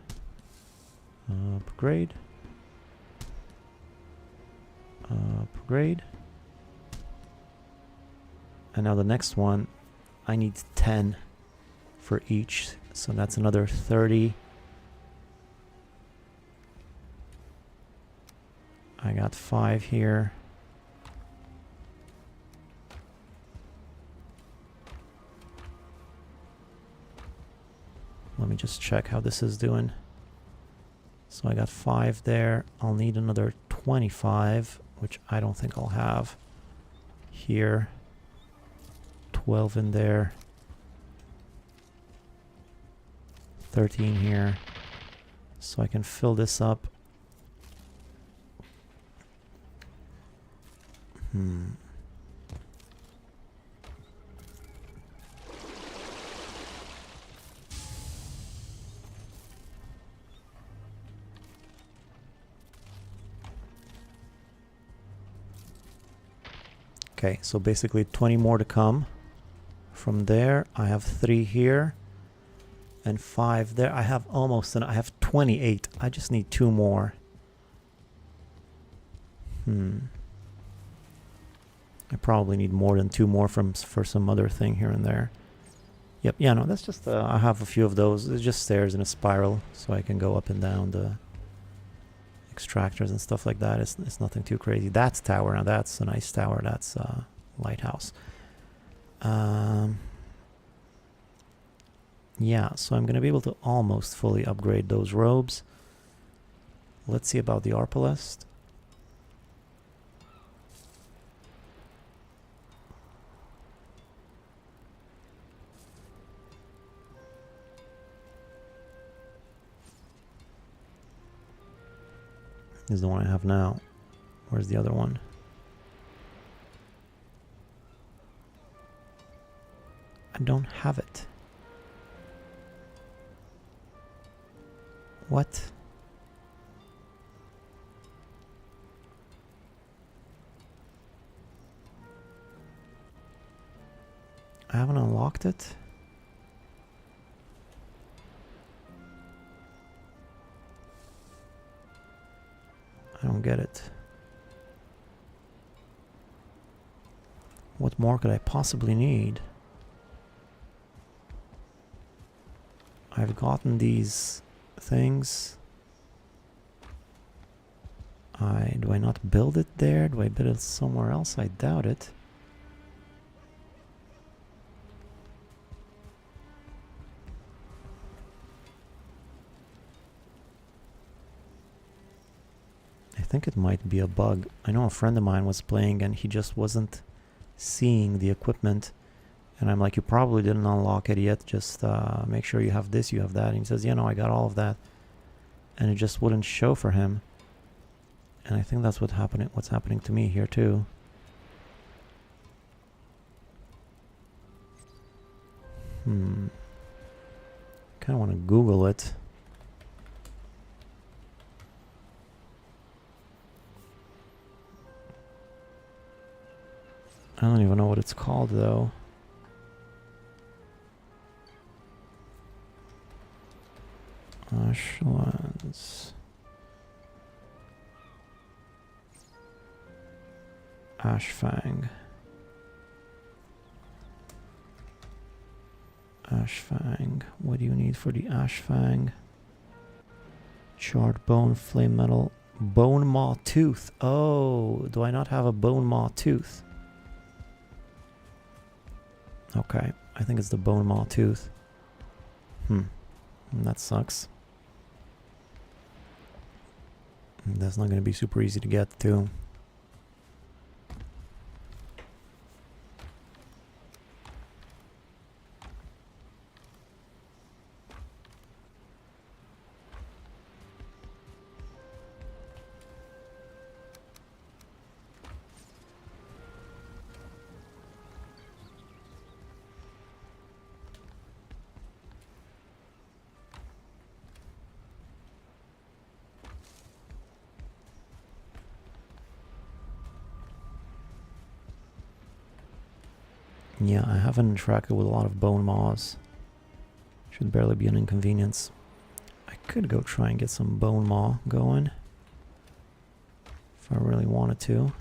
Speaker 1: Upgrade. Upgrade. And now the next one, I need 10 for each. So that's another 30. I got 5 here. Let me just check how this is doing. So I got 5 there. I'll need another 25, which I don't think I'll have here. 12 in there. 13 here. So I can fill this up. Okay, so basically 20 more to come. From there, I have 3 here and 5 there. I have almost, and I have 28. I just need 2 more. I probably need more than 2 more for some other thing here and there. Yep, yeah, no, that's just, I have a few of those. It's just stairs in a spiral, so I can go up and down the extractors and stuff like that. It's nothing too crazy. That's tower, now that's a nice tower. That's lighthouse. Yeah, so I'm going to be able to almost fully upgrade those robes. Let's see about the Arbalest. This is the one I have now. Where's the other one? I don't have it. What? I haven't unlocked it? I don't get it. What more could I possibly need? I've gotten these things. Do I not build it there? Do I build it somewhere else? I doubt it. I think it might be a bug. I know a friend of mine was playing and he just wasn't seeing the equipment. And I'm like, you probably didn't unlock it yet. Just make sure you have this, you have that. And he says, I got all of that. And it just wouldn't show for him. And I think that's what's happening to me here too. Kind of want to Google it. I don't even know what it's called though. Ashlands. Ashfang. Ashfang. What do you need for the Ashfang? Charred bone, flame metal, bone maw tooth. Oh, do I not have a bone maw tooth? Okay, I think it's the bone maw tooth. That sucks. That's not going to be super easy to get to. Yeah, I haven't interacted with a lot of bone maws. Should barely be an inconvenience. I could go try and get some bone maw going if I really wanted to.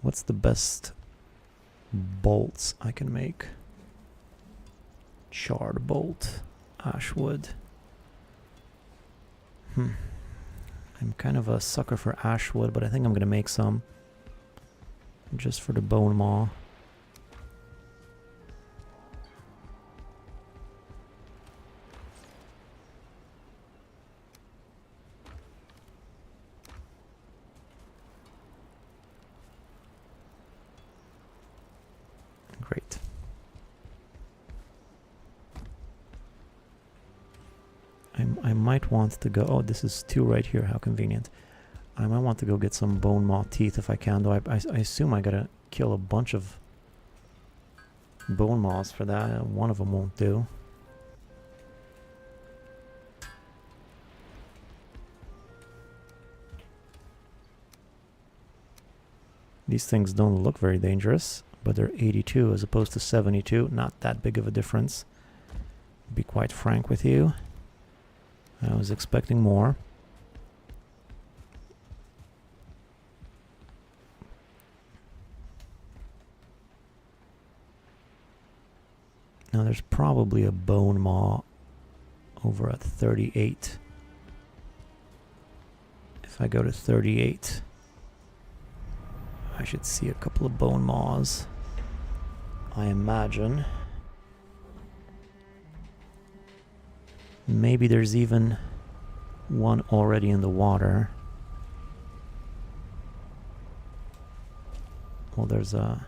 Speaker 1: What's the best bolts I can make? Charred bolt, ashwood. I'm kind of a sucker for ashwood, but I think I'm gonna make some just for the bone maw. Great. I might want to go... Oh, this is 2 right here. How convenient. I might want to go get some bone maw teeth if I can, though. I assume I gotta kill a bunch of bone maws for that. One of them won't do. These things don't look very dangerous, but they're 82 as opposed to 72. Not that big of a difference. To be quite frank with you. I was expecting more. Now there's probably a bone maw over at 38. If I go to 38, I should see a couple of bone maws, I imagine. Maybe there's even one already in the water. Well, there's a...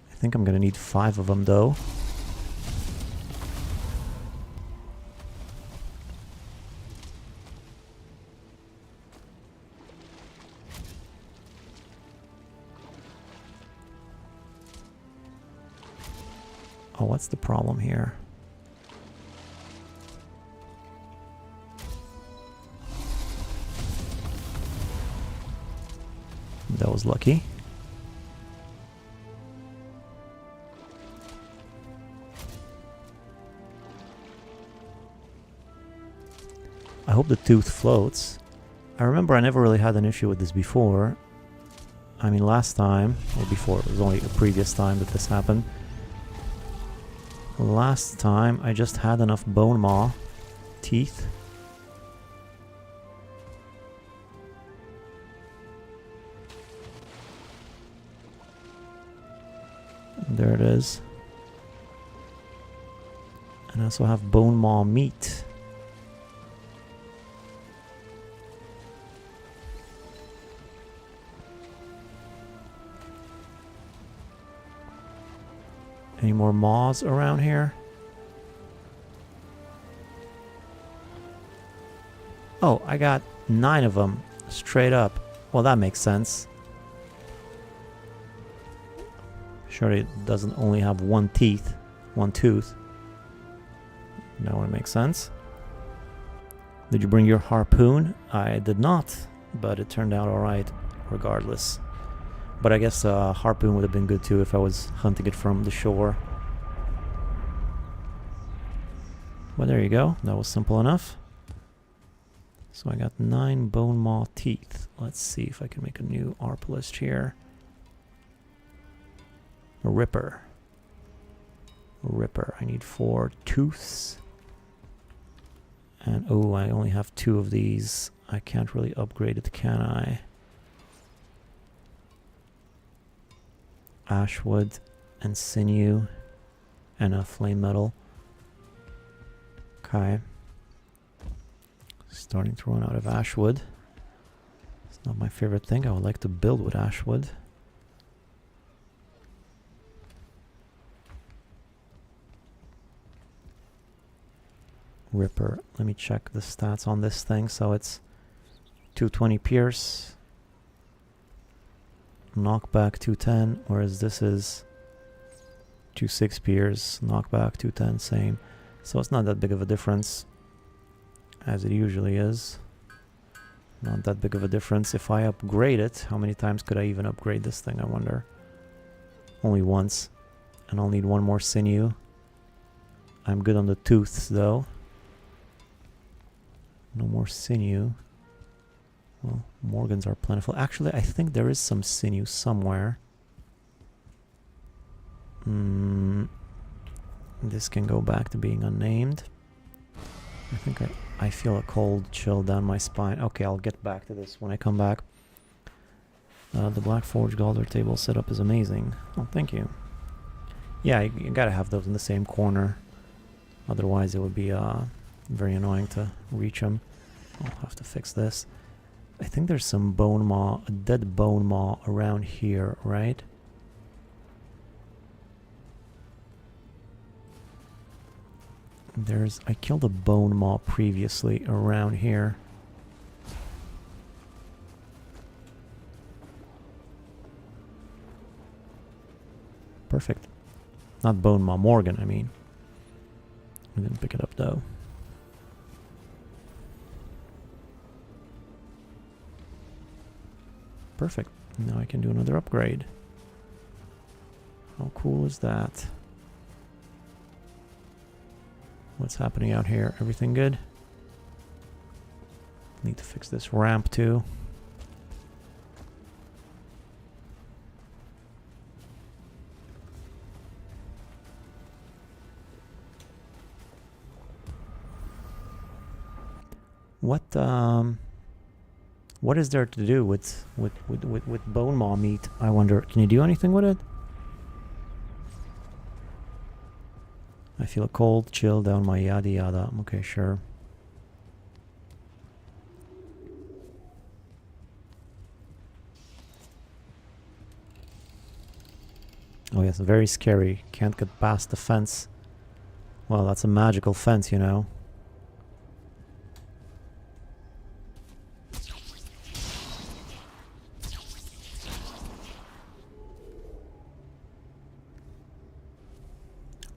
Speaker 1: I think I'm gonna need 5 of them though. Oh, what's the problem here? That was lucky. I hope the tooth floats. I remember I never really had an issue with this before. I mean, last time, or before, it was only a previous time that this happened. Last time, I just had enough bone maw teeth. There it is. And I also have bone maw meat. Any more maws around here? Oh, I got 9 of them straight up. Well, that makes sense. Surely it doesn't only have one tooth. That would make sense. Did you bring your harpoon? I did not, but it turned out alright regardless. But I guess a harpoon would have been good too if I was hunting it from the shore. Well, there you go. That was simple enough. So I got 9 bone maw teeth. Let's see if I can make a new ARP list here. A ripper. I need 4 tooths. And oh, I only have 2 of these. I can't really upgrade it, can I? Ashwood and sinew and a flame metal. Okay. Starting to run out of ashwood. It's not my favorite thing. I would like to build with ashwood. Ripper. Let me check the stats on this thing. So it's 220 pierce. Knockback 210, whereas this is 26 pierce, knockback 210, same. So it's not that big of a difference, as it usually is. Not that big of a difference. If I upgrade it, how many times could I even upgrade this thing, I wonder? Only once. And I'll need 1 more sinew. I'm good on the tooths, though. No more sinew. Well, Morgans are plentiful. Actually, I think there is some sinew somewhere. This can go back to being unnamed. I think I feel a cold chill down my spine. Okay, I'll get back to this when I come back. The Black Forge Galder table setup is amazing. Oh, thank you. Yeah, you gotta have those in the same corner. Otherwise, it would be very annoying to reach them. I'll have to fix this. I think there's some bone maw, a dead bone maw around here, right? I killed a bone maw previously around here. Perfect. Not bone maw, Morgan, I mean. I didn't pick it up though. Perfect. Now I can do another upgrade. How cool is that? What's happening out here? Everything good? Need to fix this ramp too. What is there to do with bone maw meat? I wonder. Can you do anything with it? I feel a cold chill down my yada yada. Okay, sure. Oh yes, very scary. Can't get past the fence. Well, that's a magical fence, you know.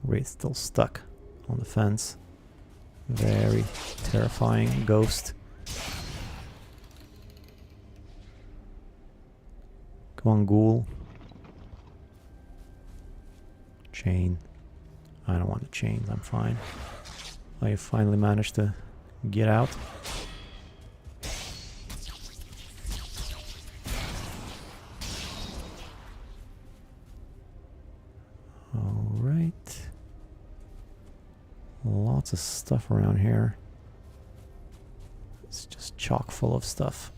Speaker 1: Wraith still stuck on the fence. Very terrifying ghost. Come on, ghoul. Chain. I don't want the chains, I'm fine. Oh, you finally managed to get out. Alright. Lots of stuff around here. It's just chock full of stuff.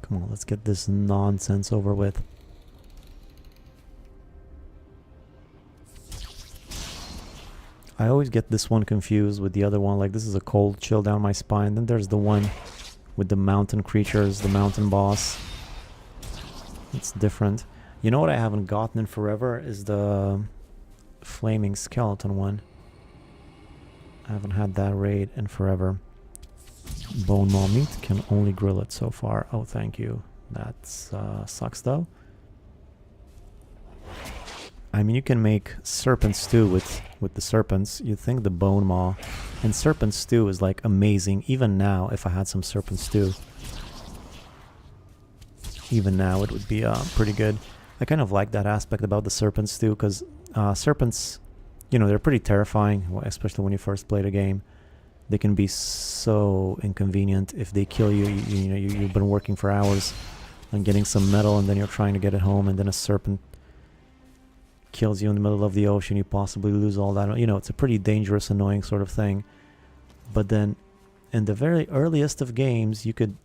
Speaker 1: Come on, let's get this nonsense over with. I always get this one confused with the other one. Like, this is a cold chill down my spine. Then there's the one with the mountain creatures, the mountain boss. It's different. You know what I haven't gotten in forever is the flaming skeleton one. I haven't had that raid in forever. Bone maw meat, can only grill it so far. Oh, thank you. That sucks though. I mean, you can make serpent stew with the serpents. You'd think the bone maw and serpent stew is like amazing. Even now, if I had some serpent stew, even now it would be pretty good. I kind of like that aspect about the serpent stew because serpents, you know, they're pretty terrifying, especially when you first play the game. They can be so inconvenient. If they kill you, you know, you've been working for hours on getting some metal, and then you're trying to get it home, and then a serpent kills you in the middle of the ocean. You possibly lose all that. You know, it's a pretty dangerous, annoying sort of thing. But then, in the very earliest of games, you could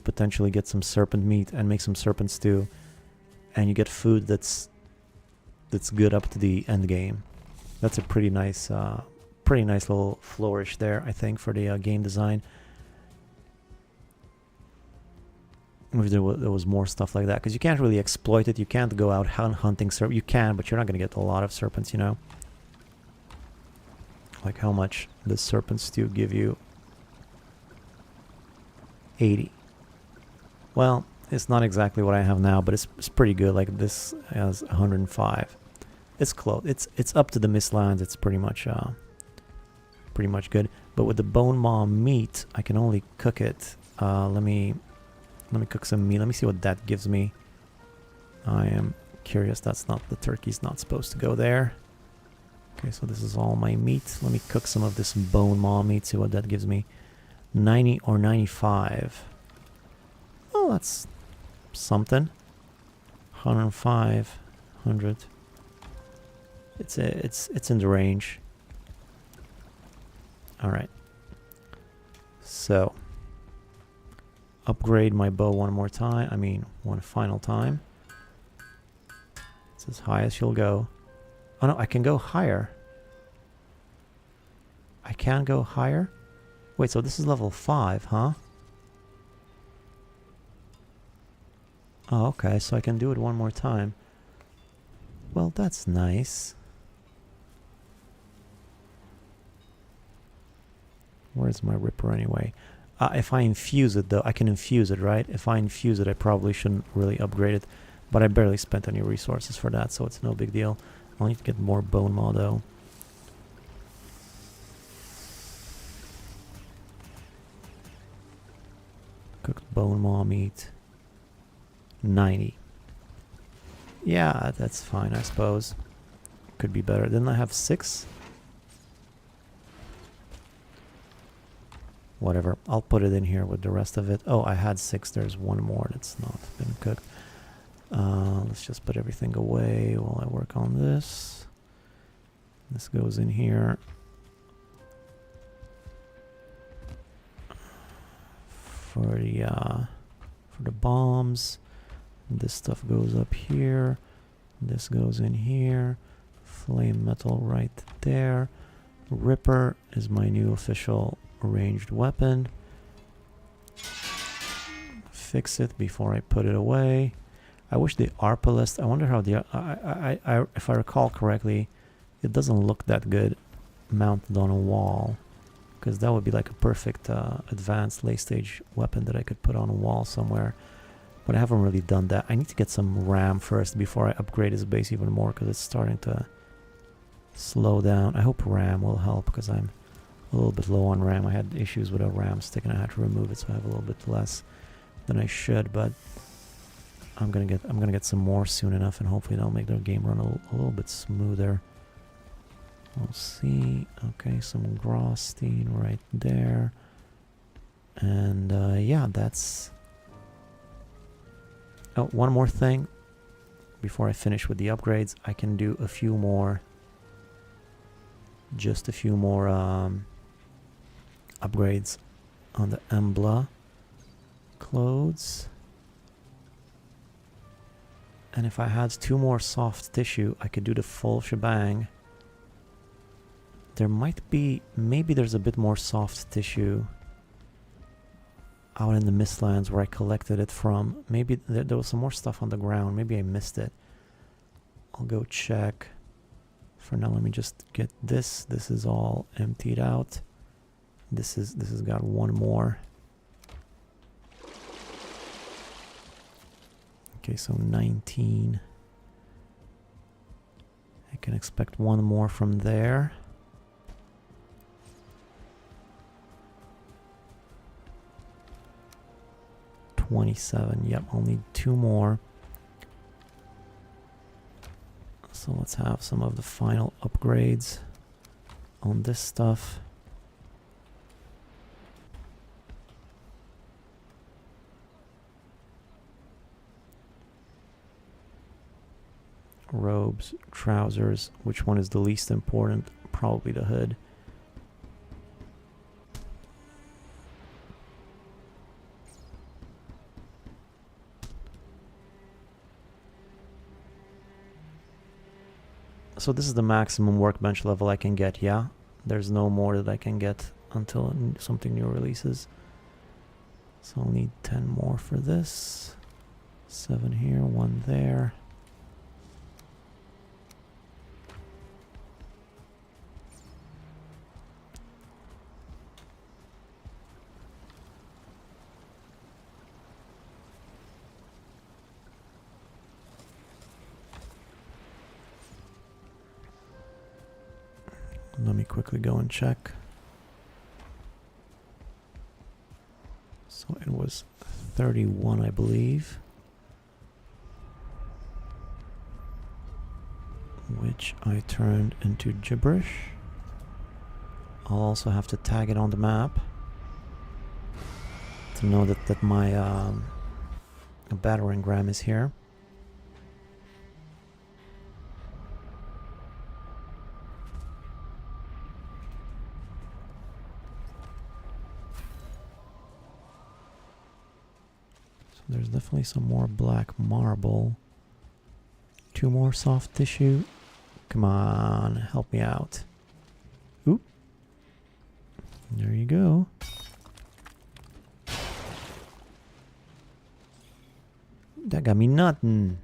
Speaker 1: potentially get some serpent meat and make some serpent stew, and you get food that's good up to the end game. That's a pretty nice little flourish there, I think, for the game design. If there was more stuff like that, because you can't really exploit it. You can't go out hunting serpents. You can, but you're not going to get a lot of serpents, you know. Like, how much does serpent stew give you? 80. Well, it's not exactly what I have now, but it's pretty good. Like, this has 105. It's close. It's up to the Mistlands. It's pretty much good. But with the bone maw meat, I can only cook it. Let me cook some meat. Let me see what that gives me. I am curious. That's not, the turkey's not supposed to go there. Okay, so this is all my meat. Let me cook some of this bone maw meat, see what that gives me. 90 or 95. Oh, that's something. 105, 100. It's in the range. All right. So, upgrade my bow one more time. I mean, one final time. It's as high as you'll go. Oh no, I can go higher. I can go higher? Wait, so this is level 5, huh? Oh, okay, so I can do it one more time. Well, that's nice. Where's my ripper anyway? If I infuse it, though, I can infuse it, right? If I infuse it, I probably shouldn't really upgrade it. But I barely spent any resources for that, so it's no big deal. I'll need to get more bone maw, though. Cooked bone maw meat. 90. Yeah, that's fine, I suppose. Could be better. Didn't I have 6? Whatever. I'll put it in here with the rest of it. Oh, I had 6. There's one more that's not been cooked. Let's just put everything away while I work on this. This goes in here. For the bombs. This stuff goes up here. This goes in here. Flametal right there. Ripper is my new official ranged weapon. Fix it before I put it away. I wish the ARPA list, I wonder how the, if I recall correctly, it doesn't look that good mounted on a wall, because that would be like a perfect advanced late stage weapon that I could put on a wall somewhere, but I haven't really done that. I need to get some RAM first before I upgrade his base even more, because it's starting to slow down. I hope RAM will help, because I'm a little bit low on RAM. I had issues with a RAM stick and I had to remove it, so I have a little bit less than I should, but I'm gonna get some more soon enough, and hopefully that'll make the game run a little bit smoother. We'll see. Okay, some Grosstein right there, and yeah, that's. Oh, one more thing before I finish with the upgrades. I can do a few more, just a few more upgrades on the Embla clothes. And if I had 2 more soft tissue, I could do the full shebang. There might be, maybe there's a bit more soft tissue out in the Mistlands where I collected it from. Maybe there was some more stuff on the ground. Maybe I missed it. I'll go check. For now, let me just get this. This is all emptied out. This has got 1 more. Okay, so 19. I can expect 1 more from there. $27. Yep, I'll need 2 more. So let's have some of the final upgrades on this stuff. Robes, trousers. Which one is the least important? Probably the hood. So this is the maximum workbench level I can get, yeah? There's no more that I can get until something new releases. So I'll need 10 more for this. 7 here, 1 there. Let me quickly go and check. So it was 31, I believe. Which I turned into gibberish. I'll also have to tag it on the map to know that my battering ram is here. There's definitely some more black marble. 2 more soft tissue. Come on, help me out. Oop. There you go. That got me nothing.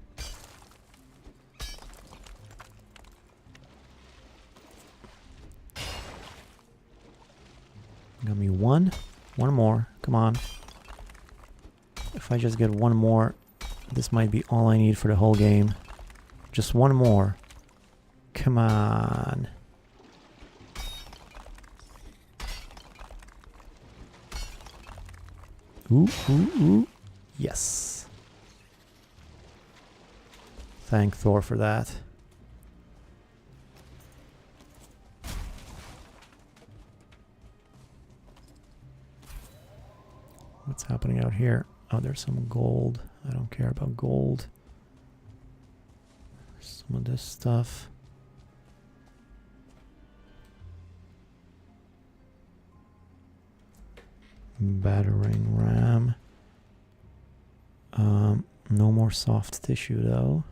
Speaker 1: Got me 1. 1 more. Come on. If I just get 1 more, this might be all I need for the whole game. Just 1 more. Come on. Ooh, ooh, ooh. Yes. Thank Thor for that. What's happening out here? Oh, there's some gold. I don't care about gold. Some of this stuff. Battering ram. No more soft tissue though.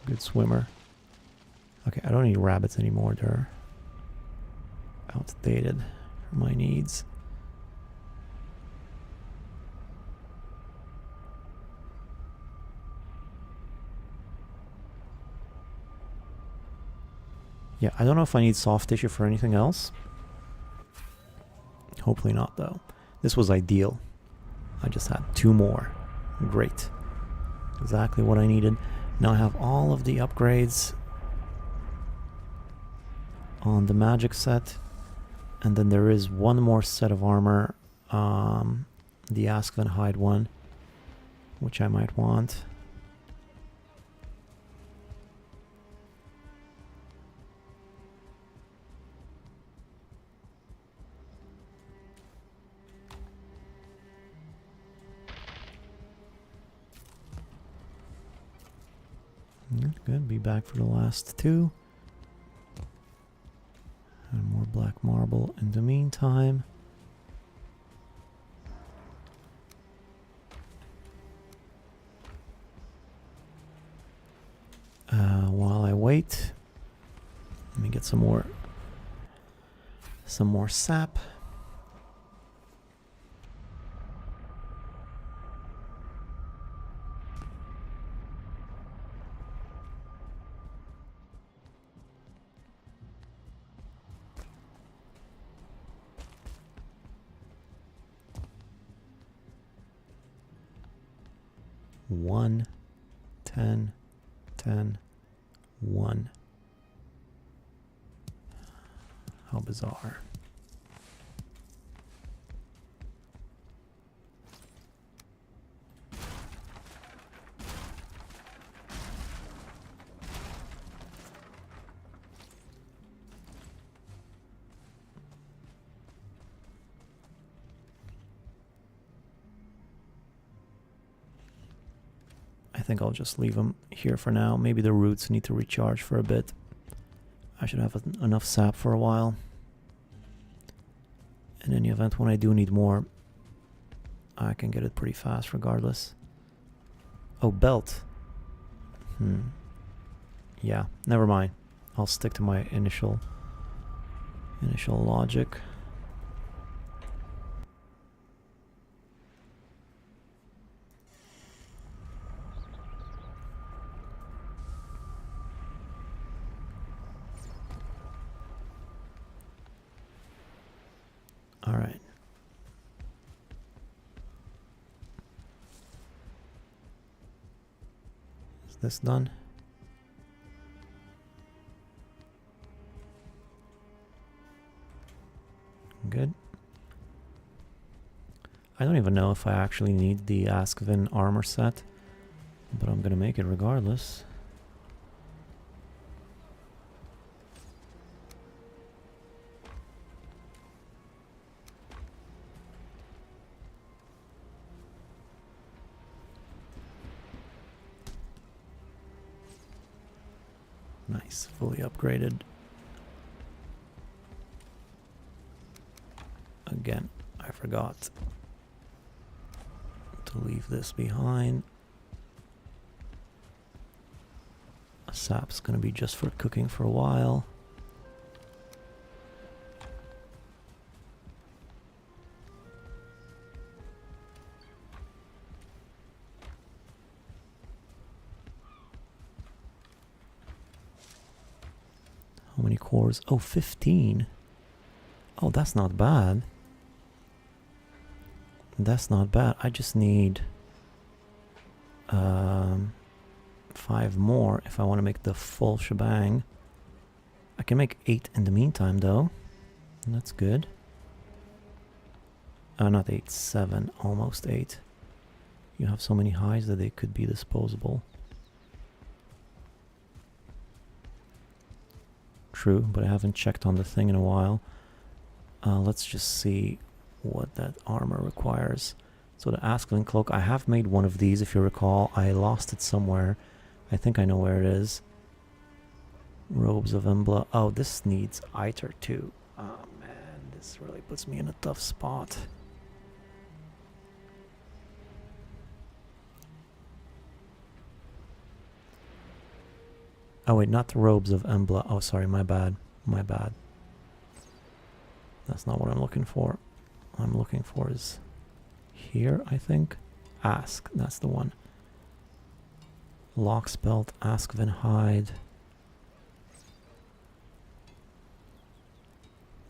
Speaker 1: Good swimmer. Okay, I don't need rabbits anymore. They're outdated. for my needs. Yeah, I don't know if I need soft tissue for anything else. Hopefully not, though. This was ideal. I just had 2 more. Great. Exactly what I needed. Now I have all of the upgrades on the magic set. And then there is one more set of armor. The Aspen hide one, which I might want. Good, be back for the last 2. And more black marble in the meantime. While I wait, let me get some more sap. One, 10, 10, 1. How bizarre. I think I'll just leave them here for now. Maybe the roots need to recharge for a bit. I should have enough sap for a while. In any event, when I do need more, I can get it pretty fast regardless. Oh, belt. Yeah, never mind. I'll stick to my initial logic. All right. Is this done? Good. I don't even know if I actually need the Askvin armor set, but I'm gonna make it regardless. Nice, fully upgraded. Again, I forgot to leave this behind. Sap's gonna be just for cooking for a while. How many cores? Oh, 15. Oh, that's not bad. That's not bad. I just need 5 more if I want to make the full shebang. I can make 8 in the meantime though. That's good. Not 8, 7, almost 8. You have so many highs that they could be disposable. True, but I haven't checked on the thing in a while. Let's just see what that armor requires. So the Askvin cloak, I have made one of these if you recall. I lost it somewhere. I think I know where it is. Robes of Embla. Oh, this needs Iter too. Oh man, this really puts me in a tough spot. Oh wait, not the Robes of Embla. Oh sorry, my bad. My bad. That's not what I'm looking for. What I'm looking for is here, I think. Ask, that's the one. Lock spelt, Askven hide.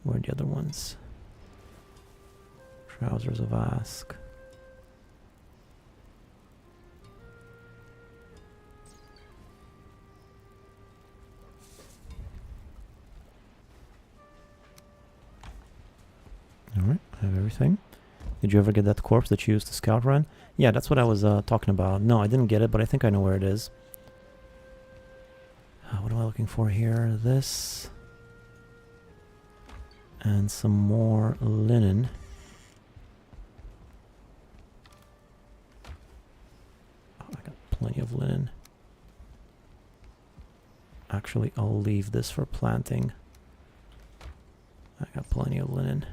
Speaker 1: Where are the other ones? Trousers of Ask. Alright, I have everything. Did you ever get that corpse that you used to scout run? Yeah, that's what I was talking about. No, I didn't get it, but I think I know where it is. What am I looking for here? This. And some more linen. Oh, I got plenty of linen. Actually, I'll leave this for planting. I got plenty of linen.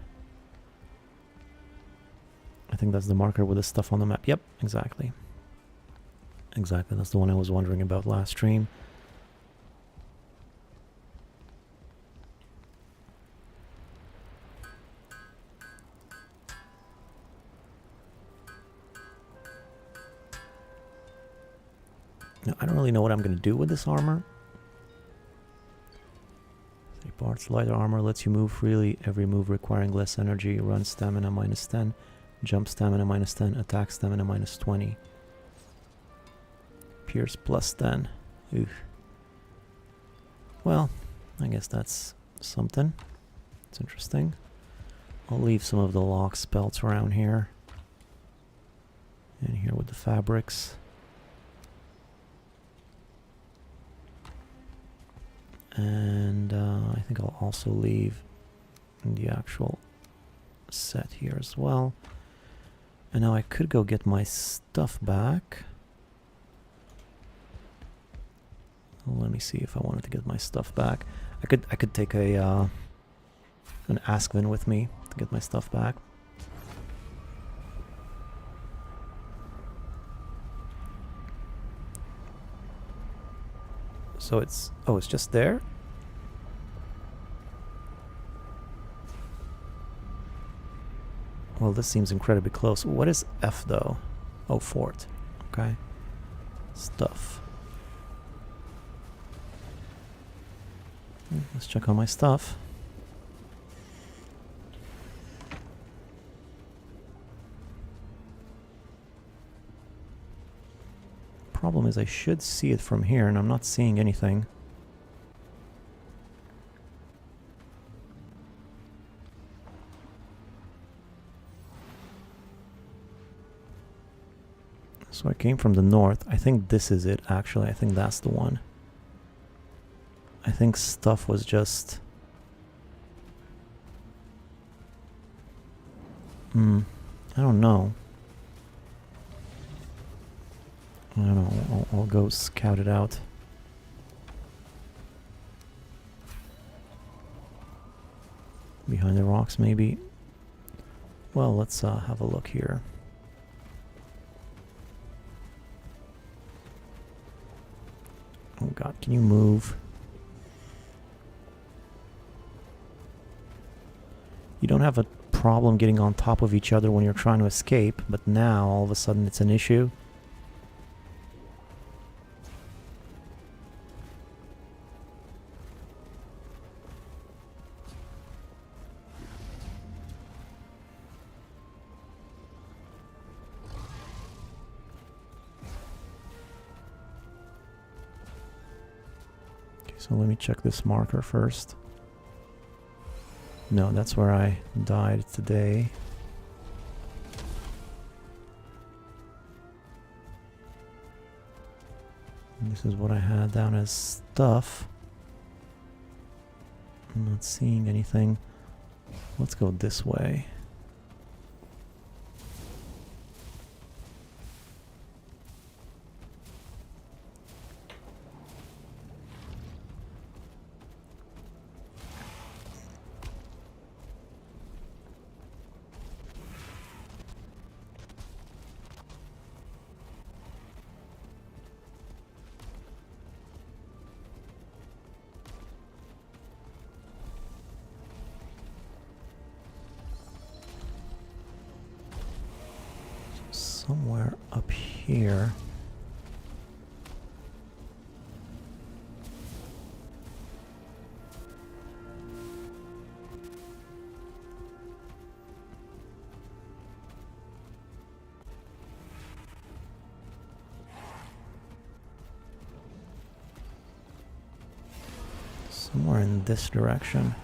Speaker 1: I think that's the marker with the stuff on the map. Yep, exactly. Exactly, that's the one I was wondering about last stream. Now, I don't really know what I'm going to do with this armor. 3 parts lighter armor lets you move freely. Every move requiring less energy. Run stamina -10. Jump stamina -10. Attack stamina -20. Pierce +10. Oof. Well, I guess that's something. It's interesting. I'll leave some of the lock spells around here. And here with the fabrics. And I think I'll also leave the actual set here as well. And now I could go get my stuff back. Let me see if I wanted to get my stuff back. I could take a an Askven with me to get my stuff back. So it's it's just there. Well, this seems incredibly close. What is F though? Oh, fort. Okay. Stuff. Let's check on my stuff. Problem is I should see it from here and I'm not seeing anything. So I came from the north. I think this is it actually. I think that's the one. I think stuff was just... I don't know. I don't know. I'll go scout it out. Behind the rocks, maybe. Well, let's have a look here. Oh god, can you move? You don't have a problem getting on top of each other when you're trying to escape, but now all of a sudden it's an issue. So let me check this marker first. No, that's where I died today. And this is what I had down as stuff. I'm not seeing anything. Let's go this way. somewhere up here. Somewhere in this direction.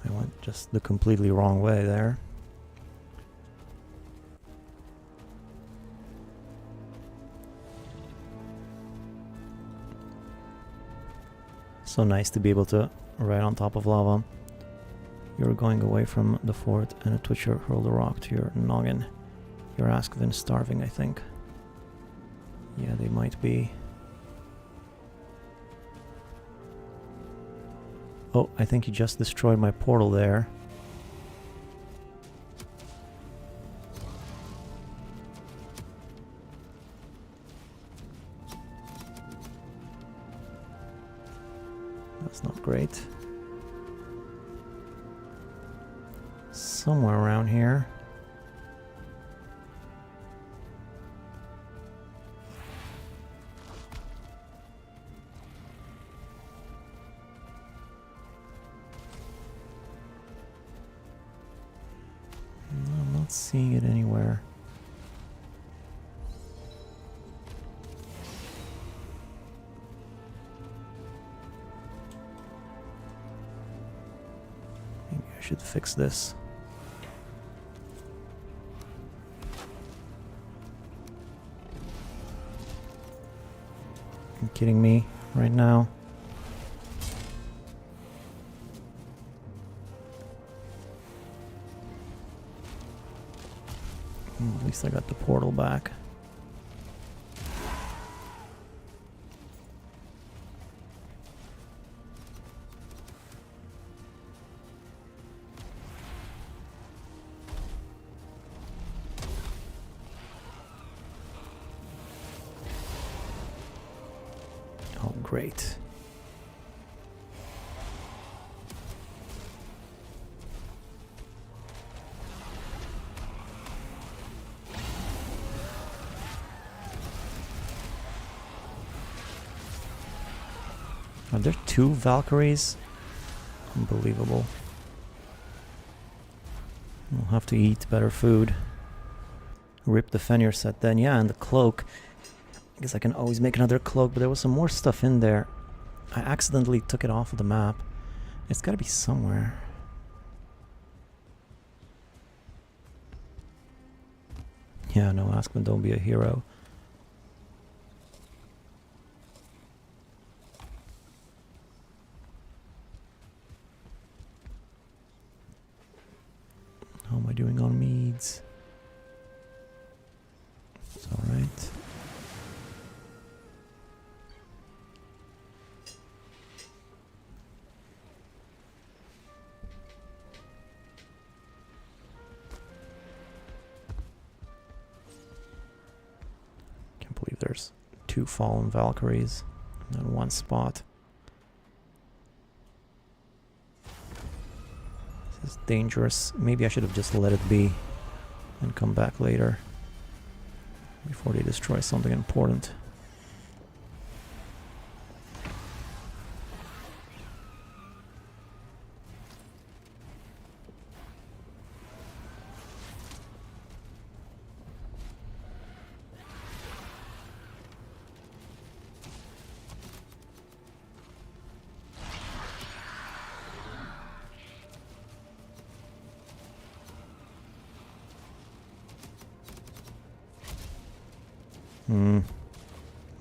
Speaker 1: I went just the completely wrong way there. So nice to be able to ride on top of lava. You're going away from the fort and a twitcher hurled a rock to your noggin. You're asked been starving, I think. Yeah, they might be. Oh, I think he just destroyed my portal there. That's not great. Somewhere around here. Seeing it anywhere. Maybe I should fix this. Are you kidding me right now? At least I got the portal back. Oh, great. Are there 2 Valkyries? Unbelievable. We'll have to eat better food. Rip the Fenrir set then. Yeah, and the cloak. I guess I can always make another cloak, but there was some more stuff in there. I accidentally took it off of the map. It's gotta be somewhere. Yeah, no, Aspen, don't be a hero. How am I doing on meads? It's alright. Can't believe there's 2 fallen Valkyries in one spot. This is dangerous. Maybe I should have just let it be and come back later before they destroy something important.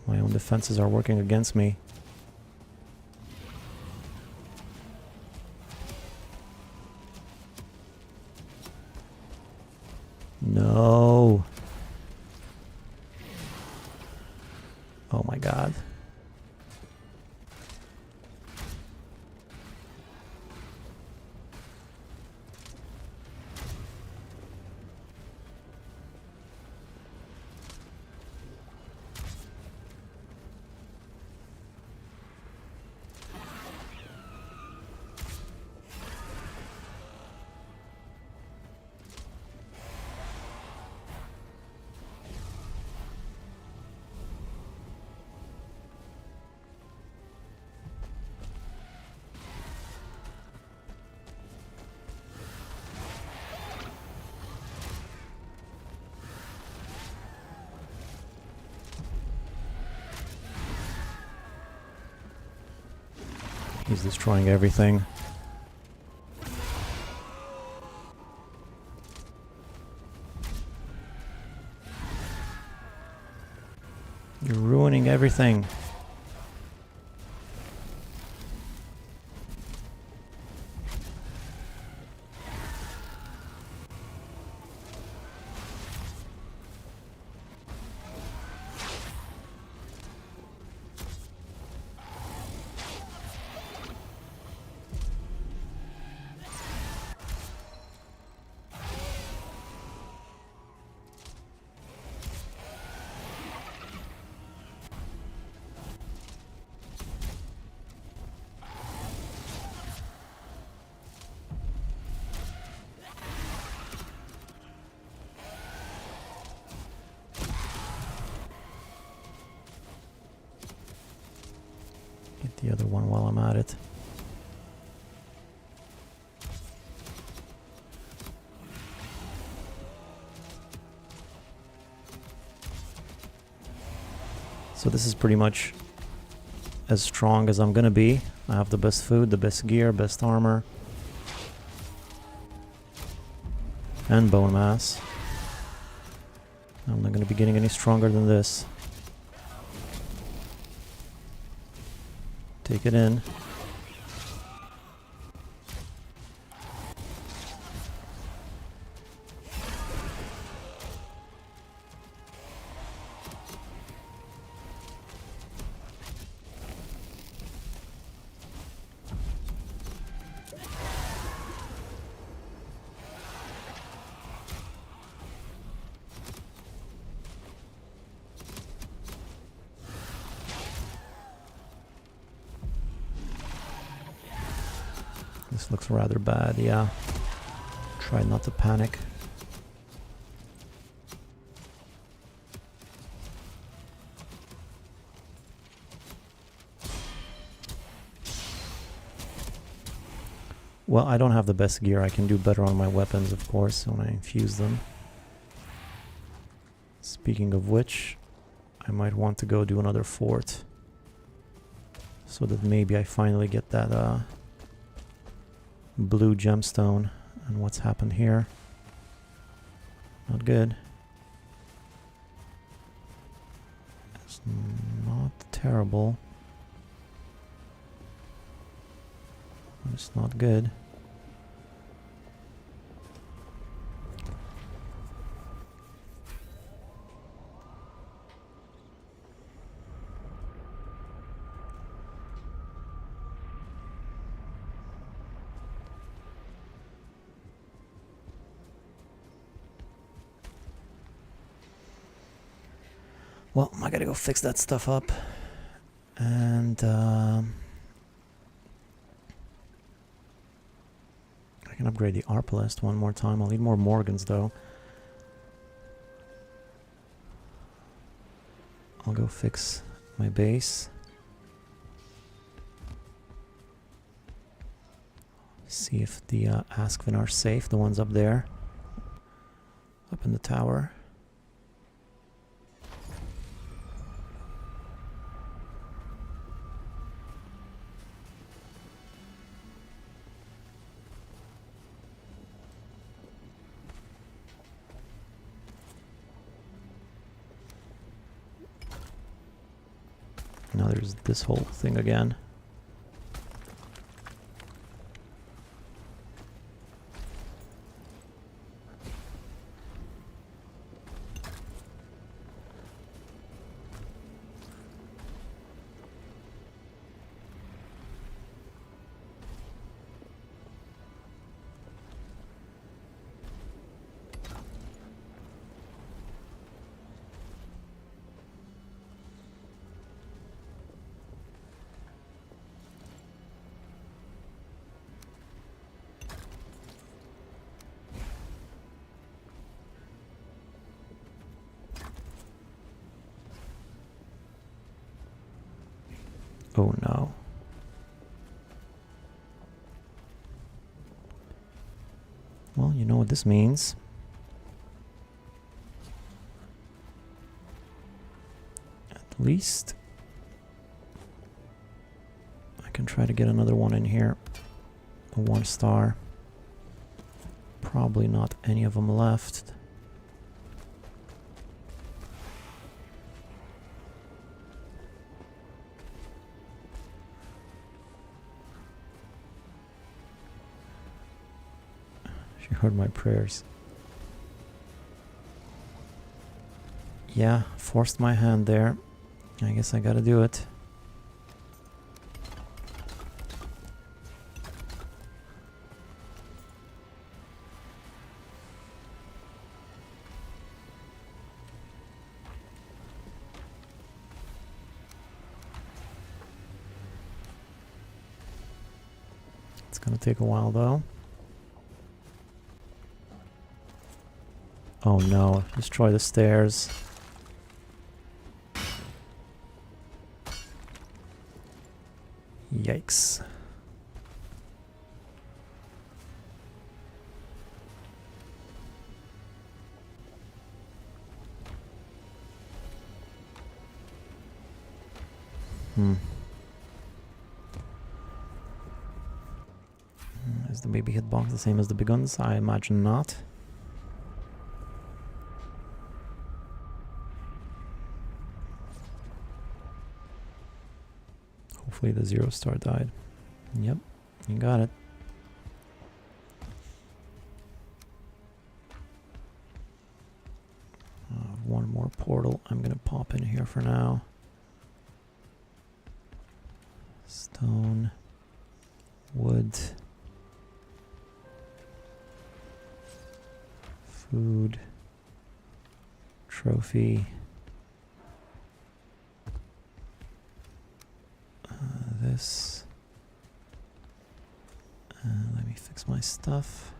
Speaker 1: My own defenses are working against me. No. Oh my god. He's destroying everything. You're ruining everything. Get the other one while I'm at it. So this is pretty much as strong as I'm gonna be. I have the best food, the best gear, best armor. And bone mass. I'm not gonna be getting any stronger than this. Take it in. This looks rather bad, yeah. Try not to panic. Well, I don't have the best gear. I can do better on my weapons, of course, when I infuse them. Speaking of which, I might want to go do another fort. So that maybe I finally get that blue gemstone. And what's happened here? Not good. It's not terrible. But it's not good. Well, I gotta go fix that stuff up. And I can upgrade the Arbalest one more time. I'll need more Morgans though. I'll go fix my base. See if the Askvin are safe, the ones up there. Up in the tower. Now there's this whole thing again. Oh no. Well, you know what this means. At least I can try to get another one in here. A 1-star. Probably not any of them left. She heard my prayers. Yeah, forced my hand there. I guess I gotta do it. It's gonna take a while though. Oh no, destroy the stairs. Yikes. Is the baby hitbox the same as the big guns? I imagine not. Hopefully the 0-star died. Yep, you got it. One more portal. I'm gonna pop in here for now. Stone. Wood. Food. Trophy. This. Let me fix my stuff.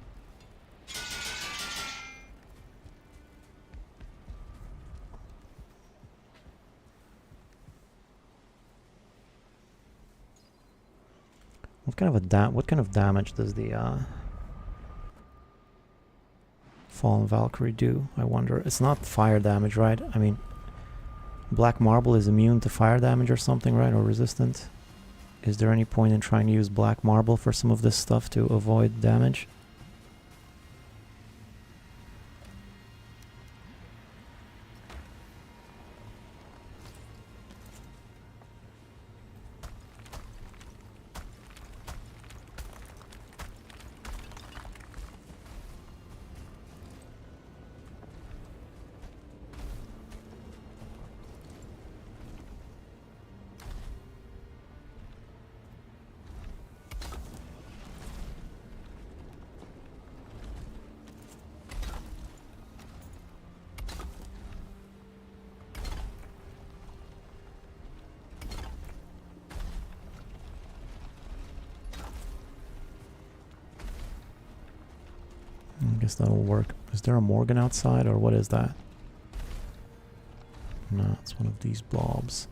Speaker 1: What kind of damage does the Fallen Valkyrie do? I wonder. It's not fire damage, right? I mean, black marble is immune to fire damage or something, right? Or resistant. Is there any point in trying to use black marble for some of this stuff to avoid damage? I guess that'll work. Is there a Morgan outside, or what is that? No, it's one of these blobs.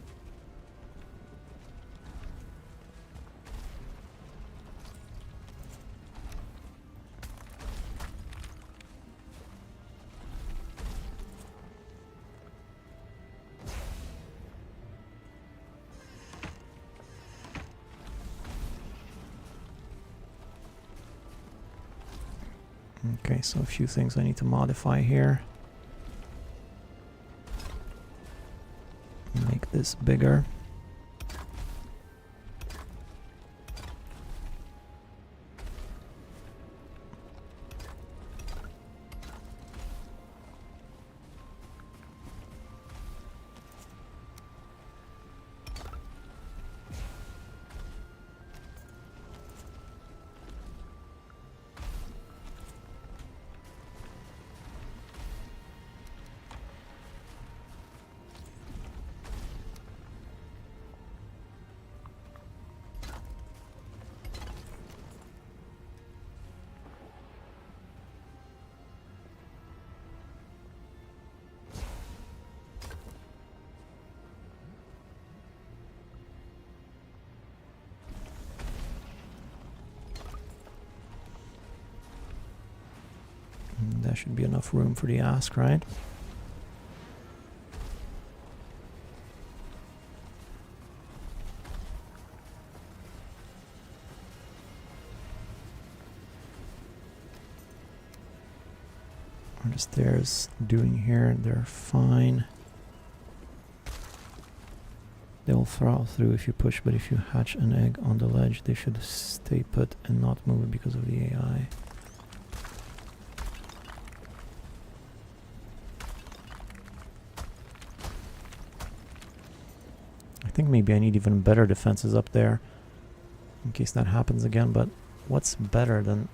Speaker 1: Okay, so a few things I need to modify here. Make this bigger. There should be enough room for the ask, right? What are the stairs doing here? They're fine. They'll fall through if you push, but if you hatch an egg on the ledge, they should stay put and not move because of the AI. I think maybe I need even better defenses up there in case that happens again, but what's better than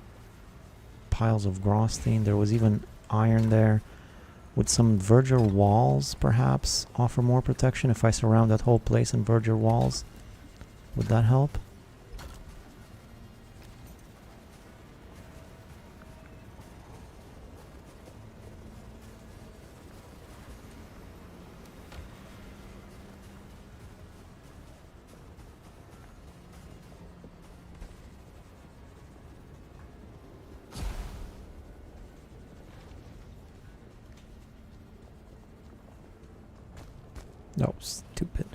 Speaker 1: piles of Grosstein? There was even iron there. Would some verdure walls perhaps offer more protection if I surround that whole place in verdure walls? Would that help? No, stupid.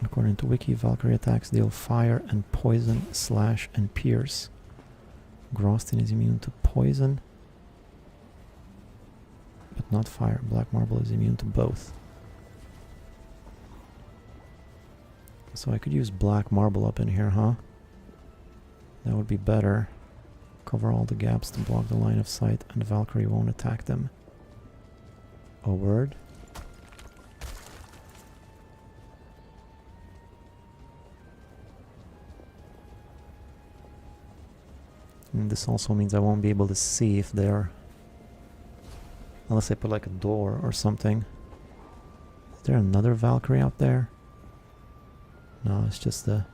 Speaker 1: According to Wiki, Valkyrie attacks deal fire and poison, slash and pierce. Grosstein is immune to poison, but not fire. Black Marble is immune to both. So I could use Black Marble up in here, huh? That would be better. Cover all the gaps to block the line of sight, and Valkyrie won't attack them. A word? And this also means I won't be able to see if they're... Unless I put like a door or something. Is there another Valkyrie out there? No, it's just the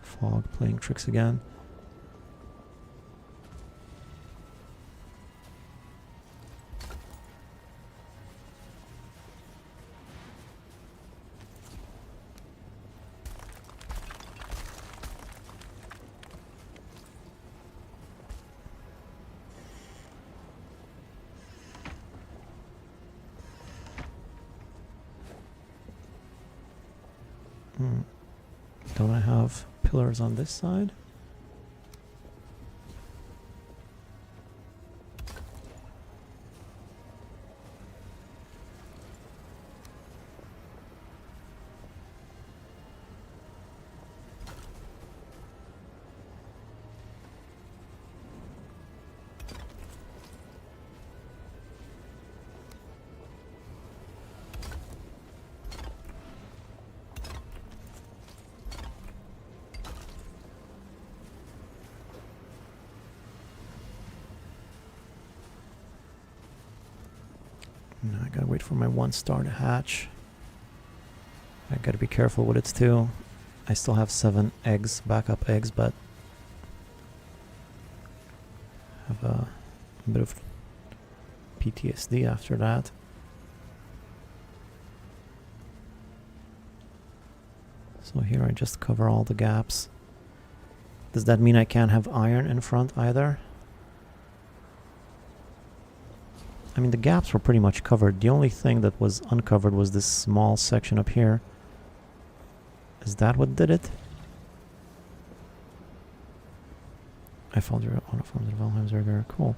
Speaker 1: fog playing tricks again. Don't I have pillars on this side? No, I gotta wait for my 1 star to hatch. I gotta be careful with it too. I still have 7 eggs, backup eggs, but have a bit of PTSD after that. So here I just cover all the gaps. Does that mean I can't have iron in front either? I mean, the gaps were pretty much covered. The only thing that was uncovered was this small section up here. Is that what did it? I found your auto forms of Valheim's are very cool.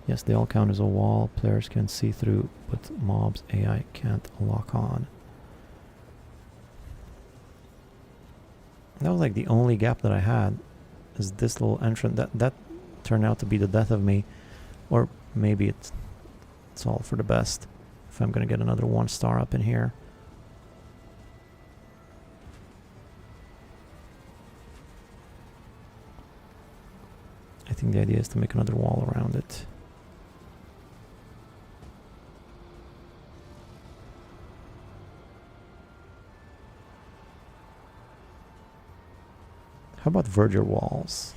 Speaker 1: Yes, they all count as a wall. Players can see through, but mobs AI can't lock on. That was like the only gap that I had. Is this little entrance that turned out to be the death of me, or maybe it's all for the best. If I'm gonna get another 1 star up in here. I think the idea is to make another wall around it. How about verdure walls?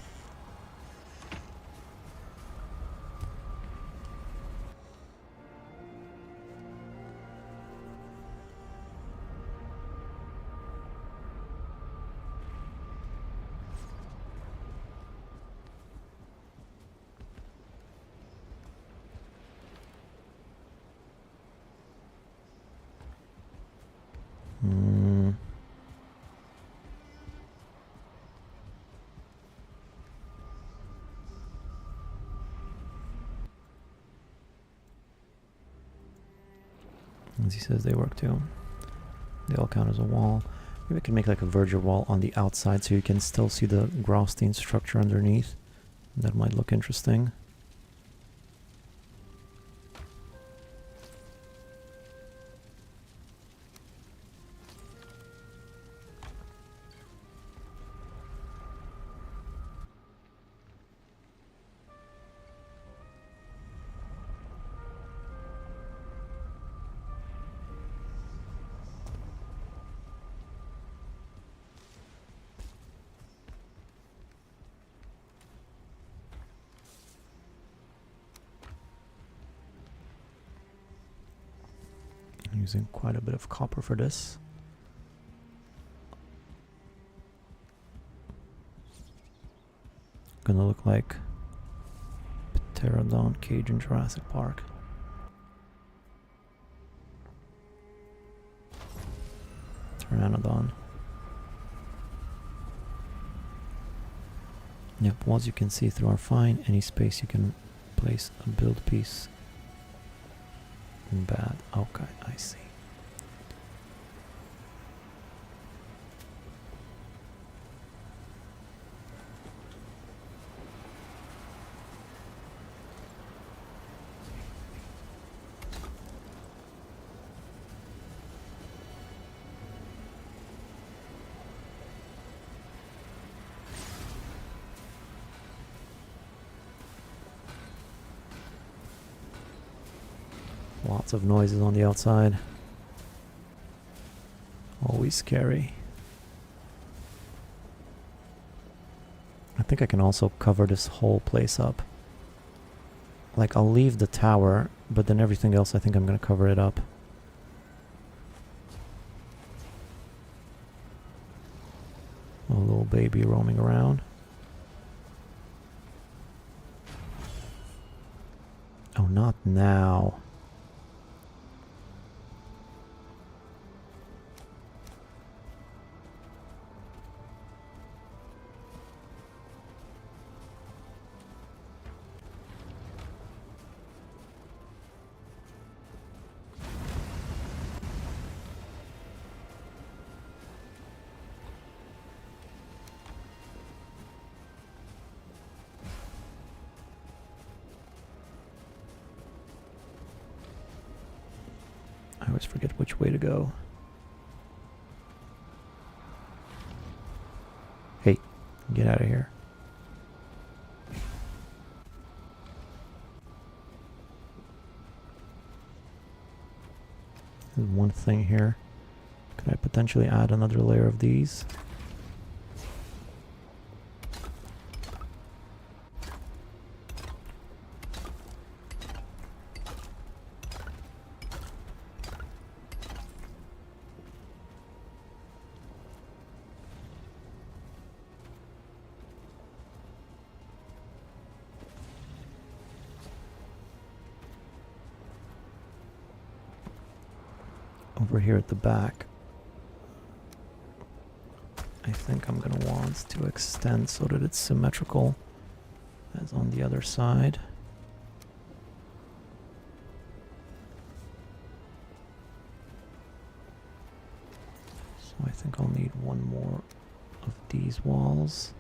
Speaker 1: As he says, they work too. They all count as a wall. Maybe I can make like a verger wall on the outside so you can still see the Graustein structure underneath. That might look interesting. I'm using quite a bit of copper for this. Gonna look like Pterodon cage in Jurassic Park. Pteranodon. Yep, walls you can see through are fine. Any space you can place a build piece. Bad. Okay, I see. Lots of noises on the outside. Always scary. I think I can also cover this whole place up. Like, I'll leave the tower, but then everything else I think I'm gonna cover it up. A little baby roaming around. Oh, not now. I always forget which way to go. Hey, get out of here. There's one thing here. Could I potentially add another layer of these? Over here at the back, I think I'm gonna want to extend so that it's symmetrical as on the other side. So I think I'll need one more of these walls.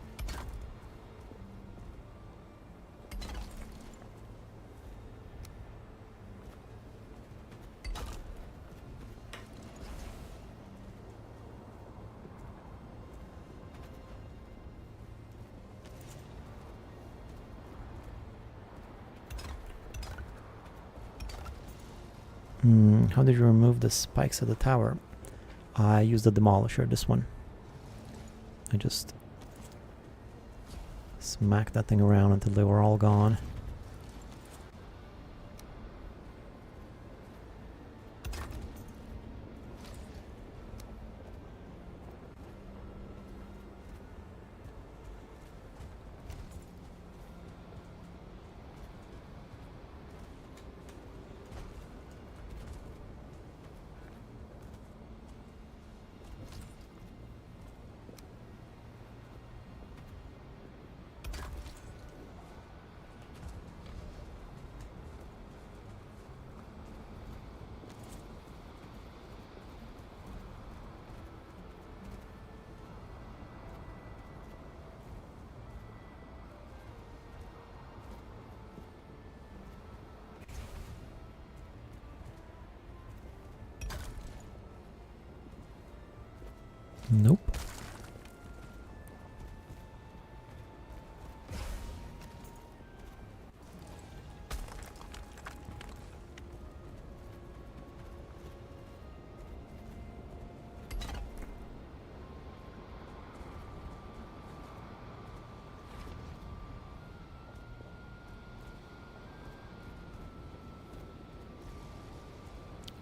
Speaker 1: How did you remove the spikes at the tower? I used the demolisher, this one. I just smacked that thing around until they were all gone. Nope.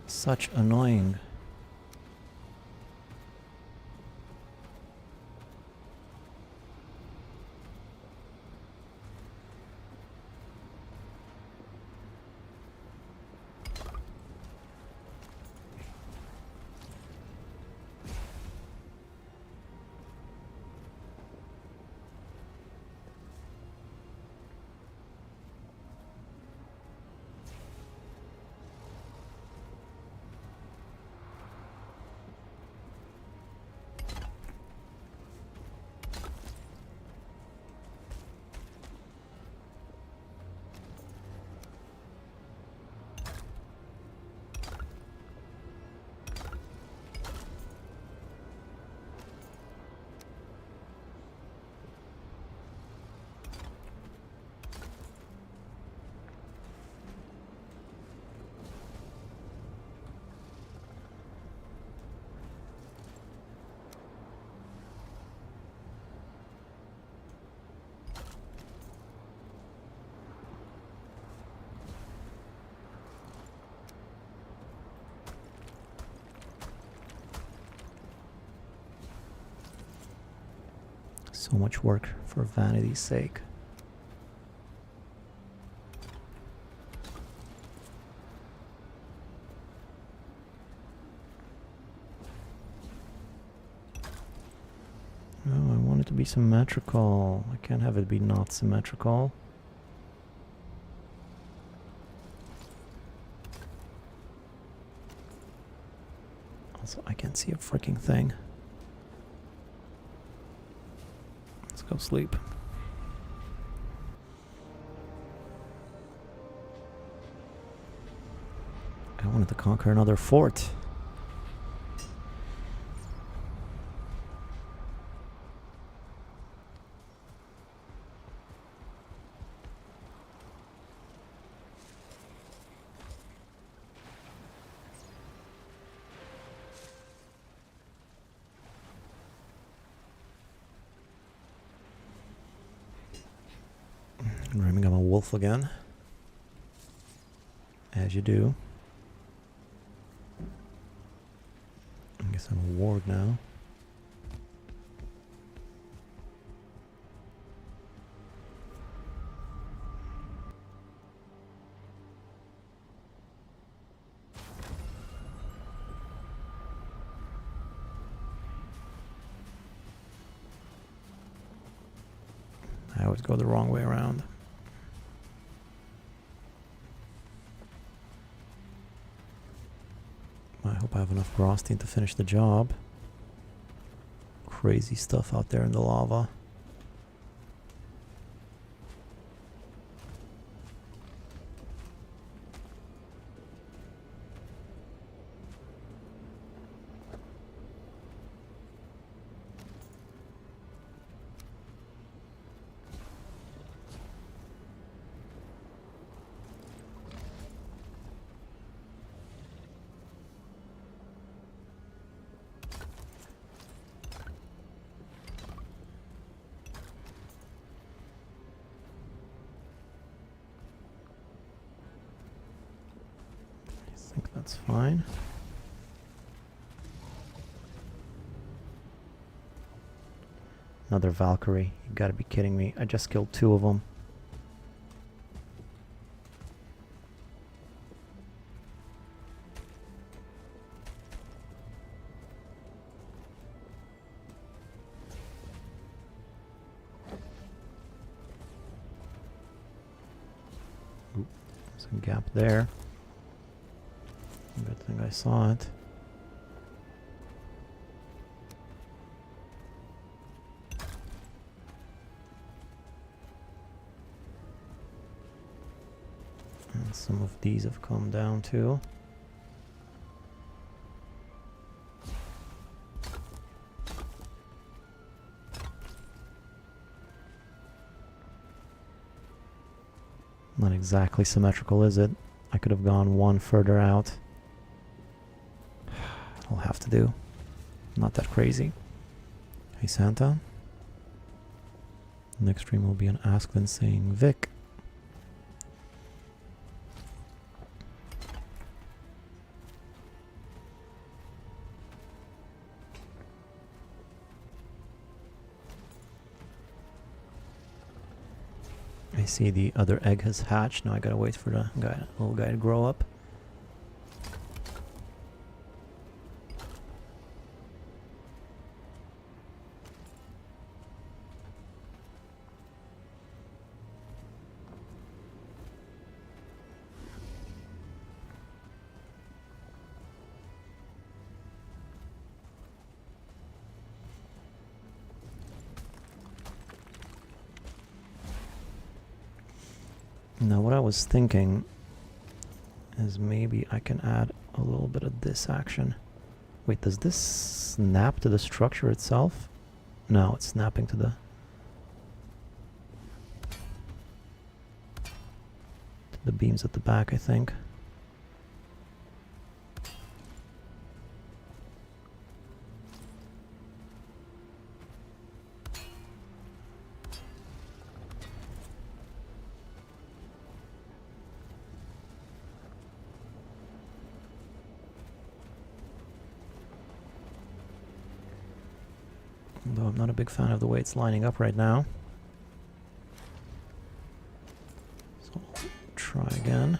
Speaker 1: Such annoying. So much work for vanity's sake. Oh, I want it to be symmetrical. I can't have it be not symmetrical. Also, I can't see a freaking thing. Let's go sleep. I wanted to conquer another fort. Rhyming, I'm a wolf again. As you do. I guess I'm a ward now. I always go the wrong way around. I hope I have enough Grosstein to finish the job. Crazy stuff out there in the lava. I think that's fine. Another Valkyrie. You gotta be kidding me. I just killed 2 of them. Oop, there's a gap there. Good thing I saw it. And some of these have come down too. exactly symmetrical, is it? I could have gone one further out. I'll have to do. Not that crazy. Hey Santa. Next stream will be an Ask Vin saying Vic. I see the other egg has hatched. Now I gotta wait for the little guy to grow up. Now what I was thinking is maybe I can add a little bit of this action. Wait, does this snap to the structure itself? No, it's snapping to the beams at the back, I think. Though I'm not a big fan of the way it's lining up right now. So I'll try again.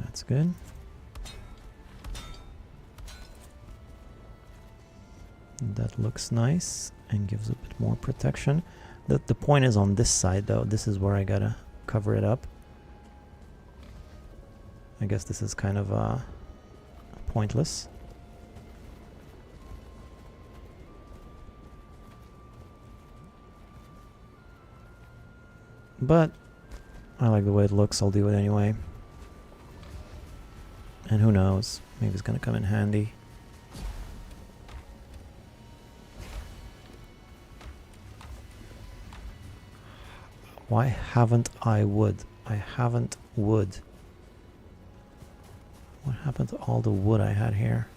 Speaker 1: That's good. That looks nice and gives a bit more protection. The point is on this side though. This is where I gotta cover it up. I guess this is kind of pointless. But I like the way it looks. I'll do it anyway. And who knows, maybe it's gonna come in handy. Why haven't I wood? I haven't wood. What happened to all the wood I had here?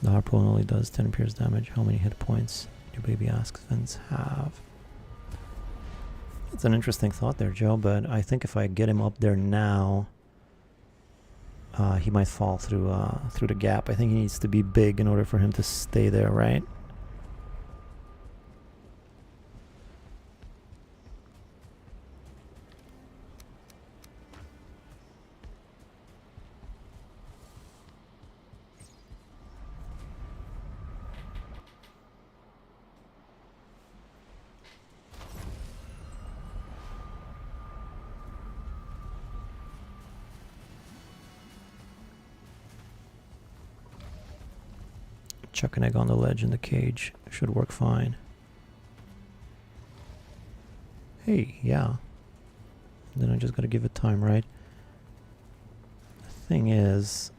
Speaker 1: The harpoon only does 10 pierce damage. How many hit points do baby asks Vince have? It's an interesting thought there, Joe, but I think if I get him up there now, he might fall through the gap. I think he needs to be big in order for him to stay there, right? Chuck an egg on the ledge in the cage. Should work fine. Hey, yeah. Then I just gotta give it time, right? The thing is,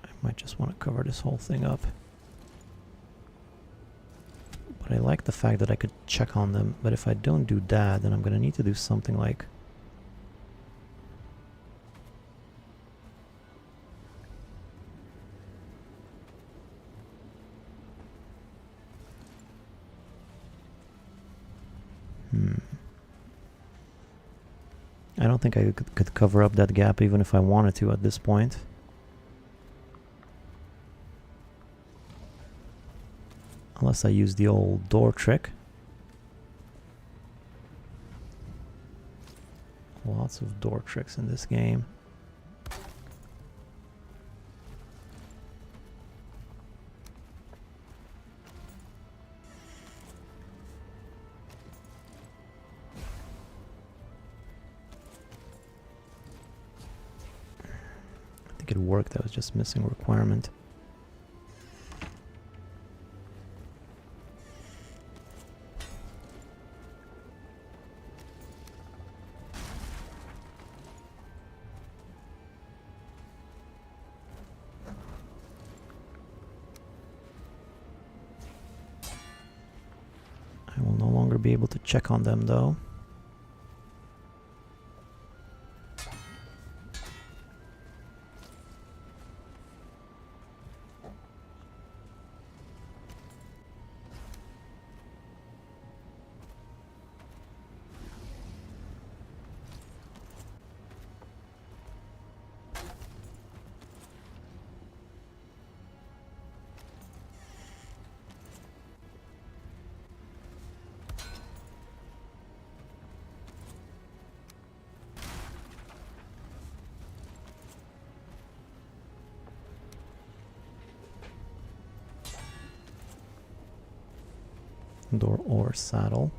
Speaker 1: I might just want to cover this whole thing up. But I like the fact that I could check on them. But if I don't do that, then I'm gonna need to do something like... I don't think I could cover up that gap even if I wanted to at this point. Unless I use the old door trick. Lots of door tricks in this game. think it worked, I was just missing a requirement. I will no longer be able to check on them though. Door or saddle.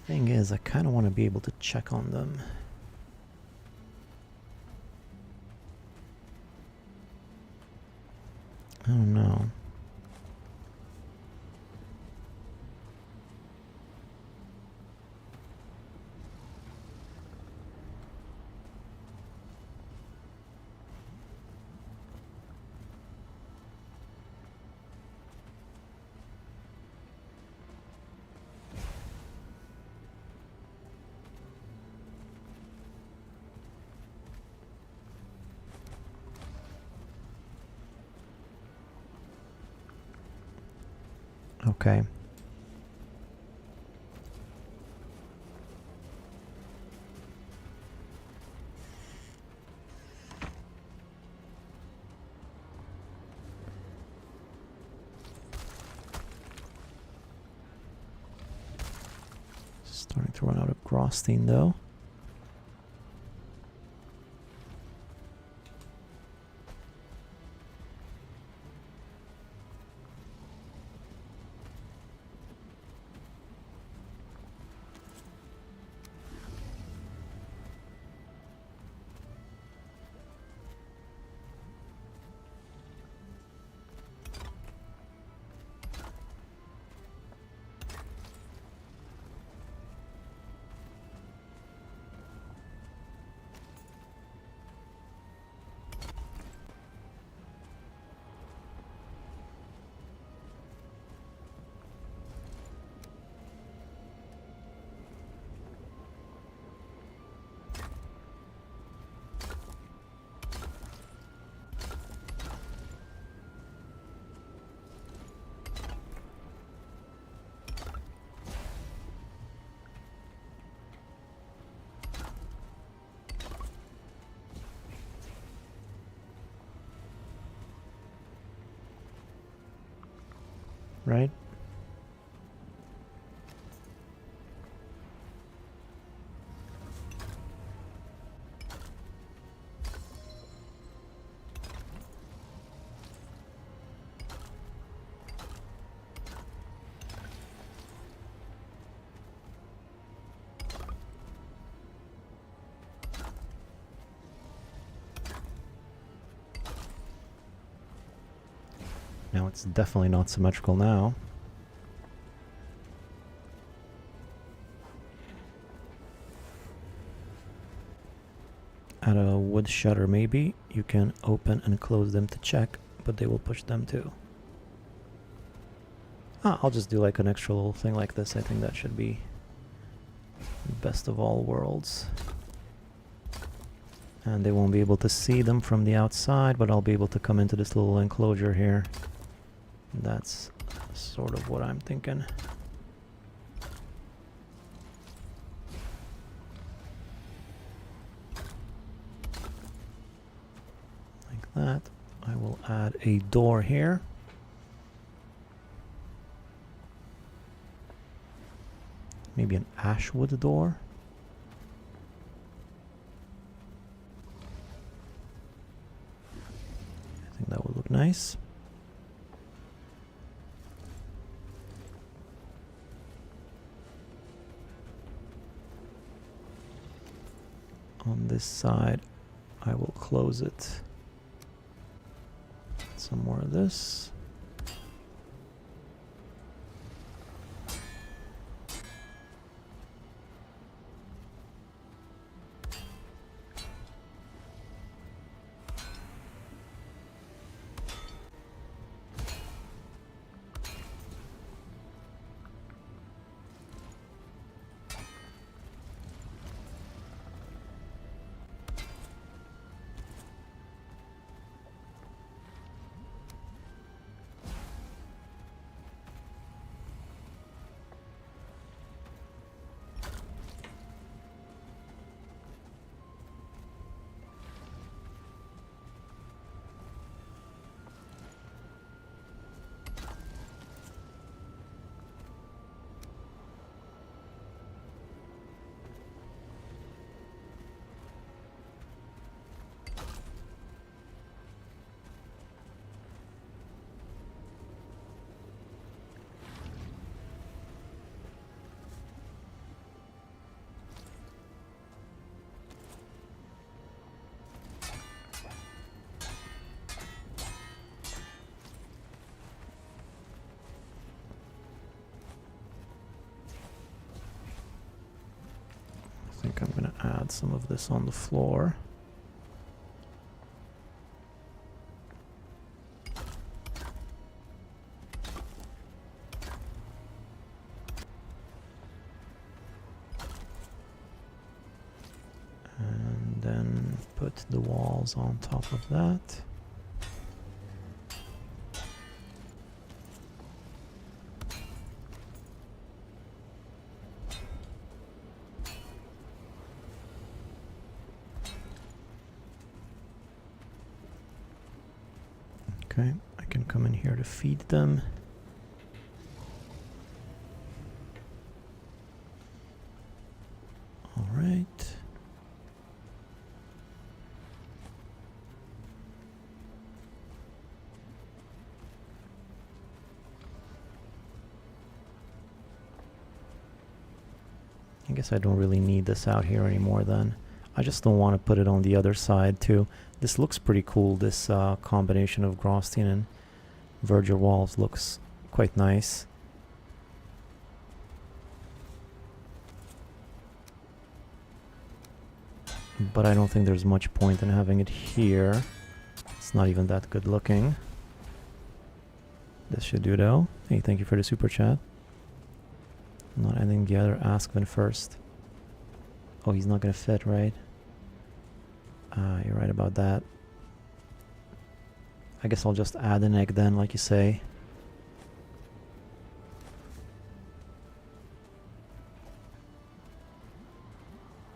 Speaker 1: Thing is, I kind of want to be able to check on them. I don't know. Okay. Starting to run out of Grosstein though. Right? Now it's definitely not symmetrical now. At a wood shutter maybe you can open and close them to check, but they will push them too. I'll just do like an extra little thing like this. I think that should be best of all worlds. And they won't be able to see them from the outside, but I'll be able to come into this little enclosure here. That's sort of what I'm thinking. Like that. I will add a door here. Maybe an ashwood door. nice. On this side, I will close it. Some more of this. I think I'm gonna add some of this on the floor. And then put the walls on top of that. Okay, I can come in here to feed them. All right. I guess I don't really need this out here anymore then. I just don't want to put it on the other side too. This looks pretty cool, this combination of Graustein and verdure walls looks quite nice. But I don't think there's much point in having it here. It's not even that good looking. This should do though. Hey, thank you for the super chat. Not ending the other Askven first. Oh, he's not gonna fit, right? You're right about that. I guess I'll just add an egg then, like you say.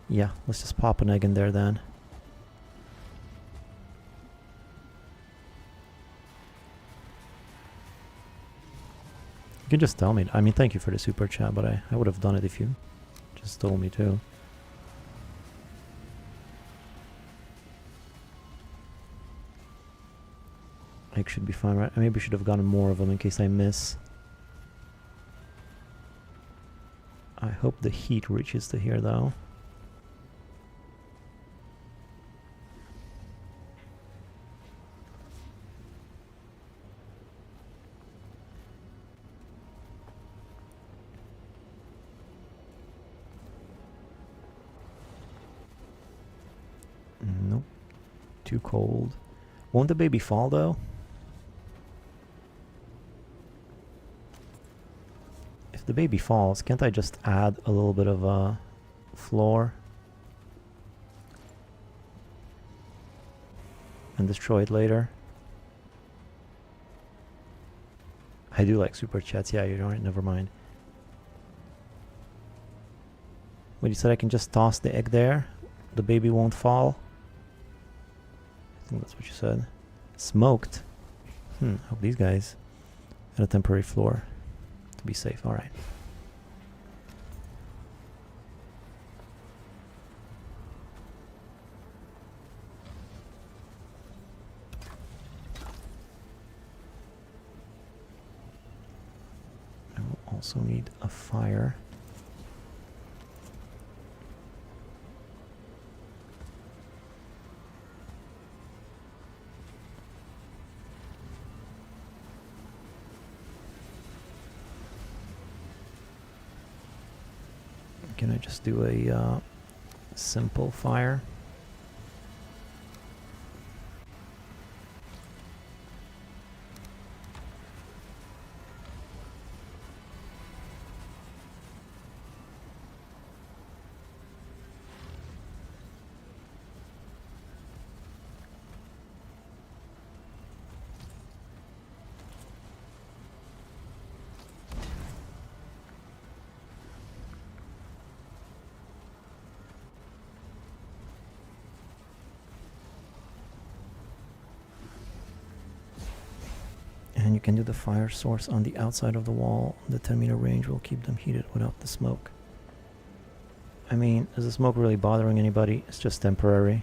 Speaker 1: Yeah, let's just pop an egg in there then. You can just tell me. I mean, thank you for the super chat, but I would have done it if you just told me to. Egg should be fine, right? I maybe should have gotten more of them in case I miss. I hope the heat reaches to here though. Nope. Too cold. Won't the baby fall though? If the baby falls, can't I just add a little bit of a floor and destroy it later? I do like super chats. Yeah, you're right. Never mind. Wait, you said I can just toss the egg there? The baby won't fall? I think that's what you said. Smoked. Hope these guys had a temporary floor to be safe. All right. Also need a fire. Can I just do a simple fire? And you can do the fire source on the outside of the wall. The 10-meter range will keep them heated without the smoke. I mean, is the smoke really bothering anybody? It's just temporary.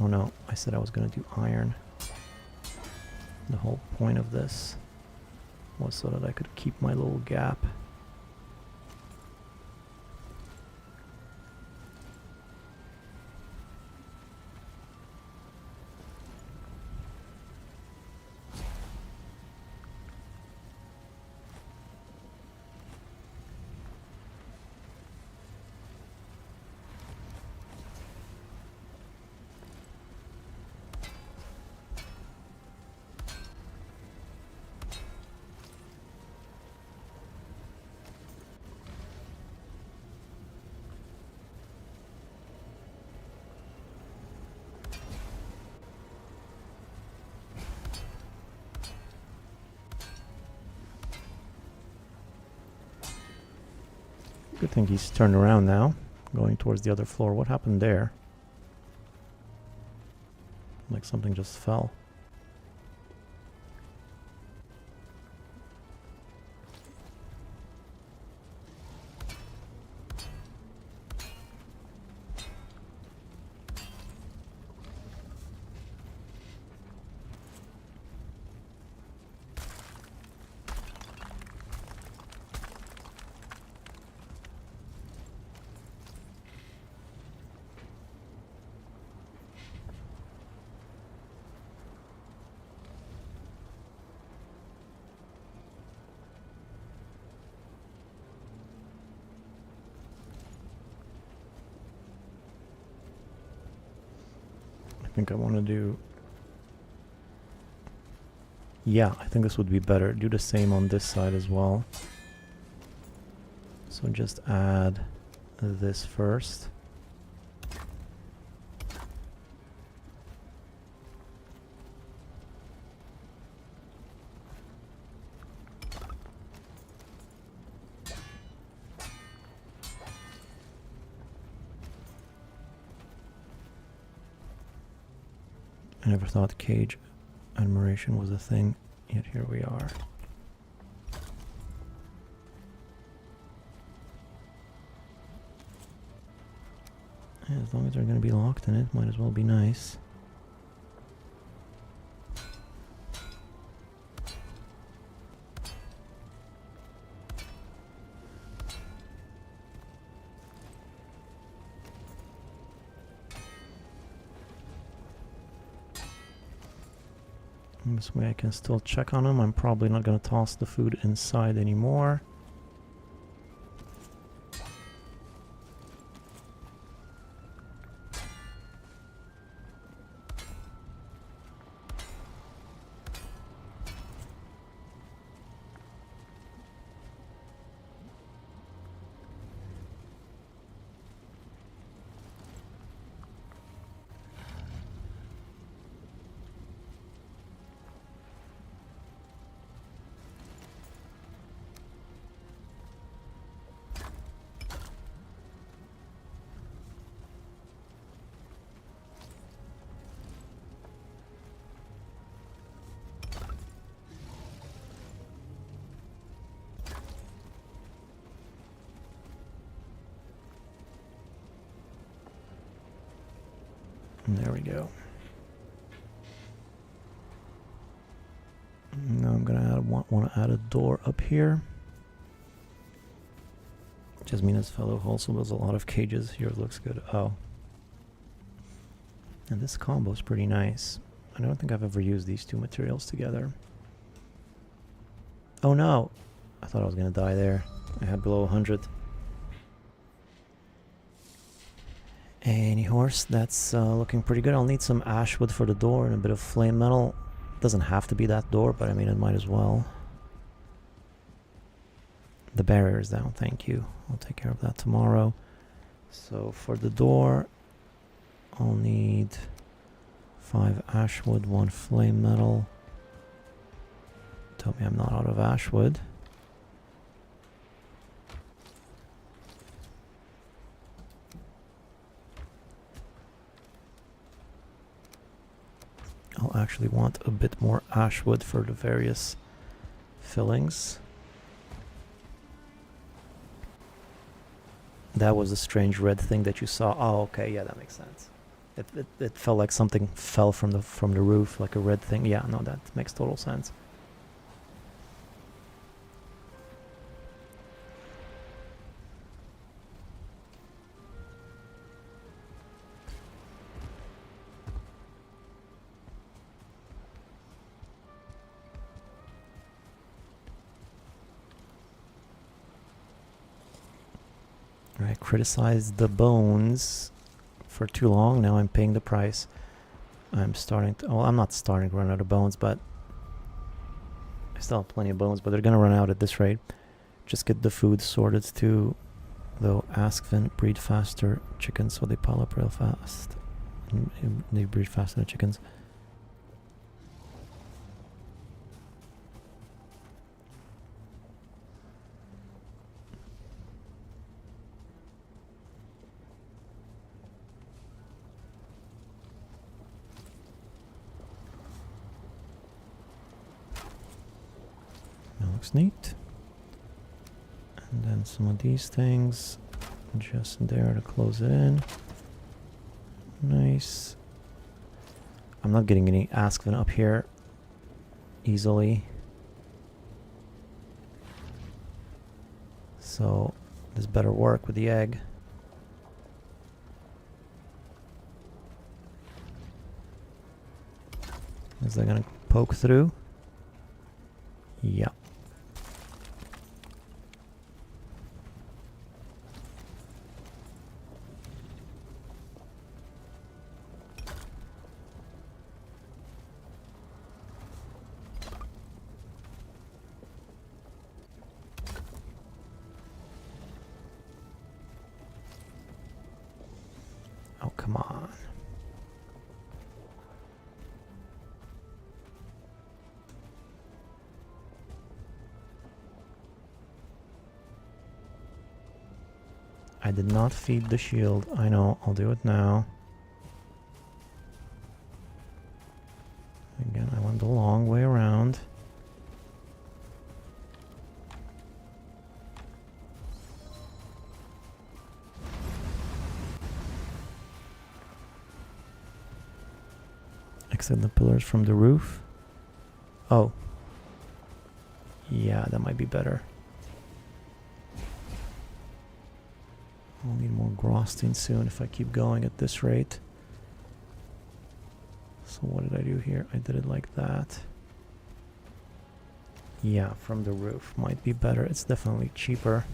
Speaker 1: Oh no, I said I was gonna do iron. The whole point of this was so that I could keep my little gap. Good thing he's turned around now, going towards the other floor. What happened there? Like something just fell. I think I want to do... Yeah, I think this would be better. Do the same on this side as well. So just add this first. I never thought cage admiration was a thing, yet here we are. Yeah, as long as they're going to be locked in it, might as well be nice. This way I can still check on them. I'm probably not going to toss the food inside anymore. There we go. Now I'm gonna want to add a door up here. Jasmina's fellow also builds a lot of cages. Yours looks good. Oh. And this combo is pretty nice. I don't think I've ever used these two materials together. Oh no! I thought I was gonna die there. I had below 100. Any horse, that's looking pretty good. I'll need some ash wood for the door and a bit of flame metal. Doesn't have to be that door, but I mean it might as well. The barrier is down, thank you. I'll take care of that tomorrow. So for the door, I'll need 5 ash wood, 1 flame metal. Tell me I'm not out of ash wood. I'll actually want a bit more ash wood for the various fillings. That was a strange red thing that you saw. Oh, okay, yeah, that makes sense. It felt like something fell from the roof, like a red thing. Yeah, no, that makes total sense. I criticized the bones for too long. Now I'm paying the price. I'm starting to... Well, I'm not starting to run out of bones, but... I still have plenty of bones, but they're gonna run out at this rate. Just get the food sorted too. Though Askvin breed faster chickens, so they pile up real fast. And they breed faster than chickens. Looks neat. And then some of these things just there to close it in. Nice. I'm not getting any Askvin up here easily. So this better work with the egg. Is that gonna poke through? Yeah. Oh, come on. I did not feed the shield. I know, I'll do it now. Again, I went the long way around. Exit the pillars from the roof. Oh. Yeah, that might be better. I'll need more Grosstein soon if I keep going at this rate. So what did I do here? I did it like that. Yeah, from the roof might be better. It's definitely cheaper.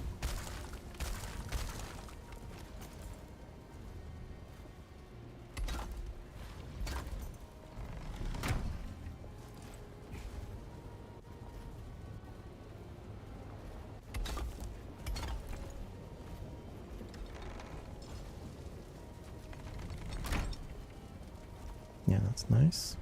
Speaker 1: Yeah, that's nice.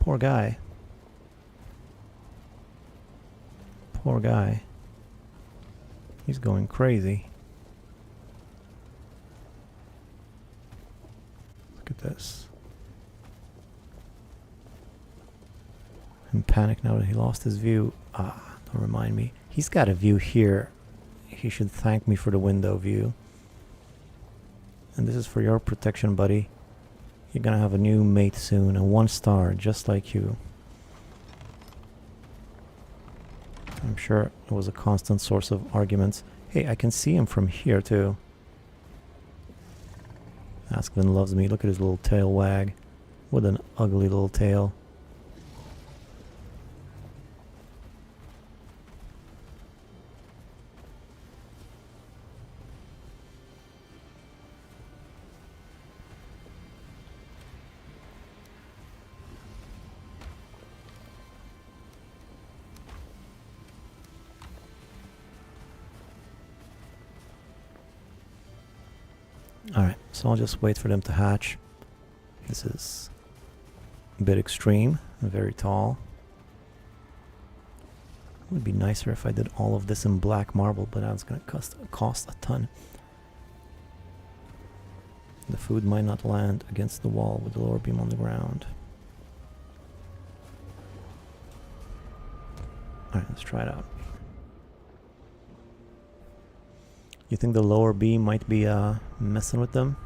Speaker 1: Poor guy. Poor guy. He's going crazy. at this. In panic now that he lost his view. Ah, don't remind me. He's got a view here. He should thank me for the window view. And this is for your protection, buddy. You're gonna have a new mate soon, a 1-star, just like you. I'm sure it was a constant source of arguments. Hey, I can see him from here too. Askvin loves me. Look at his little tail wag. What an ugly little tail. Alright, so I'll just wait for them to hatch. This is a bit extreme, very tall. It would be nicer if I did all of this in black marble, but that's going to cost a ton. The food might not land against the wall with the lower beam on the ground. Alright, let's try it out. You think the lower beam might be messing with them?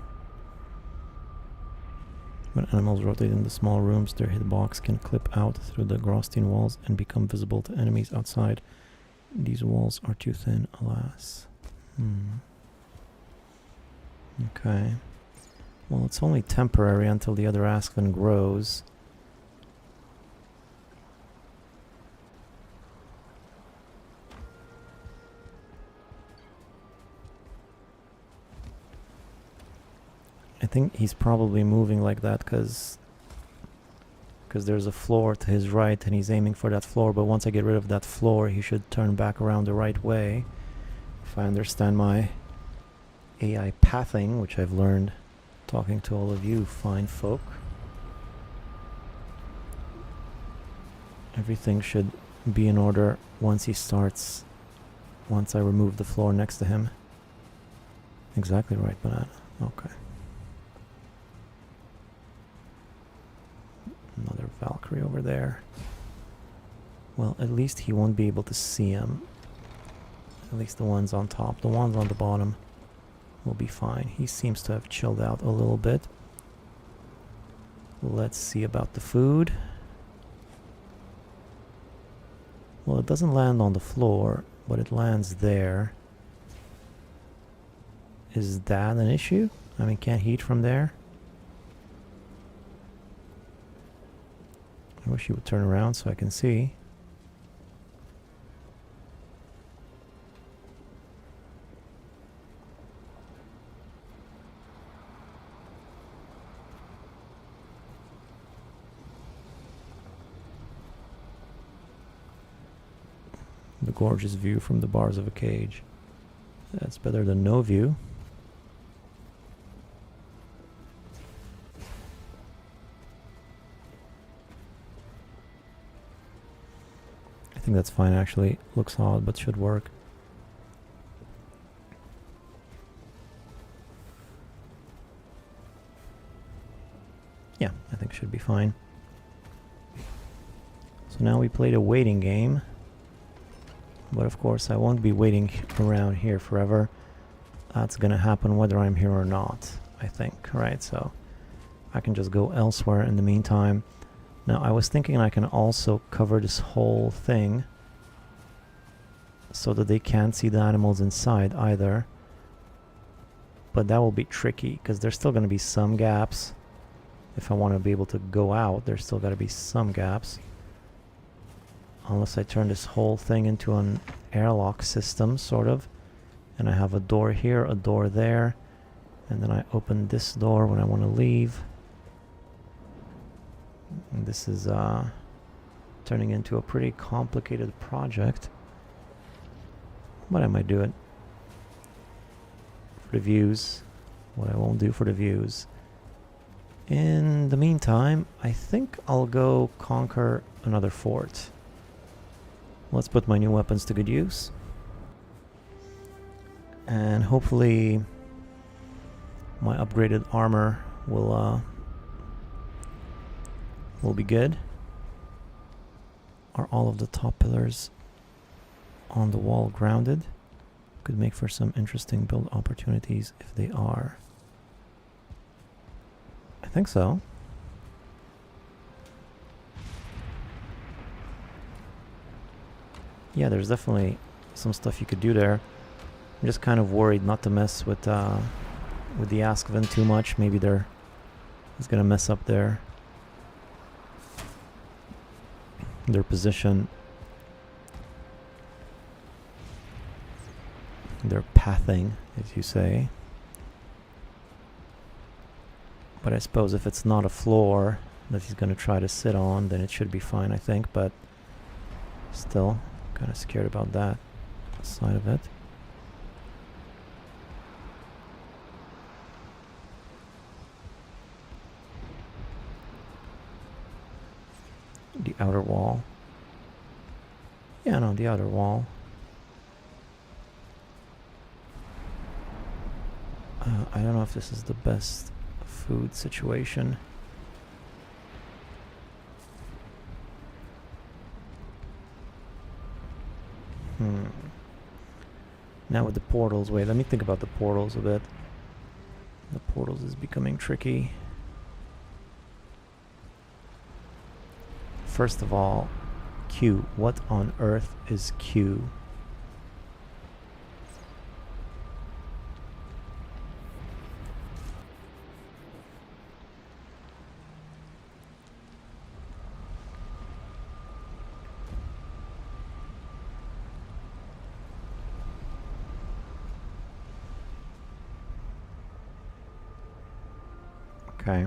Speaker 1: When animals rotate in the small rooms, their hitbox can clip out through the Grostine walls and become visible to enemies outside. These walls are too thin, alas. Okay. Well, it's only temporary until the other Askven grows. I think he's probably moving like that because there's a floor to his right and he's aiming for that floor, but once I get rid of that floor he should turn back around the right way, if I understand my AI pathing, which I've learned talking to all of you fine folk. Everything should be in order once he starts, once I remove the floor next to him. Exactly right, Banana. Okay. Another Valkyrie over there. Well, at least he won't be able to see him. At least the ones on top. The ones on the bottom will be fine. He seems to have chilled out a little bit. Let's see about the food. Well, it doesn't land on the floor, but it lands there. Is that an issue? I mean, can't he eat from there? I wish he would turn around so I can see. The gorgeous view from the bars of a cage. That's better than no view. I think that's fine actually. Looks odd but should work. Yeah, I think it should be fine. So now we played a waiting game. But of course I won't be waiting around here forever. That's gonna happen whether I'm here or not, I think, right? So I can just go elsewhere in the meantime. Now I was thinking I can also cover this whole thing so that they can't see the animals inside either. But that will be tricky because there's still going to be some gaps. If I want to be able to go out, there's still got to be some gaps. Unless I turn this whole thing into an airlock system, sort of. And I have a door here, a door there. And then I open this door when I want to leave. And this is turning into a pretty complicated project. But I might do it. For the views. What I won't do for the views. In the meantime, I think I'll go conquer another fort. Let's put my new weapons to good use. And hopefully my upgraded armor will will be good. Are all of the top pillars on the wall grounded? Could make for some interesting build opportunities if they are. I think so. Yeah, there's definitely some stuff you could do there. I'm just kind of worried not to mess with the Askven too much. Maybe it's gonna mess up their position, their pathing, as you say. But I suppose if it's not a floor that he's gonna try to sit on, then it should be fine, I think. But still, kind of scared about that side of it. The outer wall. Yeah, no, the outer wall. I don't know if this is the best food situation. Now with the portals, wait, let me think about the portals a bit. The portals is becoming tricky. First of all, Q. What on earth is Q? Okay.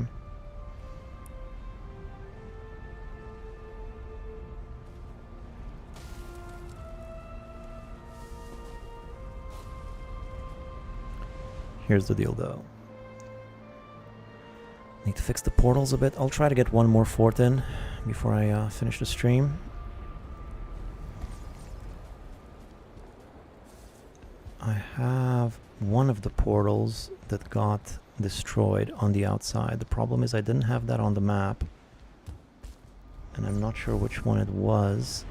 Speaker 1: Here's the deal though. Need to fix the portals a bit. I'll try to get one more fort in before I finish the stream. I have one of the portals that got destroyed on the outside. The problem is I didn't have that on the map. And I'm not sure which one it was,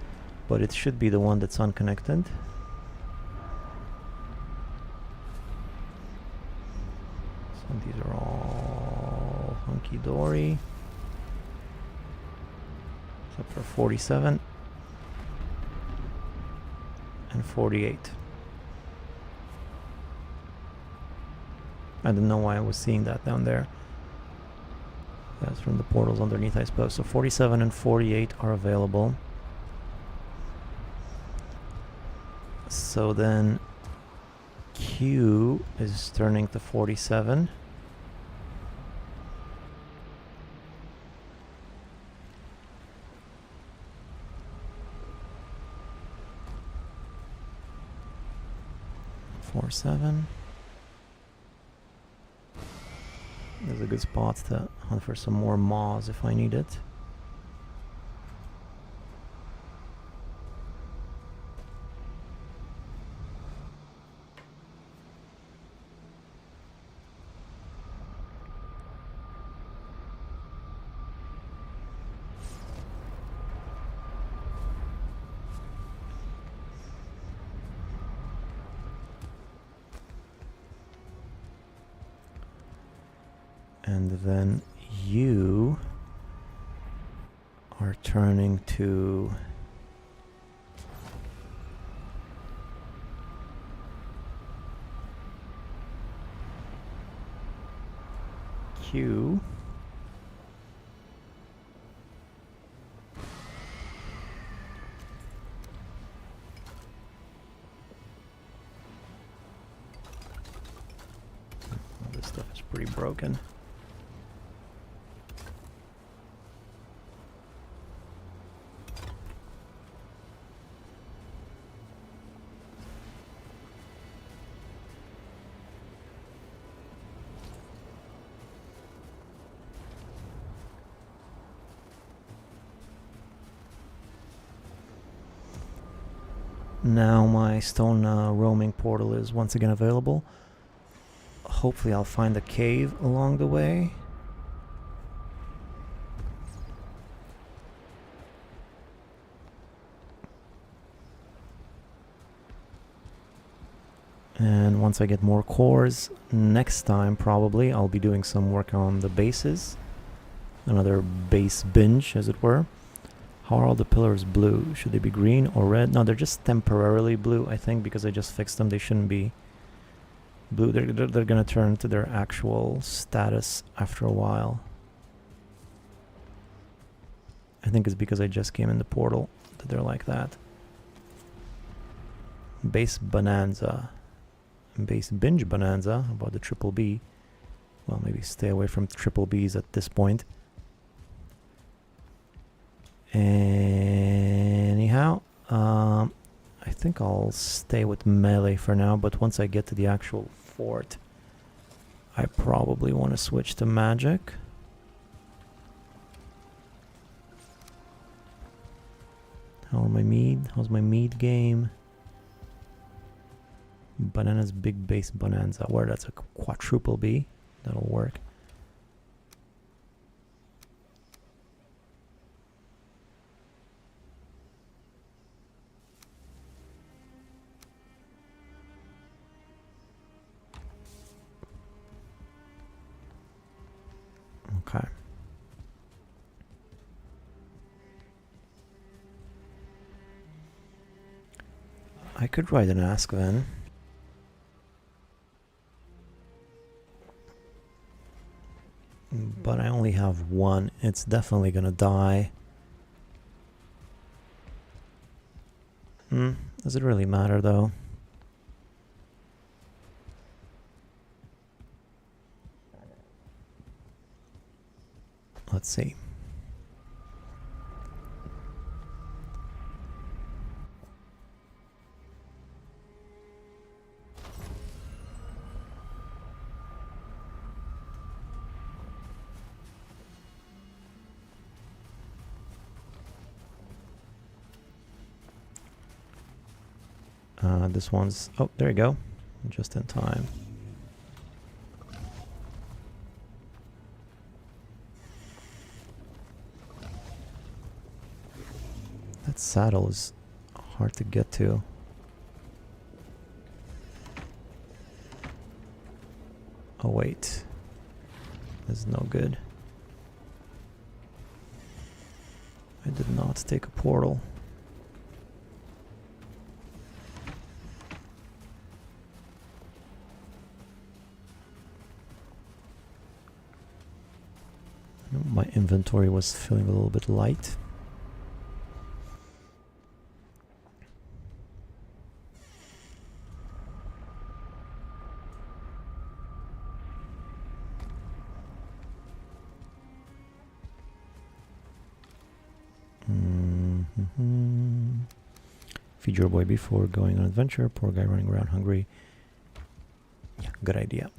Speaker 1: but it should be the one that's unconnected. So these are all hunky-dory. Except for 47 and 48. I don't know why I was seeing that down there. That's from the portals underneath, I suppose. So 47 and 48 are available. So then Q is turning to 47. Four, 7. There's a good spot to hunt for some more maws if I need it. And then you are turning to Q. All this stuff is pretty broken. Now my stone roaming portal is once again available. Hopefully I'll find a cave along the way. And once I get more cores, next time probably I'll be doing some work on the bases. Another base binge, as it were. How are all the pillars blue? Should they be green or red? No, they're just temporarily blue, I think, because I just fixed them. They shouldn't be blue. They're gonna turn to their actual status after a while. I think it's because I just came in the portal that they're like that. Base bonanza. Base binge bonanza. About the triple B. Well, maybe stay away from triple Bs at this point. Anyhow, I think I'll stay with melee for now, but once I get to the actual fort, I probably want to switch to magic. How's my mead game? Bananas big base bonanza. Where that's a quadruple B. That'll work. Okay. I could write an ask then. But I only have one. It's definitely gonna die. Does it really matter though? Let's see. This one's... Oh, there you go. Just in time. That saddle is hard to get to. Oh, wait. This is no good. I did not take a portal. My inventory was feeling a little bit light. Feed your boy before going on adventure. Poor guy running around hungry. Yeah, good idea.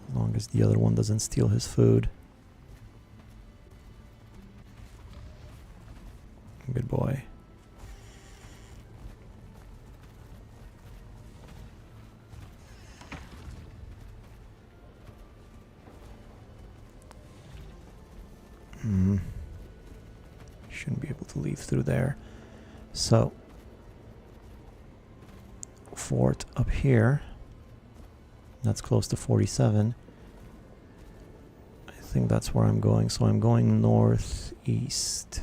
Speaker 1: As long as the other one doesn't steal his food. Good boy. Shouldn't be able to leave through there. So, fort up here. That's close to 47. I think that's where I'm going. So I'm going northeast.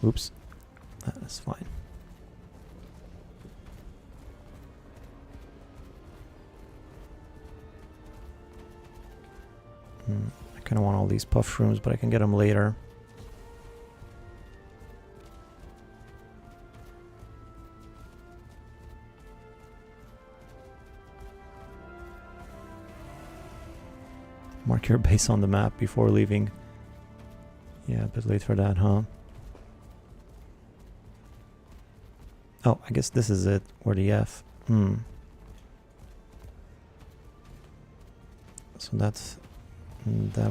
Speaker 1: Oops. That is fine. I kind of want all these puff shrooms, but I can get them later. check your base on the map before leaving. Yeah, a bit late for that, huh? Oh, I guess this is it, or the F. So that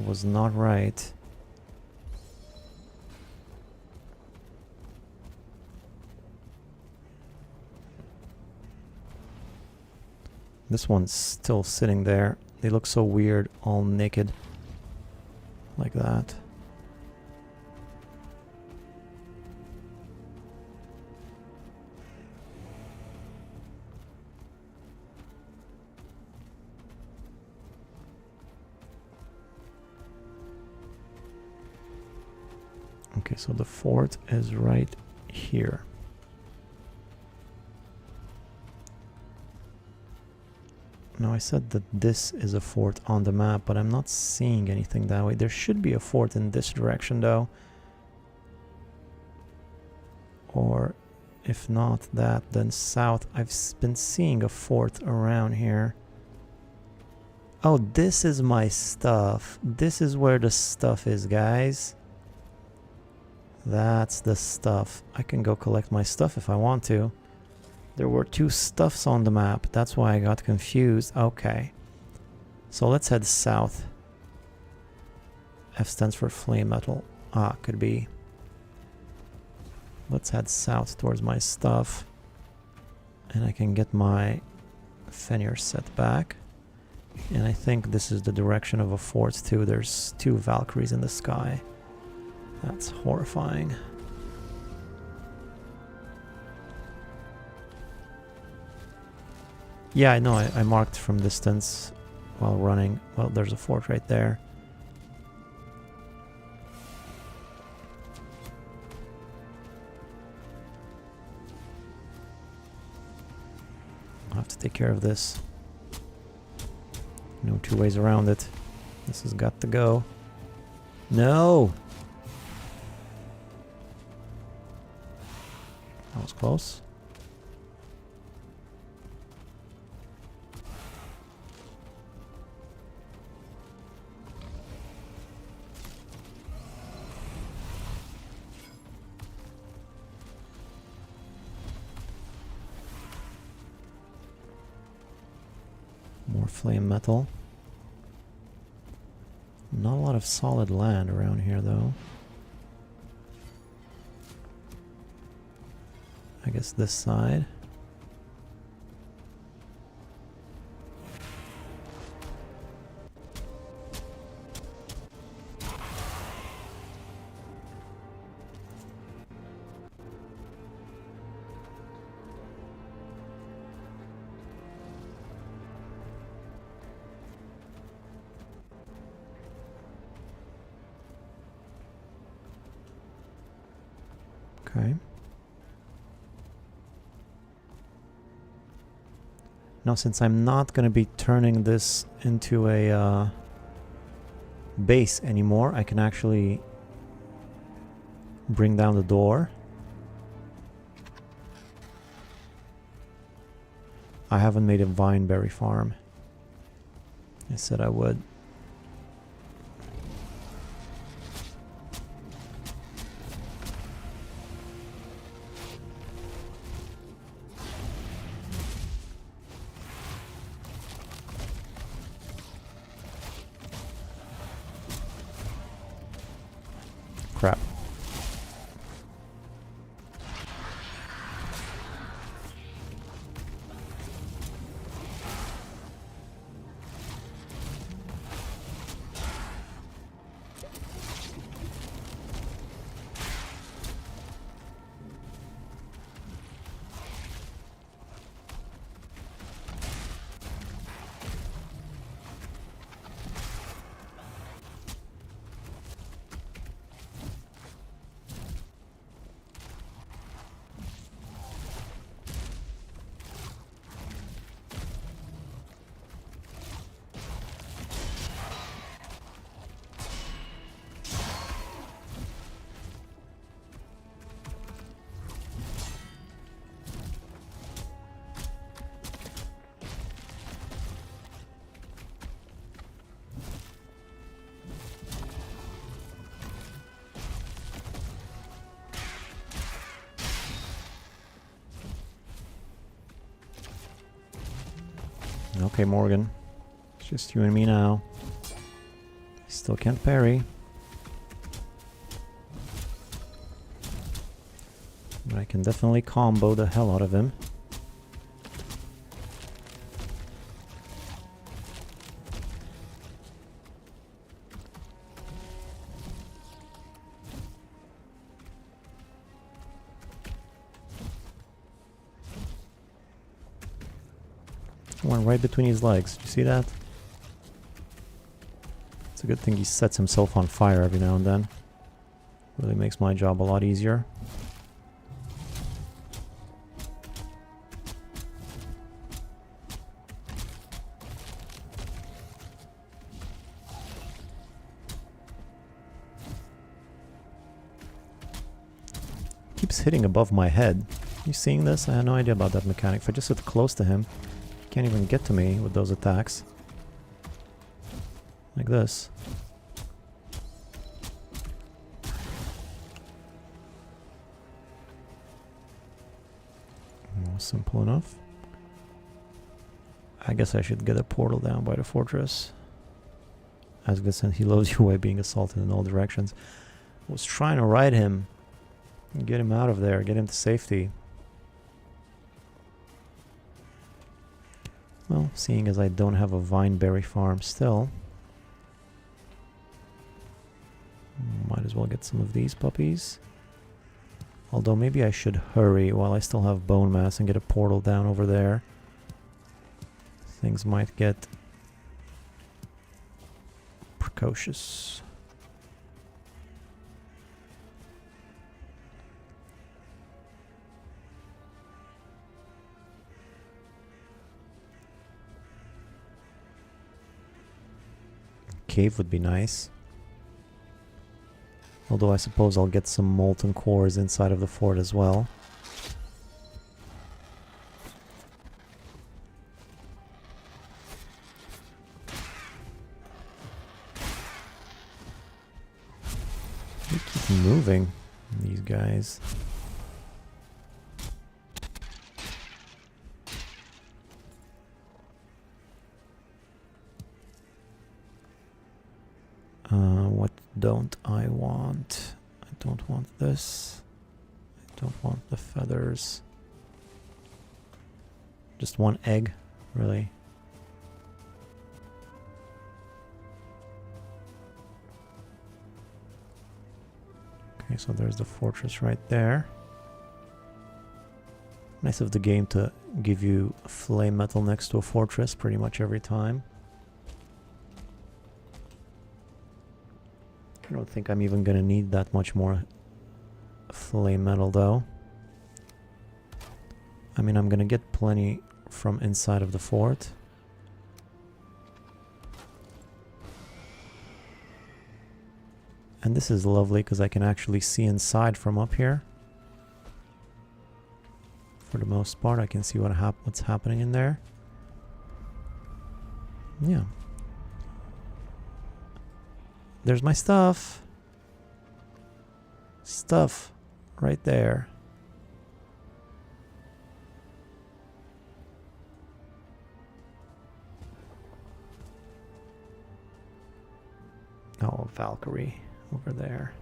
Speaker 1: was not right. This one's still sitting there. They look so weird, all naked. Like that. Okay, so the fort is right here. Now I said that this is a fort on the map, but I'm not seeing anything that way. There should be a fort in this direction though. Or if not that, then south. I've been seeing a fort around here. Oh, this is my stuff. This is where the stuff is, guys. That's the stuff. I can go collect my stuff if I want to. There were two stuffs on the map. That's why I got confused. Okay. So let's head south. F stands for Flametal. Ah, could be. Let's head south towards my stuff. And I can get my Fenrir set back. And I think this is the direction of a fort too. There's two Valkyries in the sky. That's horrifying. Yeah, I know, I marked from distance while running. Well, there's a fort right there. I'll have to take care of this. No two ways around it. This has got to go. No! That was close. More flame metal. Not a lot of solid land around here though. I guess this side. Okay. Now, since I'm not going to be turning this into a base anymore, I can actually bring down the door. I haven't made a vineberry farm. I said I would. Crap. Okay, Morgan. It's just you and me now. Still can't parry. But I can definitely combo the hell out of him. One right between his legs. You see that? It's a good thing he sets himself on fire every now and then. Really makes my job a lot easier. Keeps hitting above my head. You seeing this? I had no idea about that mechanic. If I just sit close to him, he can't even get to me with those attacks. Like this. Oh, simple enough. I guess I should get a portal down by the fortress. As Vincent, he loads you away being assaulted in all directions. I was trying to ride him. Get him out of there, get him to safety. Well, seeing as I don't have a vineberry farm still, might as well get some of these puppies. Although maybe I should hurry while I still have bone mass and get a portal down over there. Things might get precocious. Cave would be nice. Although I suppose I'll get some molten cores inside of the fort as well. They keep moving, these guys. What don't I want? I don't want this. I don't want the feathers. Just one egg, really. Okay, so there's the fortress right there. Nice of the game to give you flame metal next to a fortress pretty much every time. I don't think I'm even gonna need that much more flame metal though. I mean, I'm gonna get plenty from inside of the fort. And this is lovely because I can actually see inside from up here. For the most part, I can see what's happening in there. Yeah. There's my stuff. Stuff right there. Oh, Valkyrie over there.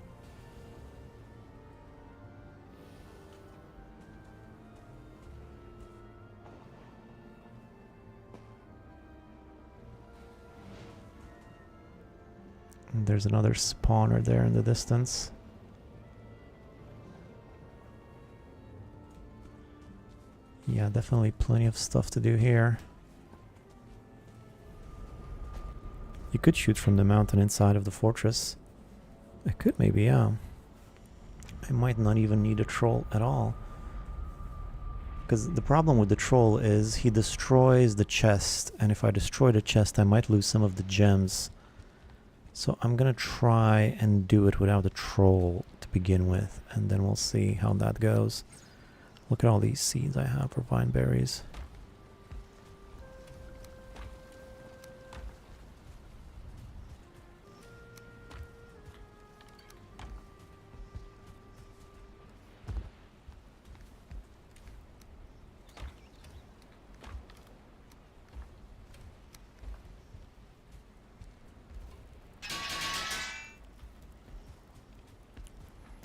Speaker 1: And there's another spawner there in the distance. Yeah, definitely plenty of stuff to do here. You could shoot from the mountain inside of the fortress. I could maybe, yeah. I might not even need a troll at all. Because the problem with the troll is he destroys the chest. And if I destroy the chest, I might lose some of the gems. So I'm gonna try and do it without a troll to begin with, and then we'll see how that goes. Look at all these seeds I have for vineberries.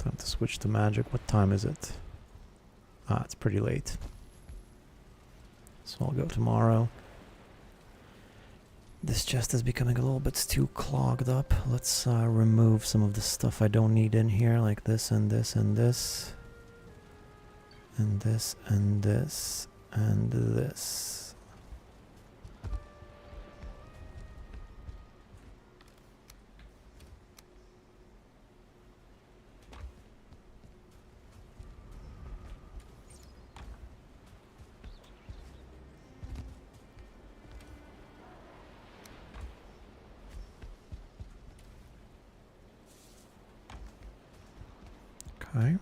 Speaker 1: Time to switch to magic. What time is it? Ah, it's pretty late. So I'll go tomorrow. This chest is becoming a little bit too clogged up. Let's remove some of the stuff I don't need in here, like this and this and this. And this and this and this. Okay.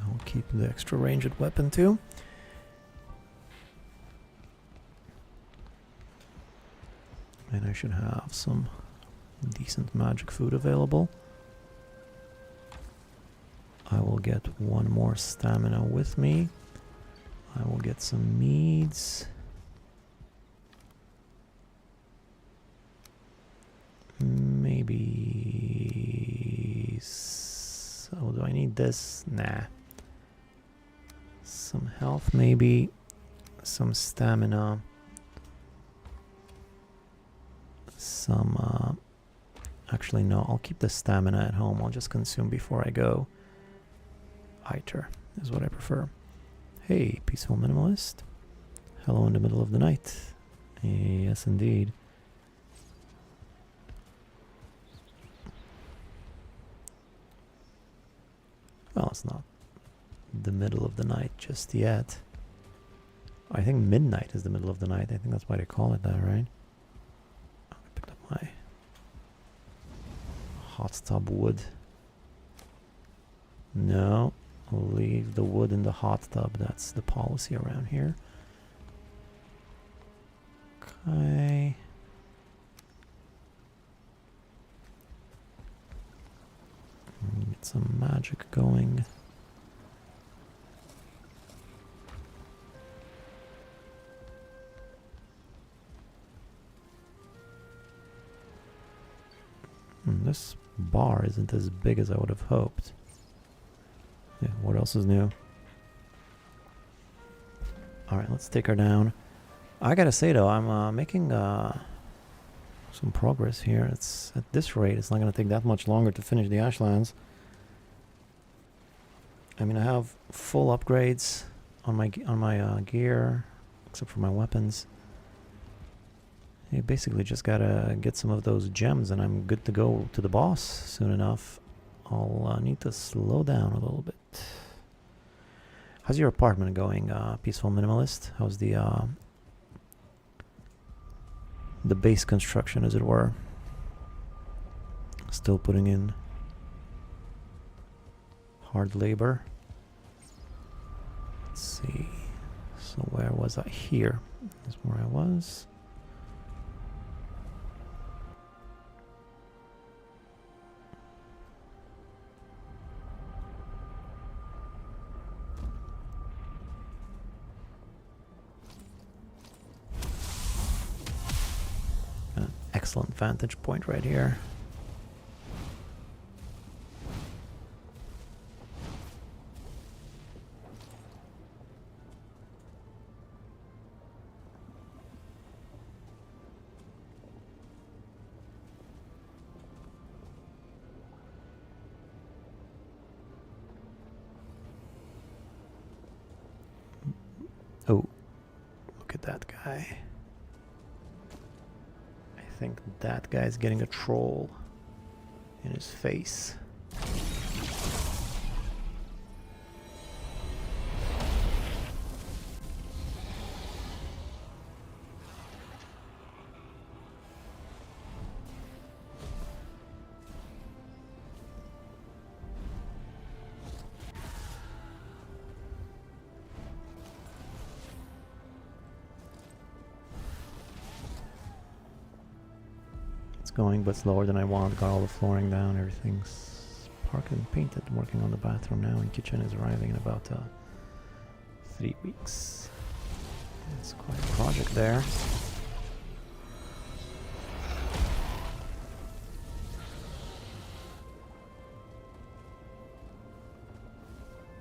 Speaker 1: I'll keep the extra ranged weapon too. And I should have some decent magic food available. I will get one more stamina with me. I will get some meads. Maybe... So, do I need this? Nah. Some health maybe. Some stamina. Some... Actually, no. I'll keep the stamina at home. I'll just consume before I go. Iter is what I prefer. Hey, peaceful minimalist. Hello in the middle of the night. Yes, indeed. Well, it's not the middle of the night just yet. I think midnight is the middle of the night. I think that's why they call it that, right? Oh, I picked up my hot tub wood. No, leave the wood in the hot tub. That's the policy around here. Okay. Get some magic going. This bar isn't as big as I would have hoped. Yeah, what else is new? Alright, let's take her down. I gotta say though, I'm making some progress here. It's at this rate, it's not gonna take that much longer to finish the Ashlands. I mean, I have full upgrades on my gear, except for my weapons. You basically just gotta get some of those gems, and I'm good to go to the boss soon enough. I'll need to slow down a little bit. How's your apartment going, peaceful minimalist? How's the base construction, as it were? Still putting in hard labor. Let's see. So where was I? Here is where I was. An excellent vantage point right here. Oh, look at that guy. I think that guy's getting a troll in his face. going, but slower than I want. Got all the flooring down. Everything's parked and painted. Working on the bathroom now, and kitchen is arriving in about 3 weeks. It's quite a project there.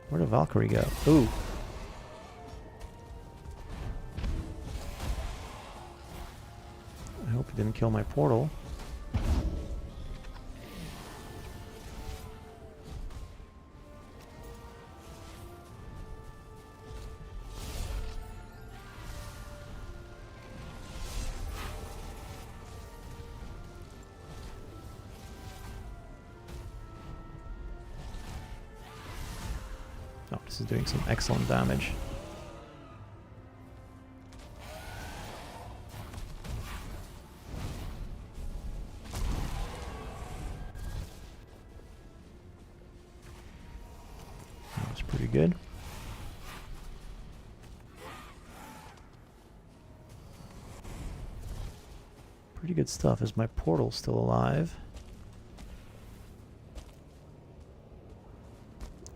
Speaker 1: Where'd the Valkyrie go? Ooh. I hope it didn't kill my portal. Oh, this is doing some excellent damage. That was pretty good. Pretty good stuff. Is my portal still alive?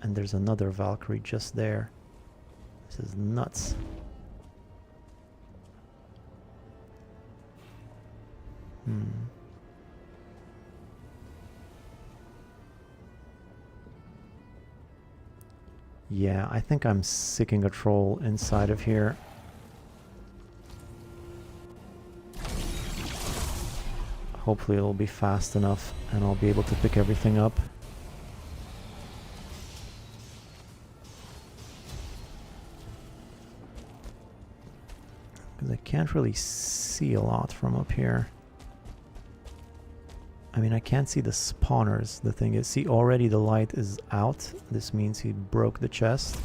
Speaker 1: And there's another Valkyrie just there. This is nuts. Yeah, I think I'm sicking a troll inside of here. Hopefully it'll be fast enough and I'll be able to pick everything up. Because I can't really see a lot from up here. I mean, I can't see the spawners. The thing is, see, already the light is out. This means he broke the chest.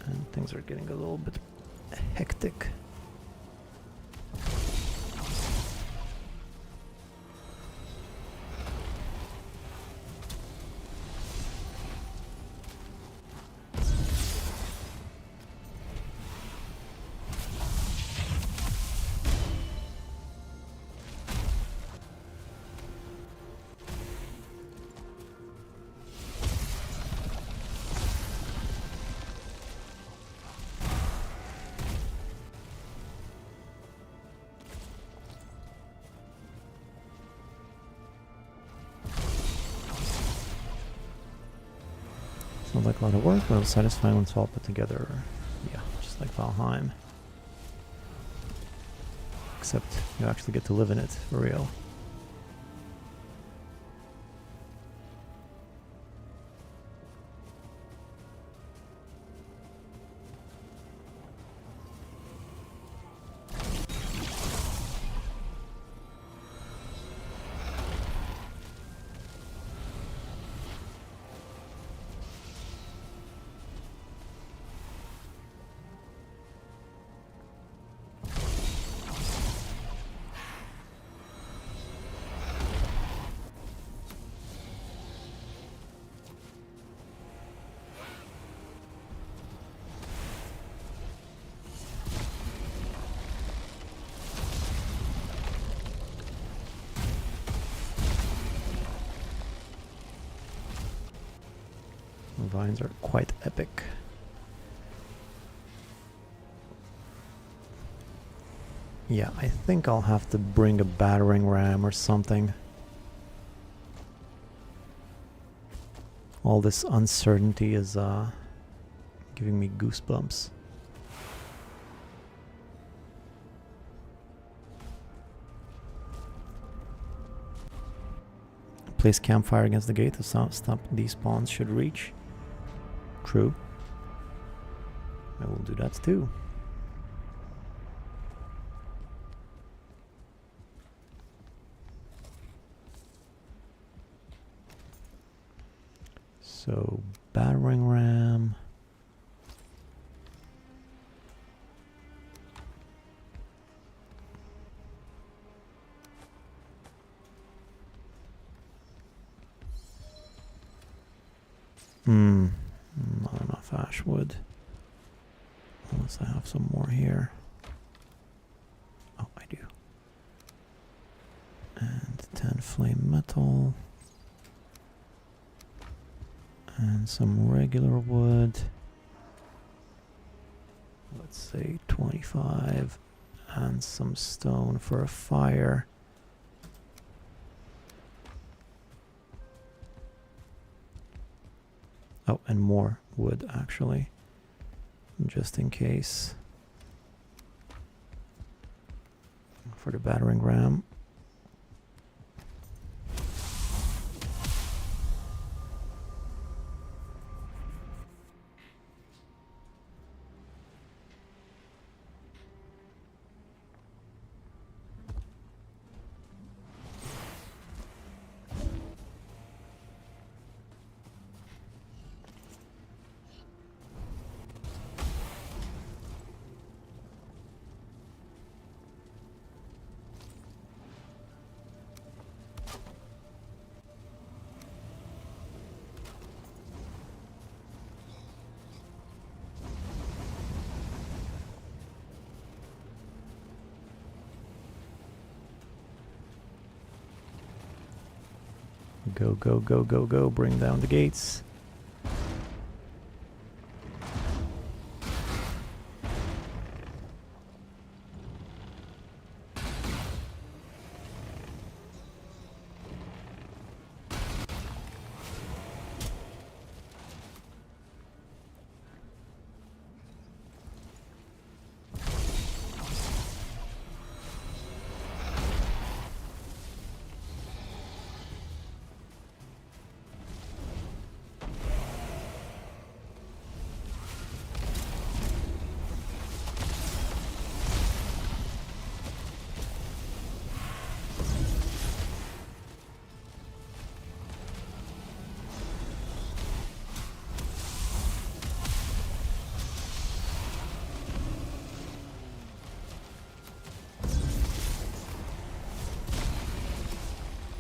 Speaker 1: And things are getting a little bit hectic. Sounds like a lot of work, but it was satisfying when it's all put together. Yeah, just like Valheim. Except you actually get to live in it, for real. Vines are quite epic. Yeah, I think I'll have to bring a battering ram or something. All this uncertainty is giving me goosebumps. Place campfire against the gate to stop these spawns should reach. True. I will do that too. So, battering ram. Not enough ash wood. Unless I have some more here. Oh, I do. And 10 flame metal. And some regular wood. Let's say 25. And some stone for a fire. Oh, and more wood, actually. Just in case. For the battering ram. Go, go, go, go, go. Bring down the gates.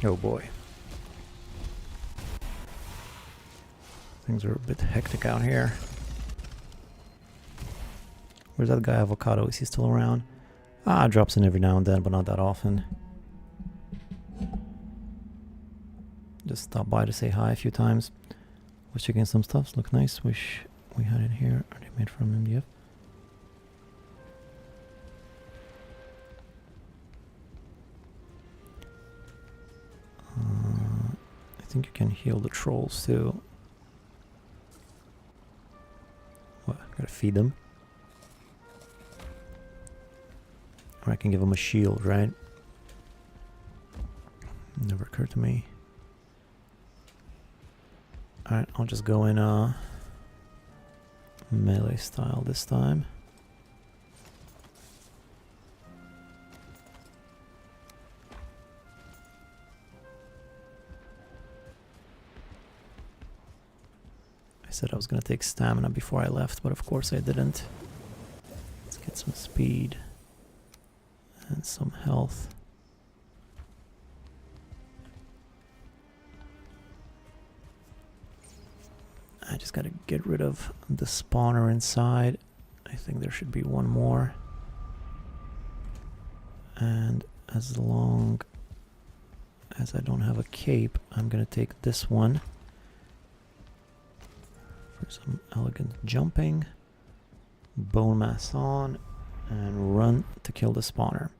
Speaker 1: Oh boy. Things are a bit hectic out here. Where's that guy Avocado? Is he still around? Ah, drops in every now and then, but not that often. Just stop by to say hi a few times. Was checking some stuff. Look nice. Wish we had it here. Are they made from MDF? I think you can heal the trolls too. What? Gotta feed them. Or I can give them a shield, right? Never occurred to me. Alright, I'll just go in melee style this time. I said I was gonna take stamina before I left, but of course I didn't. Let's get some speed and some health. I just gotta get rid of the spawner inside. I think there should be one more. And as long as I don't have a cape, I'm gonna take this one for some elegant jumping. Bone mass on and run to kill the spawner.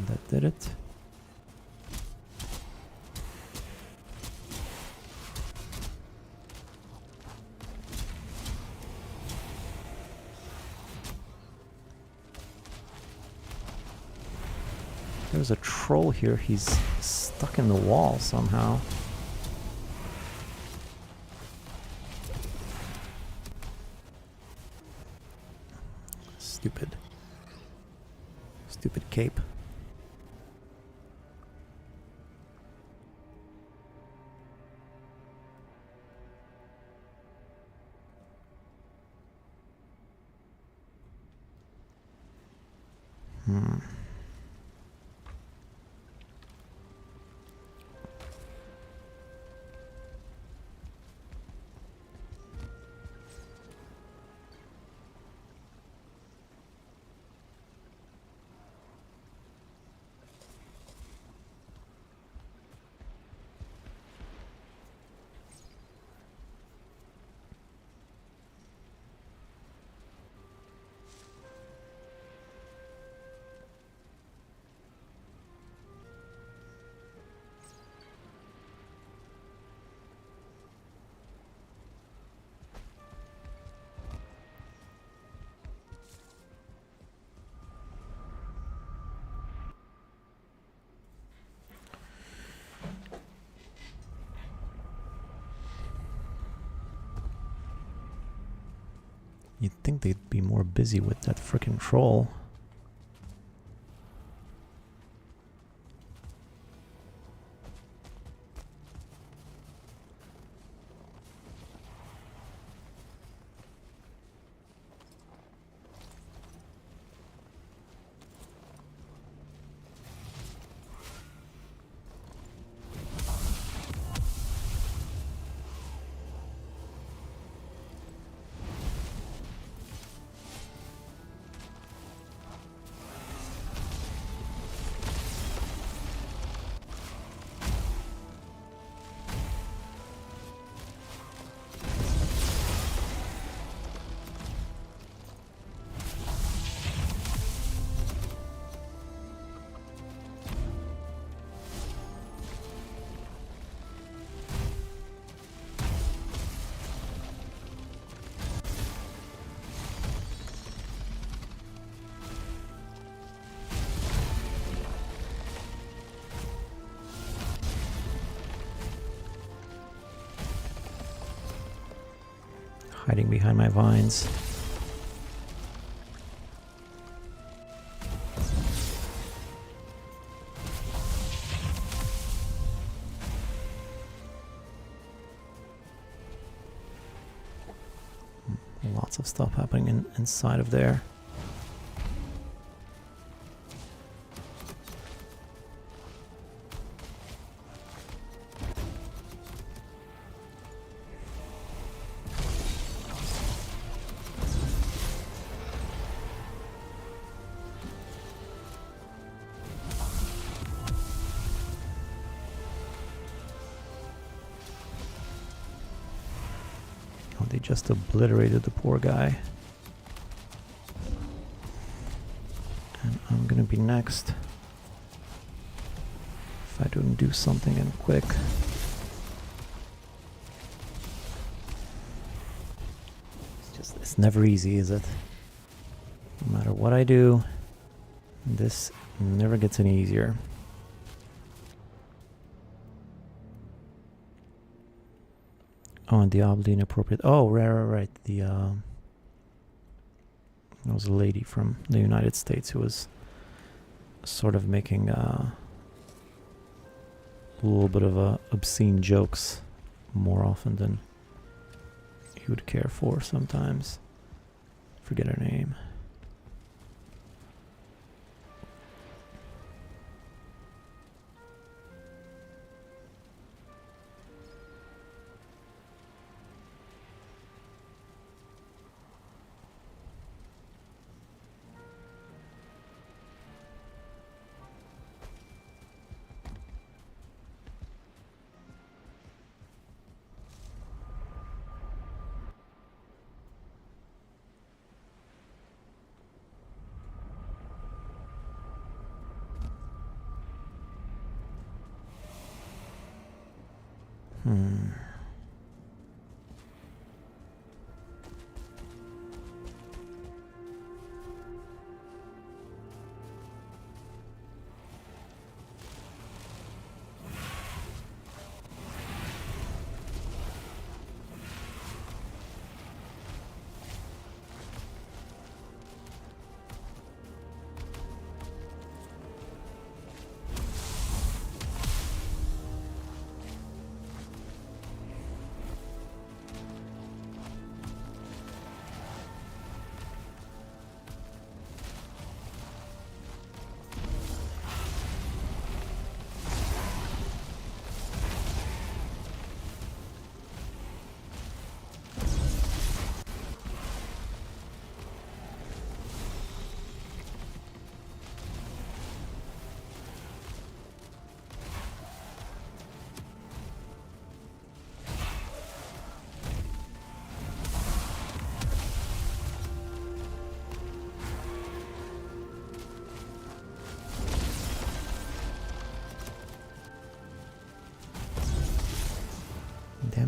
Speaker 1: That did it. There's a troll here. He's stuck in the wall somehow. Stupid cape. You'd think they'd be more busy with that frickin' troll. Hiding behind my vines. Lots of stuff happening inside of there. They just obliterated the poor guy. And I'm gonna be next. If I don't do something and quick. It's never easy, is it? No matter what I do, this never gets any easier. Oh, and the oddly inappropriate. Oh, right. There was a lady from the United States who was sort of making a little bit of obscene jokes more often than you would care for sometimes. Forget her name.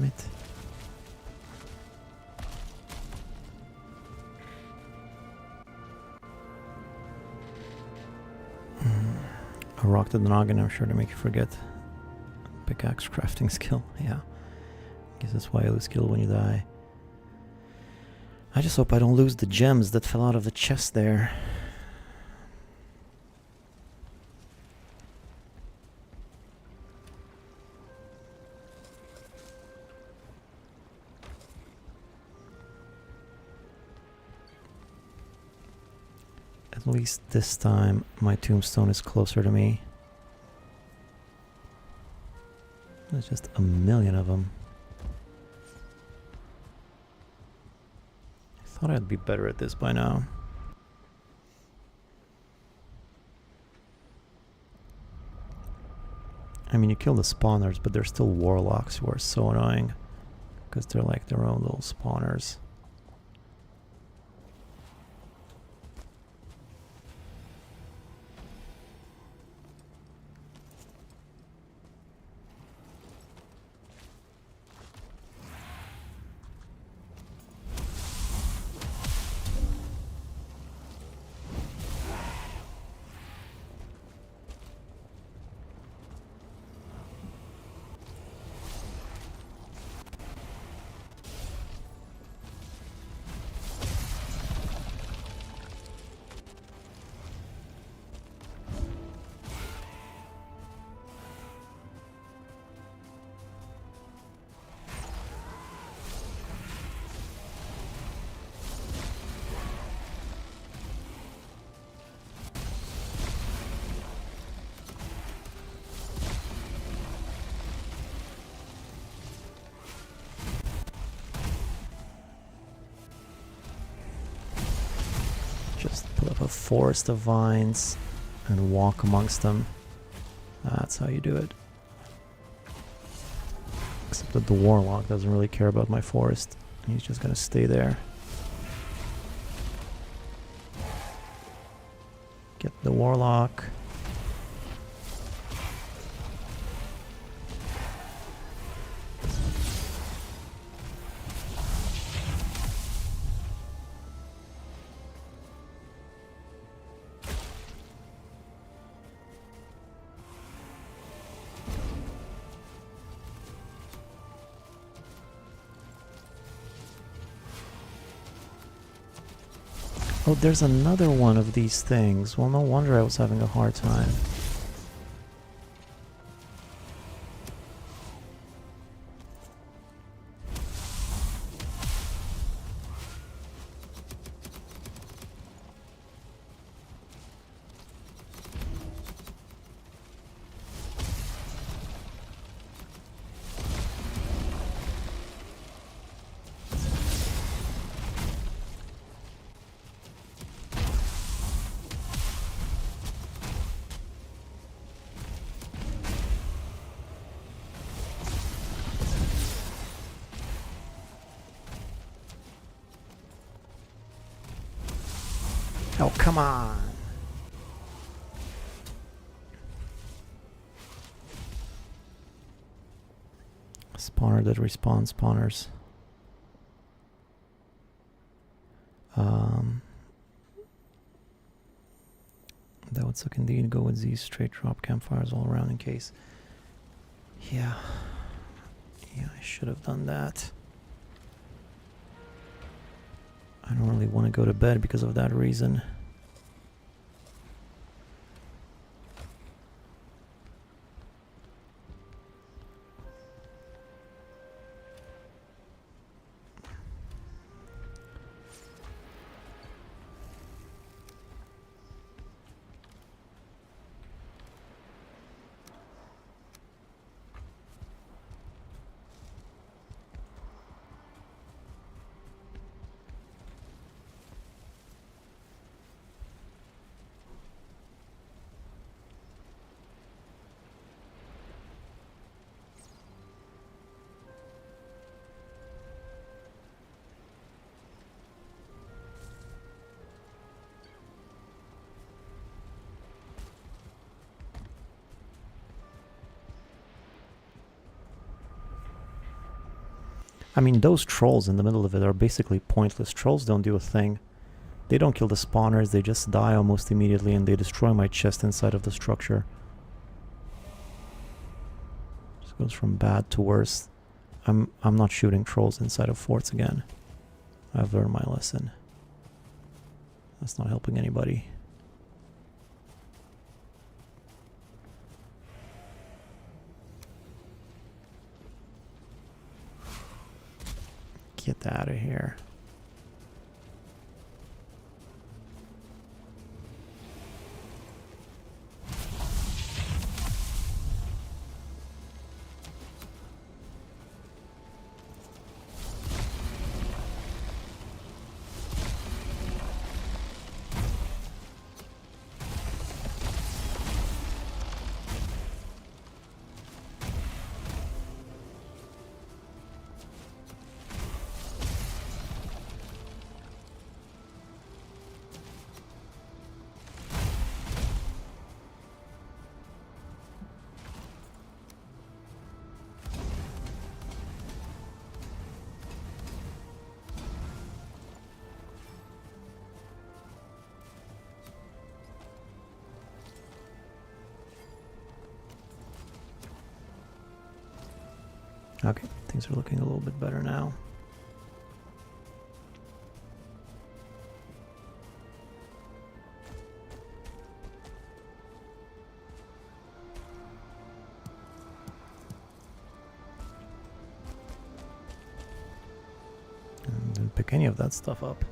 Speaker 1: it. A rock to the noggin, I'm sure to make you forget. Pickaxe crafting skill, yeah. Guess that's why you lose skill when you die. I just hope I don't lose the gems that fell out of the chest there. At least this time my tombstone is closer to me. There's just a million of them. I thought I'd be better at this by now. I mean, you kill the spawners, but they're still warlocks who are so annoying. Because they're like their own little spawners. Just put up a forest of vines and walk amongst them. That's how you do it. Except that the warlock doesn't really care about my forest. He's just gonna stay there. Get the warlock. Oh, there's another one of these things. Well, no wonder I was having a hard time. Oh, come on! Spawner that respawns spawners. That would suck indeed. Go with these straight drop campfires all around in case. Yeah. Yeah, I should have done that. I don't really want to go to bed because of that reason. I mean, those trolls in the middle of it are basically pointless. Trolls don't do a thing. They don't kill the spawners, they just die almost immediately and they destroy my chest inside of the structure. Just goes from bad to worse. I'm not shooting trolls inside of forts again. I've learned my lesson. That's not helping anybody. Get out of here. Okay, things are looking a little bit better now. Didn't pick any of that stuff up.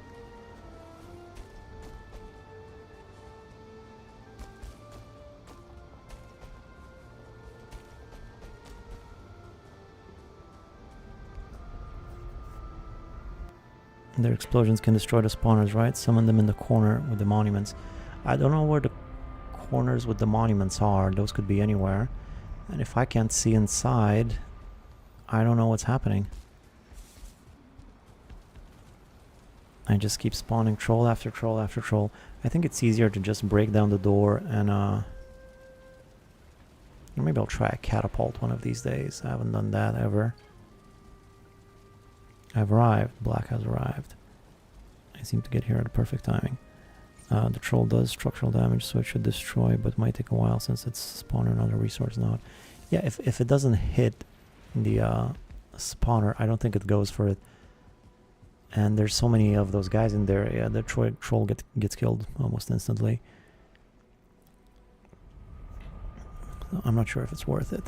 Speaker 1: Their explosions can destroy the spawners, right? Summon them in the corner with the monuments. I don't know where the corners with the monuments are. Those could be anywhere. And if I can't see inside, I don't know what's happening. I just keep spawning troll after troll after troll. I think it's easier to just break down the door and maybe I'll try a catapult one of these days. I haven't done that ever. I've arrived. Black has arrived. I seem to get here at the perfect timing. The troll does structural damage, so it should destroy, but might take a while since it's spawner another resource node. Yeah, if it doesn't hit the spawner, I don't think it goes for it. And there's so many of those guys in there. Yeah, the troll gets killed almost instantly. So I'm not sure if it's worth it.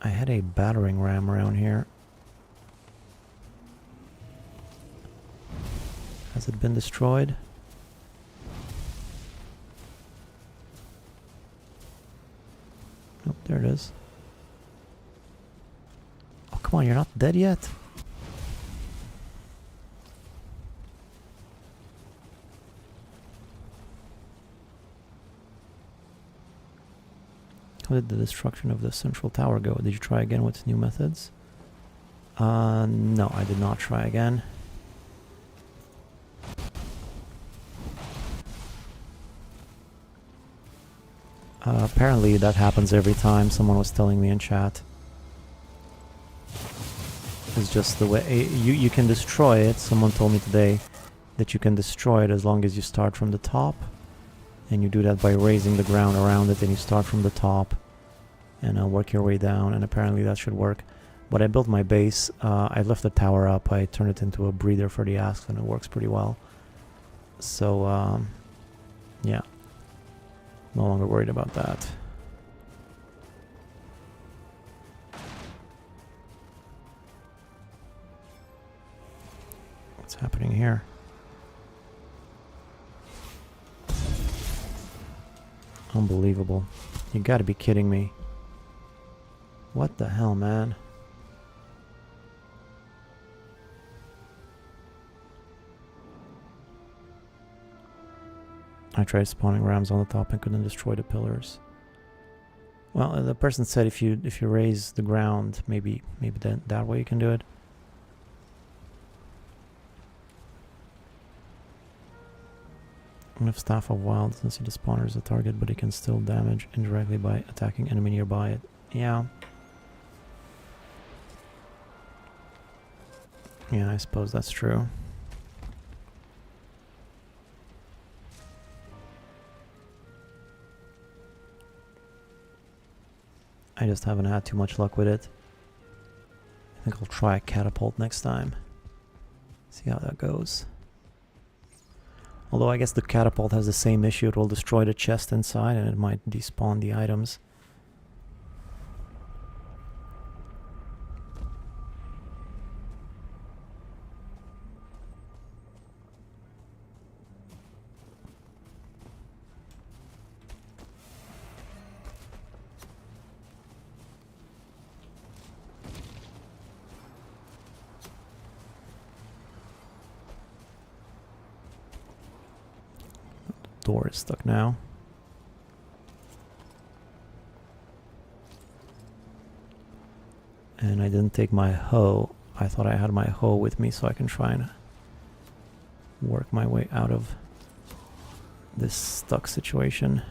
Speaker 1: I had a battering ram around here. Has it been destroyed? Nope, there it is. Oh, come on, you're not dead yet? How did the destruction of the central tower go? Did you try again with new methods? No, I did not try again. Apparently that happens every time, someone was telling me in chat. It's just the way you can destroy it. Someone told me today that you can destroy it as long as you start from the top. And you do that by raising the ground around it, and you start from the top and work your way down, and apparently that should work. But I built my base, I left the tower up, I turned it into a breeder for the asks, and it works pretty well. So, yeah. No longer worried about that. What's happening here? Unbelievable. You gotta be kidding me. What the hell, man? I tried spawning rams on the top and couldn't destroy the pillars. Well, the person said if you raise the ground, maybe that way you can do it. And if Staff of Wild doesn't see the spawner as a target, but it can still damage indirectly by attacking enemy nearby it. Yeah. Yeah, I suppose that's true. I just haven't had too much luck with it. I think I'll try a catapult next time. See how that goes. Although I guess the catapult has the same issue, it will destroy the chest inside and it might despawn the items. Door is stuck now. And I didn't take my hoe. I thought I had my hoe with me so I can try and work my way out of this stuck situation.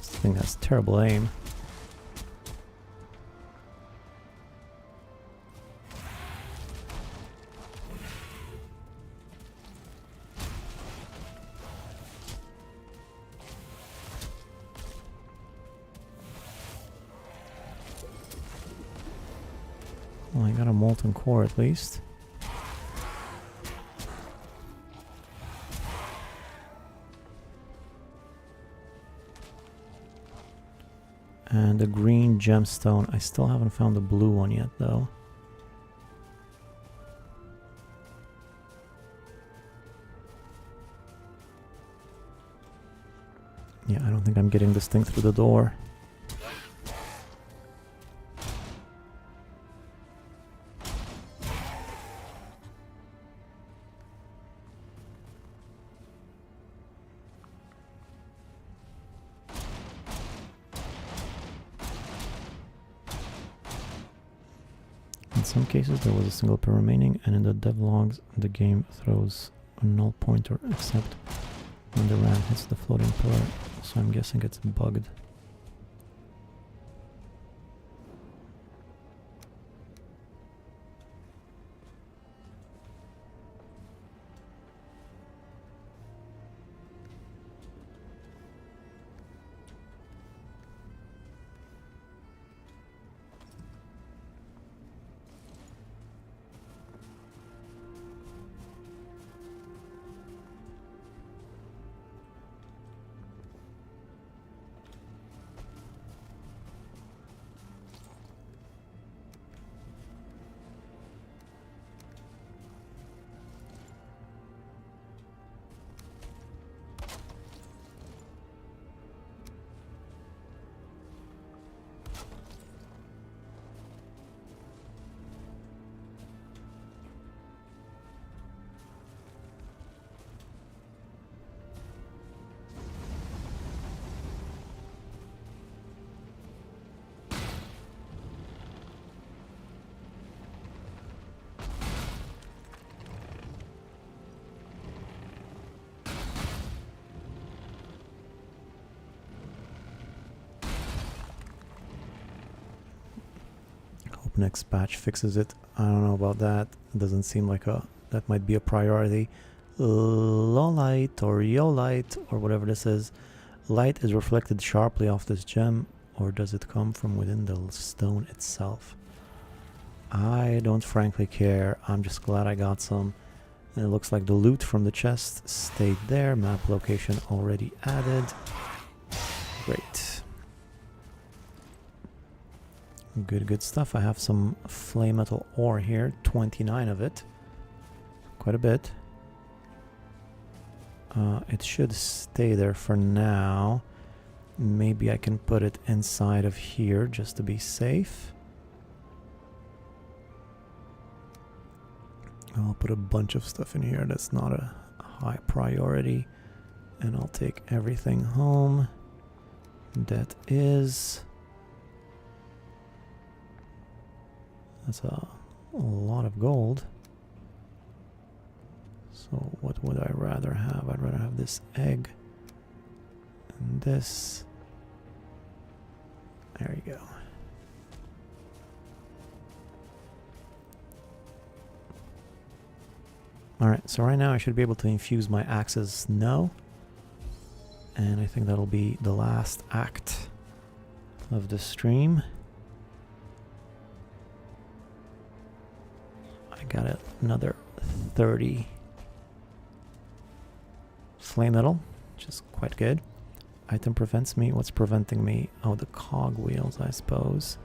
Speaker 1: I think that's terrible aim. Well, I got a molten core at least. And a green gemstone. I still haven't found the blue one yet, though. Yeah, I don't think I'm getting this thing through the door. In some cases there was a single pair remaining, and in the devlogs the game throws a null pointer except when the ram hits the floating pillar, so I'm guessing it's bugged. Next patch fixes it. I don't know about that. It doesn't seem like that might be a priority. Low light or yo light or whatever this is. Light is reflected sharply off this gem, or does it come from within the stone itself? I don't frankly care. I'm just glad I got some. And it looks like the loot from the chest stayed there. Map location already added. Great. Good stuff. I have some Flametal ore here, 29 of it. Quite a bit. It should stay there for now. Maybe I can put it inside of here just to be safe. I'll put a bunch of stuff in here that's not a high priority. And I'll take everything home. That is... That's a lot of gold. So what would I rather have? I'd rather have this egg and this. There you go. Alright, so right now I should be able to infuse my axes now. And I think that'll be the last act of the stream. I got another 30 Flametal, which is quite good. Item prevents me. What's preventing me? Oh, the cog wheels, I suppose.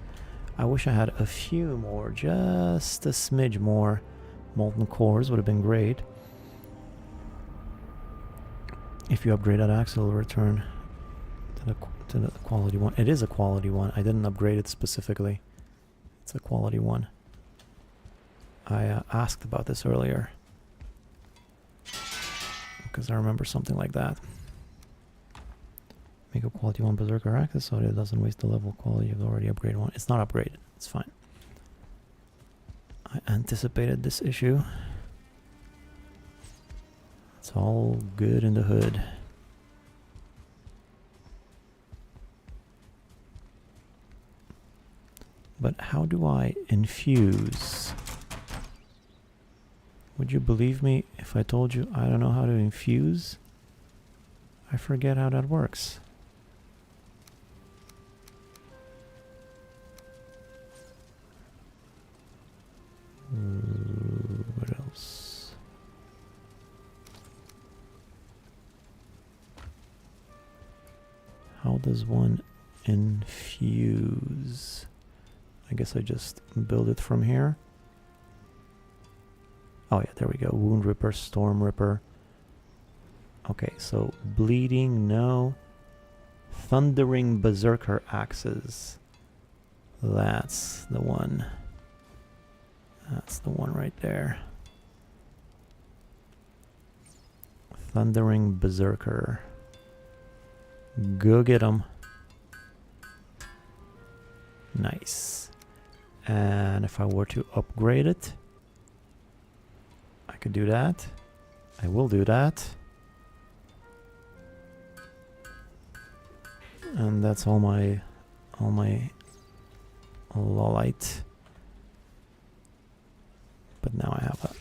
Speaker 1: I wish I had a few more, just a smidge more. Molten cores would have been great. If you upgrade that axe, it'll return to the quality one. It is a quality one. I didn't upgrade it specifically. It's a quality one. I asked about this earlier because I remember something like that. Make a quality 1 berserker axe so it doesn't waste the level quality of the already upgraded one. It's not upgraded. It's fine. I anticipated this issue. It's all good in the hood. But how do I infuse? Would you believe me if I told you I don't know how to infuse? I forget how that works. What else? How does one infuse? I guess I just build it from here. Oh yeah, there we go. Wound Ripper, Storm Ripper. Okay, so bleeding, no. Thundering Berserker Axes. That's the one. That's the one right there. Thundering Berserker. Go get 'em. Nice. And if I were to upgrade it, I could do that. I will do that. And that's all my lolite. But now I have an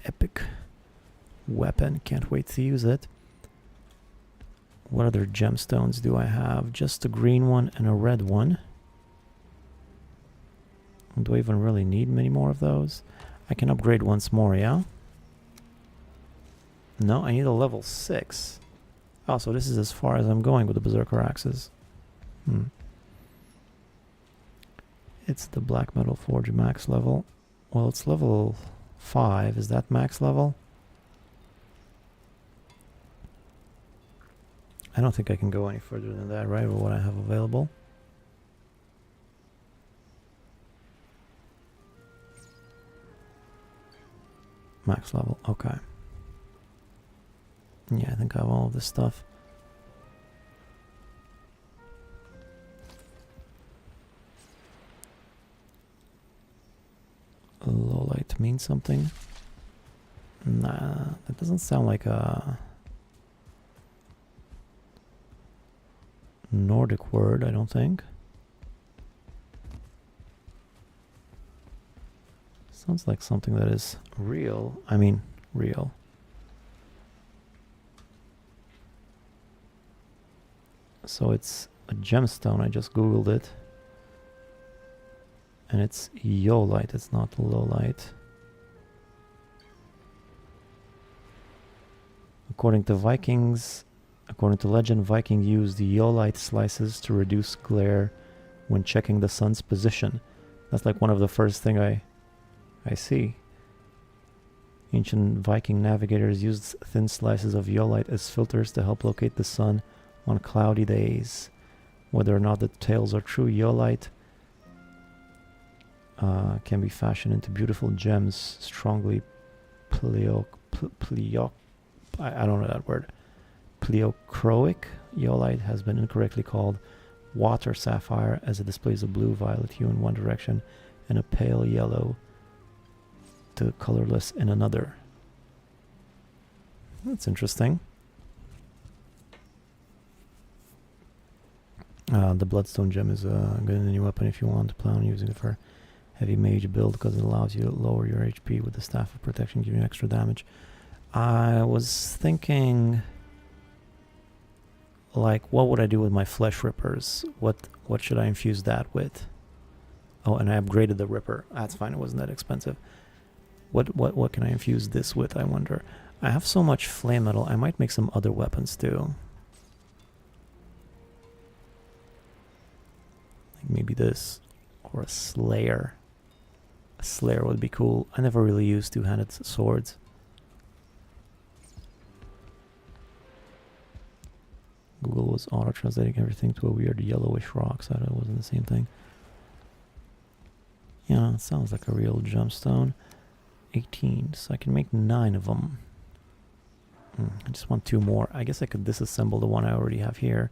Speaker 1: epic weapon. Can't wait to use it. What other gemstones do I have? Just a green one and a red one. Do I even really need many more of those? I can upgrade once more, yeah? No, I need a level 6. Oh, so this is as far as I'm going with the Berserker Axes. It's the Black Metal Forge max level. Well, it's level 5. Is that max level? I don't think I can go any further than that, right? With what I have available. Max level, okay. Yeah, I think I have all of this stuff. Lowlight means something? Nah, that doesn't sound like a Nordic word, I don't think. Sounds like something that is real. I mean, real. So it's a gemstone, I just googled it. And it's Yolite, it's not Lowlight. According to Vikings, according to legend, Viking used Yolite slices to reduce glare when checking the sun's position. That's like one of the first thing I see. Ancient Viking navigators used thin slices of yolite as filters to help locate the sun on cloudy days. Whether or not the tales are true, yolite can be fashioned into beautiful gems, strongly I don't know that word. Pleochroic yolite has been incorrectly called water sapphire, as it displays a blue-violet hue in one direction and a pale yellow to colorless in another. That's interesting. The bloodstone gem is good in a new weapon if you want to plan on using it for heavy mage build, because it allows you to lower your HP with the staff of protection, giving you extra damage. I was thinking, like, what would I do with my flesh rippers? What should I infuse that with? Oh, and I upgraded the ripper. That's fine, it wasn't that expensive. What can I infuse this with, I wonder? I have so much flame metal, I might make some other weapons too. Like maybe this, or a slayer. A slayer would be cool. I never really used two-handed swords. Google was auto-translating everything to a weird yellowish rock, so it wasn't the same thing. Yeah, it sounds like a real gemstone. 18, so I can make 9 of them. I just want 2 more. I guess I could disassemble the one I already have here.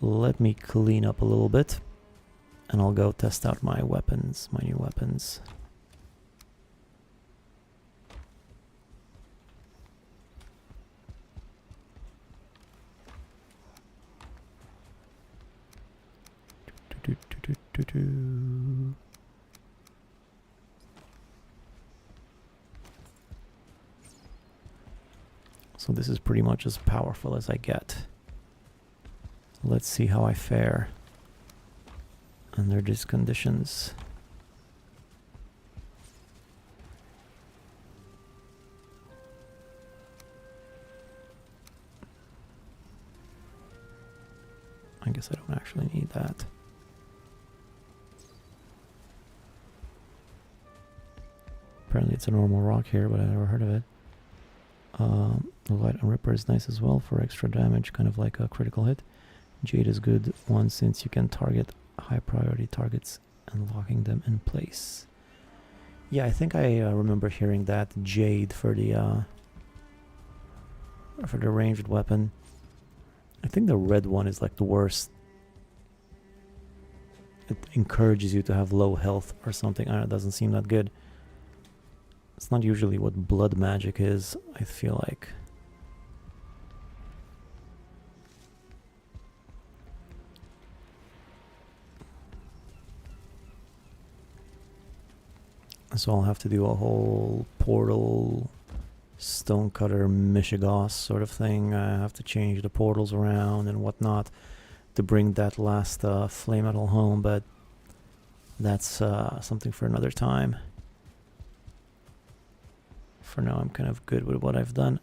Speaker 1: Let me clean up a little bit, and I'll go test out my weapons, my new weapons. So this is pretty much as powerful as I get. Let's see how I fare under these conditions. I guess I don't actually need that. Apparently it's a normal rock here, but I never heard of it. The light on Ripper is nice as well for extra damage, kind of like a critical hit. Jade is good one since you can target high priority targets and locking them in place. Yeah, I think I remember hearing that Jade for the ranged weapon. I think the red one is like the worst. It encourages you to have low health or something. I don't know, it doesn't seem that good. It's not usually what blood magic is, I feel like. So I'll have to do a whole portal, stonecutter, Mishigas sort of thing. I have to change the portals around and whatnot to bring that last Flametal home, but that's something for another time. For now, I'm kind of good with what I've done.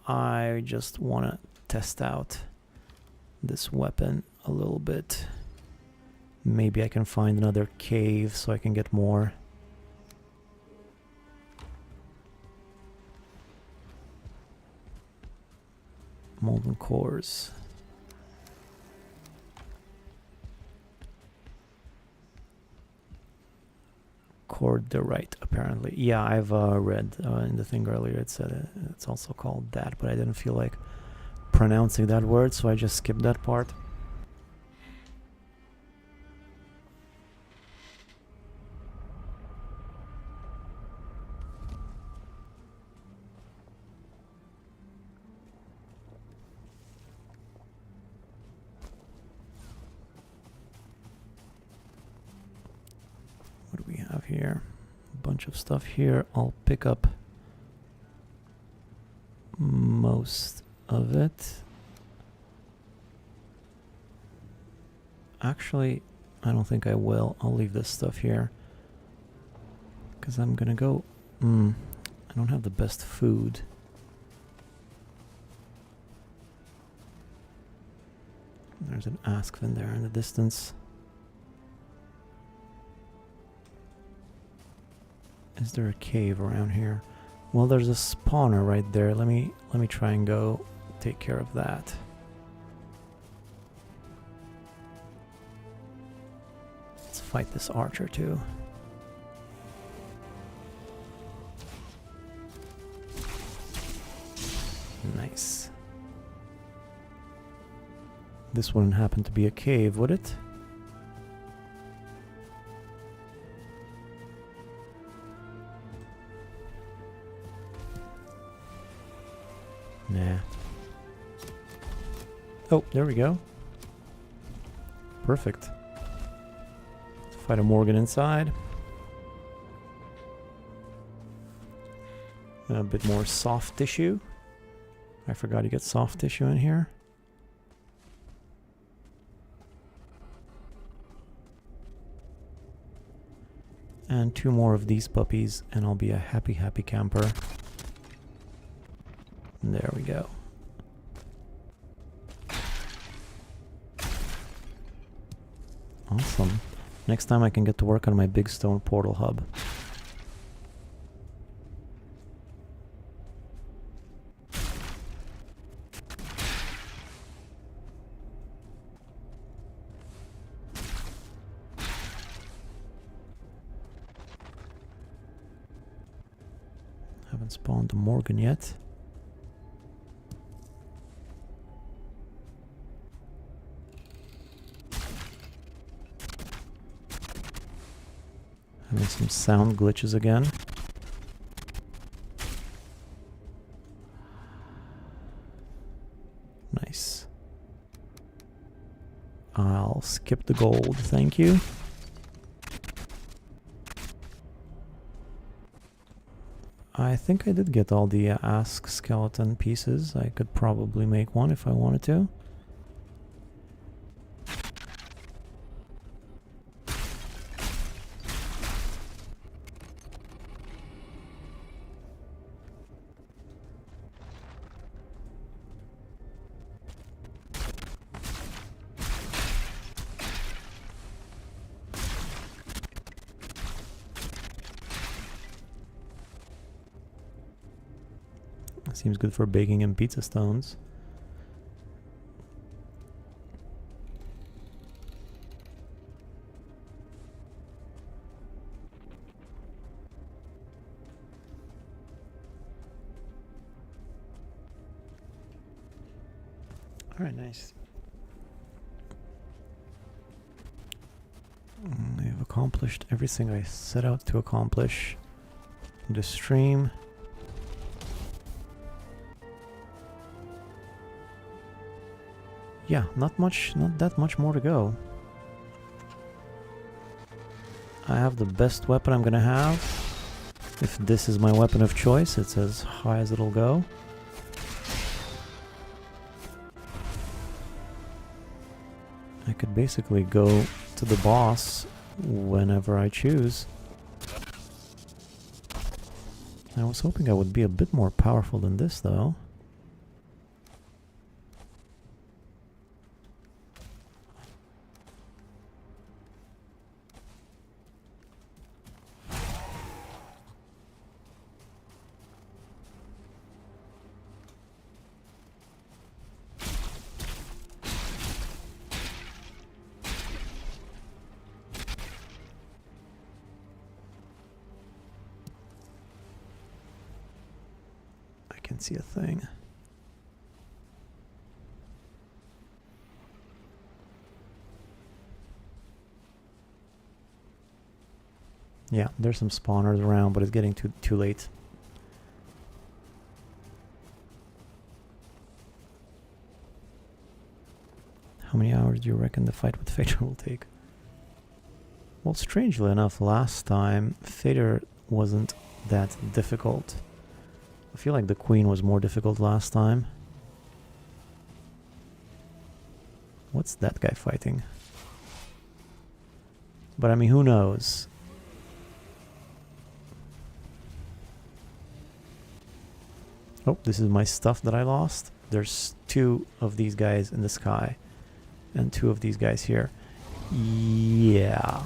Speaker 1: I just want to test out this weapon a little bit. Maybe I can find another cave so I can get more. Molten cores. Corderite, apparently. Yeah, I've read in the thing earlier, it said it's also called that, but I didn't feel like pronouncing that word, so I just skipped that part. What do we have here? A bunch of stuff here. I'll pick up most of it. Actually, I don't think I will. I'll leave this stuff here, because I'm gonna go... I don't have the best food. There's an Askvin there in the distance. Is there a cave around here? Well, there's a spawner right there. Let me try and go take care of that. Let's fight this archer too. Nice. This wouldn't happen to be a cave, would it? Nah. Oh, there we go. Perfect. Let's fight a Morgan inside. A bit more soft tissue. I forgot to get soft tissue in here. And 2 more of these puppies and I'll be a happy, happy camper. There we go. Awesome. Next time I can get to work on my big stone portal hub. Haven't spawned a Morgan yet. Having some sound glitches again. Nice. I'll skip the gold, thank you. I think I did get all the Ask skeleton pieces. I could probably make one if I wanted to. Seems good for baking and pizza stones. All right, nice. I've accomplished everything I set out to accomplish in the stream. Yeah, not that much more to go. I have the best weapon I'm gonna have. If this is my weapon of choice, it's as high as it'll go. I could basically go to the boss whenever I choose. I was hoping I would be a bit more powerful than this, though. Can't see a thing. Yeah, there's some spawners around, but it's getting too late. How many hours do you reckon the fight with Fader will take? Well, strangely enough, last time Fader wasn't that difficult. I feel like the Queen was more difficult last time. What's that guy fighting? But I mean, who knows? Oh, this is my stuff that I lost. There's 2 of these guys in the sky. And 2 of these guys here. Yeah.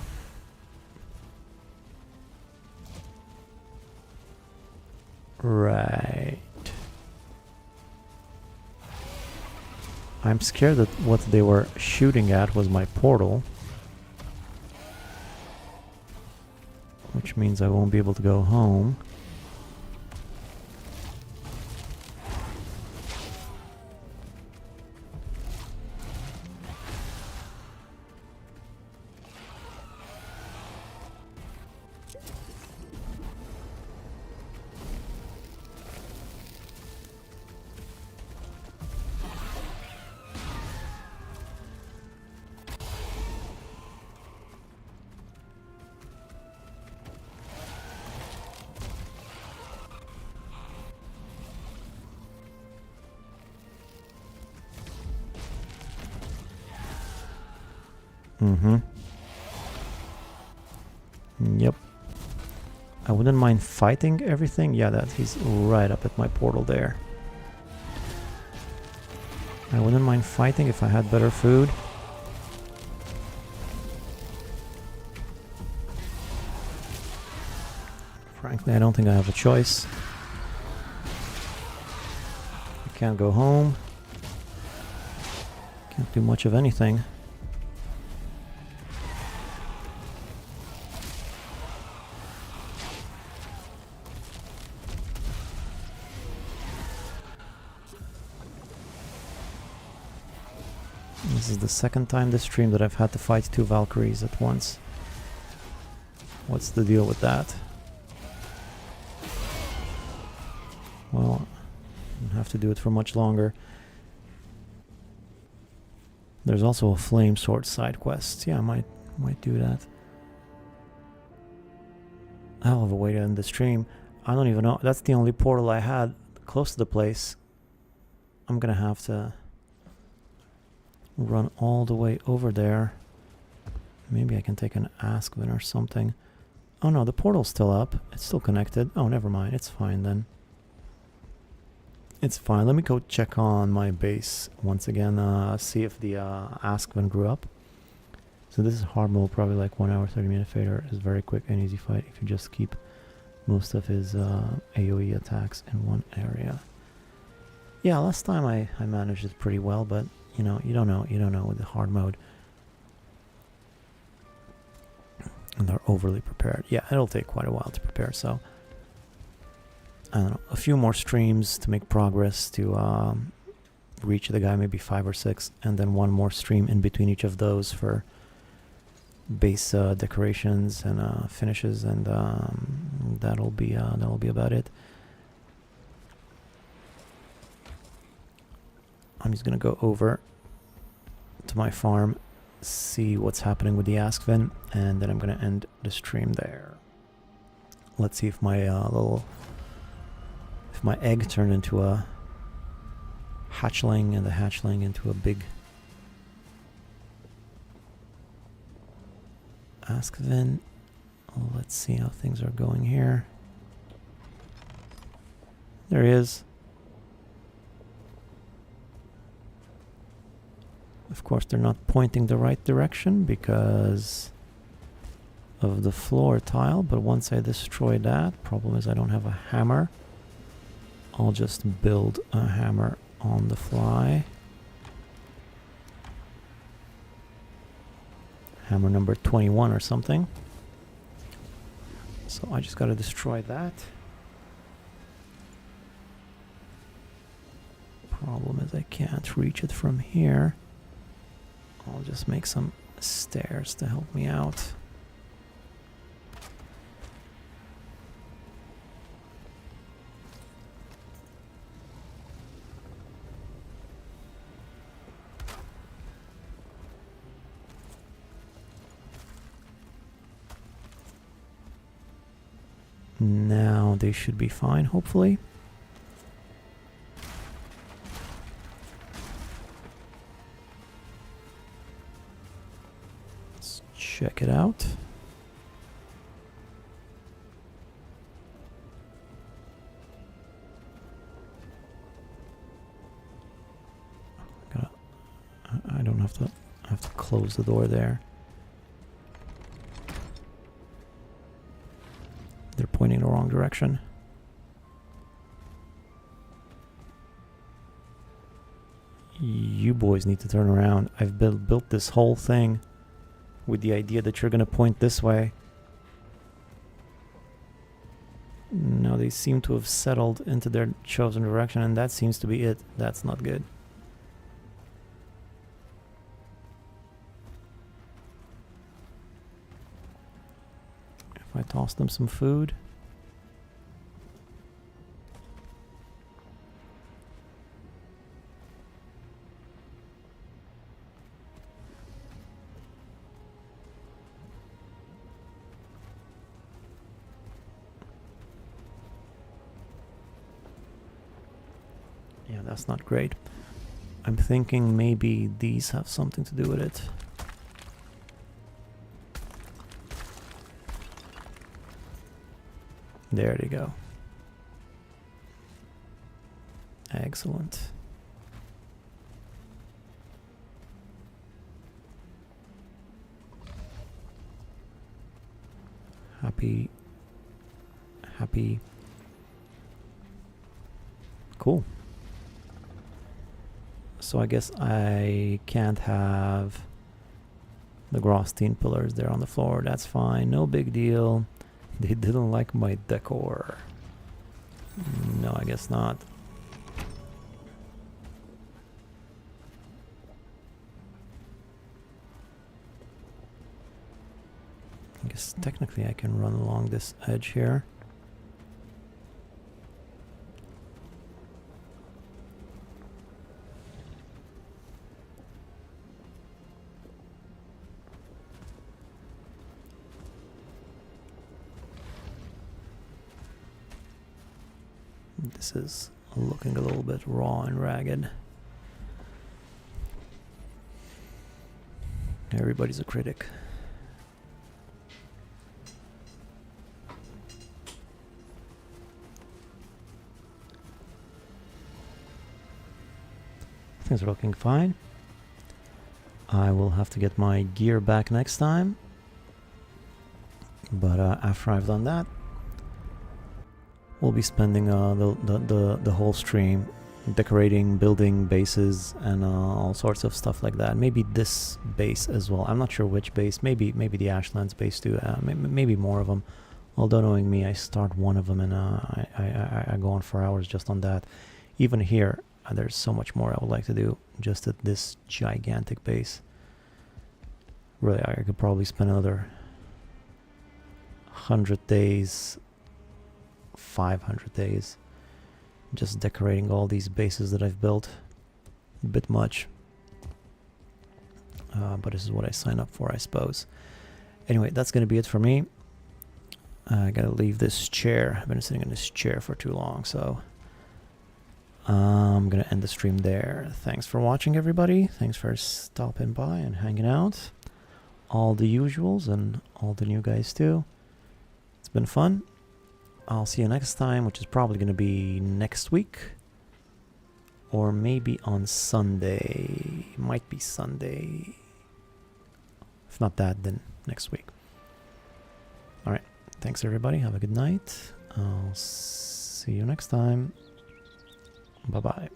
Speaker 1: Right. I'm scared that what they were shooting at was my portal. Which means I won't be able to go home. Mm-hmm. Yep. I wouldn't mind fighting everything. Yeah, that he's right up at my portal there. I wouldn't mind fighting if I had better food. Frankly, I don't think I have a choice. I can't go home. Can't do much of anything. This is the second time this stream that I've had to fight 2 Valkyries at once. What's the deal with that? Well, I don't have to do it for much longer. There's also a flame sword side quest. Yeah, I might do that. Hell of a way to end the stream. I don't even know. That's the only portal I had close to the place. I'm gonna have to run all the way over there. Maybe I can take an Askvin or something. Oh no, the portal's still up. It's still connected. Oh, never mind. It's fine then. It's fine. Let me go check on my base once again. See if the Askvin grew up. So this is hard mode, probably like 1 hour 30 minute fader. Is very quick and easy fight if you just keep most of his AoE attacks in one area. Yeah, last time I managed it pretty well, but you know, you don't know with the hard mode. And they're overly prepared. Yeah, it'll take quite a while to prepare, so I don't know, a few more streams to make progress to reach the guy, maybe 5 or 6, and then one more stream in between each of those for base decorations and finishes, and that'll be about it. I'm just gonna go over to my farm, see what's happening with the Askvin, and then I'm gonna end the stream there. Let's see if my if my egg turned into a hatchling and the hatchling into a big Askvin. Oh, let's see how things are going here. There he is. Of course, they're not pointing the right direction because of the floor tile, but once I destroy that, problem is I don't have a hammer. I'll just build a hammer on the fly. Hammer number 21 or something. So I just gotta destroy that. Problem is I can't reach it from here. I'll just make some stairs to help me out. Now they should be fine, hopefully. Check it out. I don't have to. I have to close the door there. They're pointing the wrong direction. boys need to turn around. I've built this whole thing with the idea that you're gonna point this way. Now they seem to have settled into their chosen direction, and that seems to be it. That's not good. If I toss them some food. Yeah, that's not great. I'm thinking maybe these have something to do with it. There they go. Excellent. Happy. Cool. So I guess I can't have the Grosstein pillars there on the floor. That's fine. No big deal. They didn't like my decor. No, I guess not. I guess technically I can run along this edge here. This is looking a little bit raw and ragged. Everybody's a critic. Things are looking fine. I will have to get my gear back next time. But after I've done that, we'll be spending the whole stream decorating, building bases, and all sorts of stuff like that. Maybe this base as well. I'm not sure which base. Maybe the Ashlands base too. Maybe more of them. Although knowing me, I start one of them and I go on for hours just on that. Even here, there's so much more I would like to do just at this gigantic base. Really, I could probably spend another 100 days, 500 days just decorating all these bases that I've built. A bit much. But this is what I signed up for, I suppose. Anyway, that's going to be it for me. I gotta leave this chair. I've been sitting in this chair for too long, so I'm gonna end the stream there. Thanks for watching, everybody. Thanks for stopping by and hanging out. All the usuals and all the new guys too. It's been fun. I'll see you next time, which is probably gonna be next week. Or maybe on Sunday. Might be Sunday. If not that, then next week. Alright. Thanks everybody. Have a good night. I'll see you next time. Bye-bye.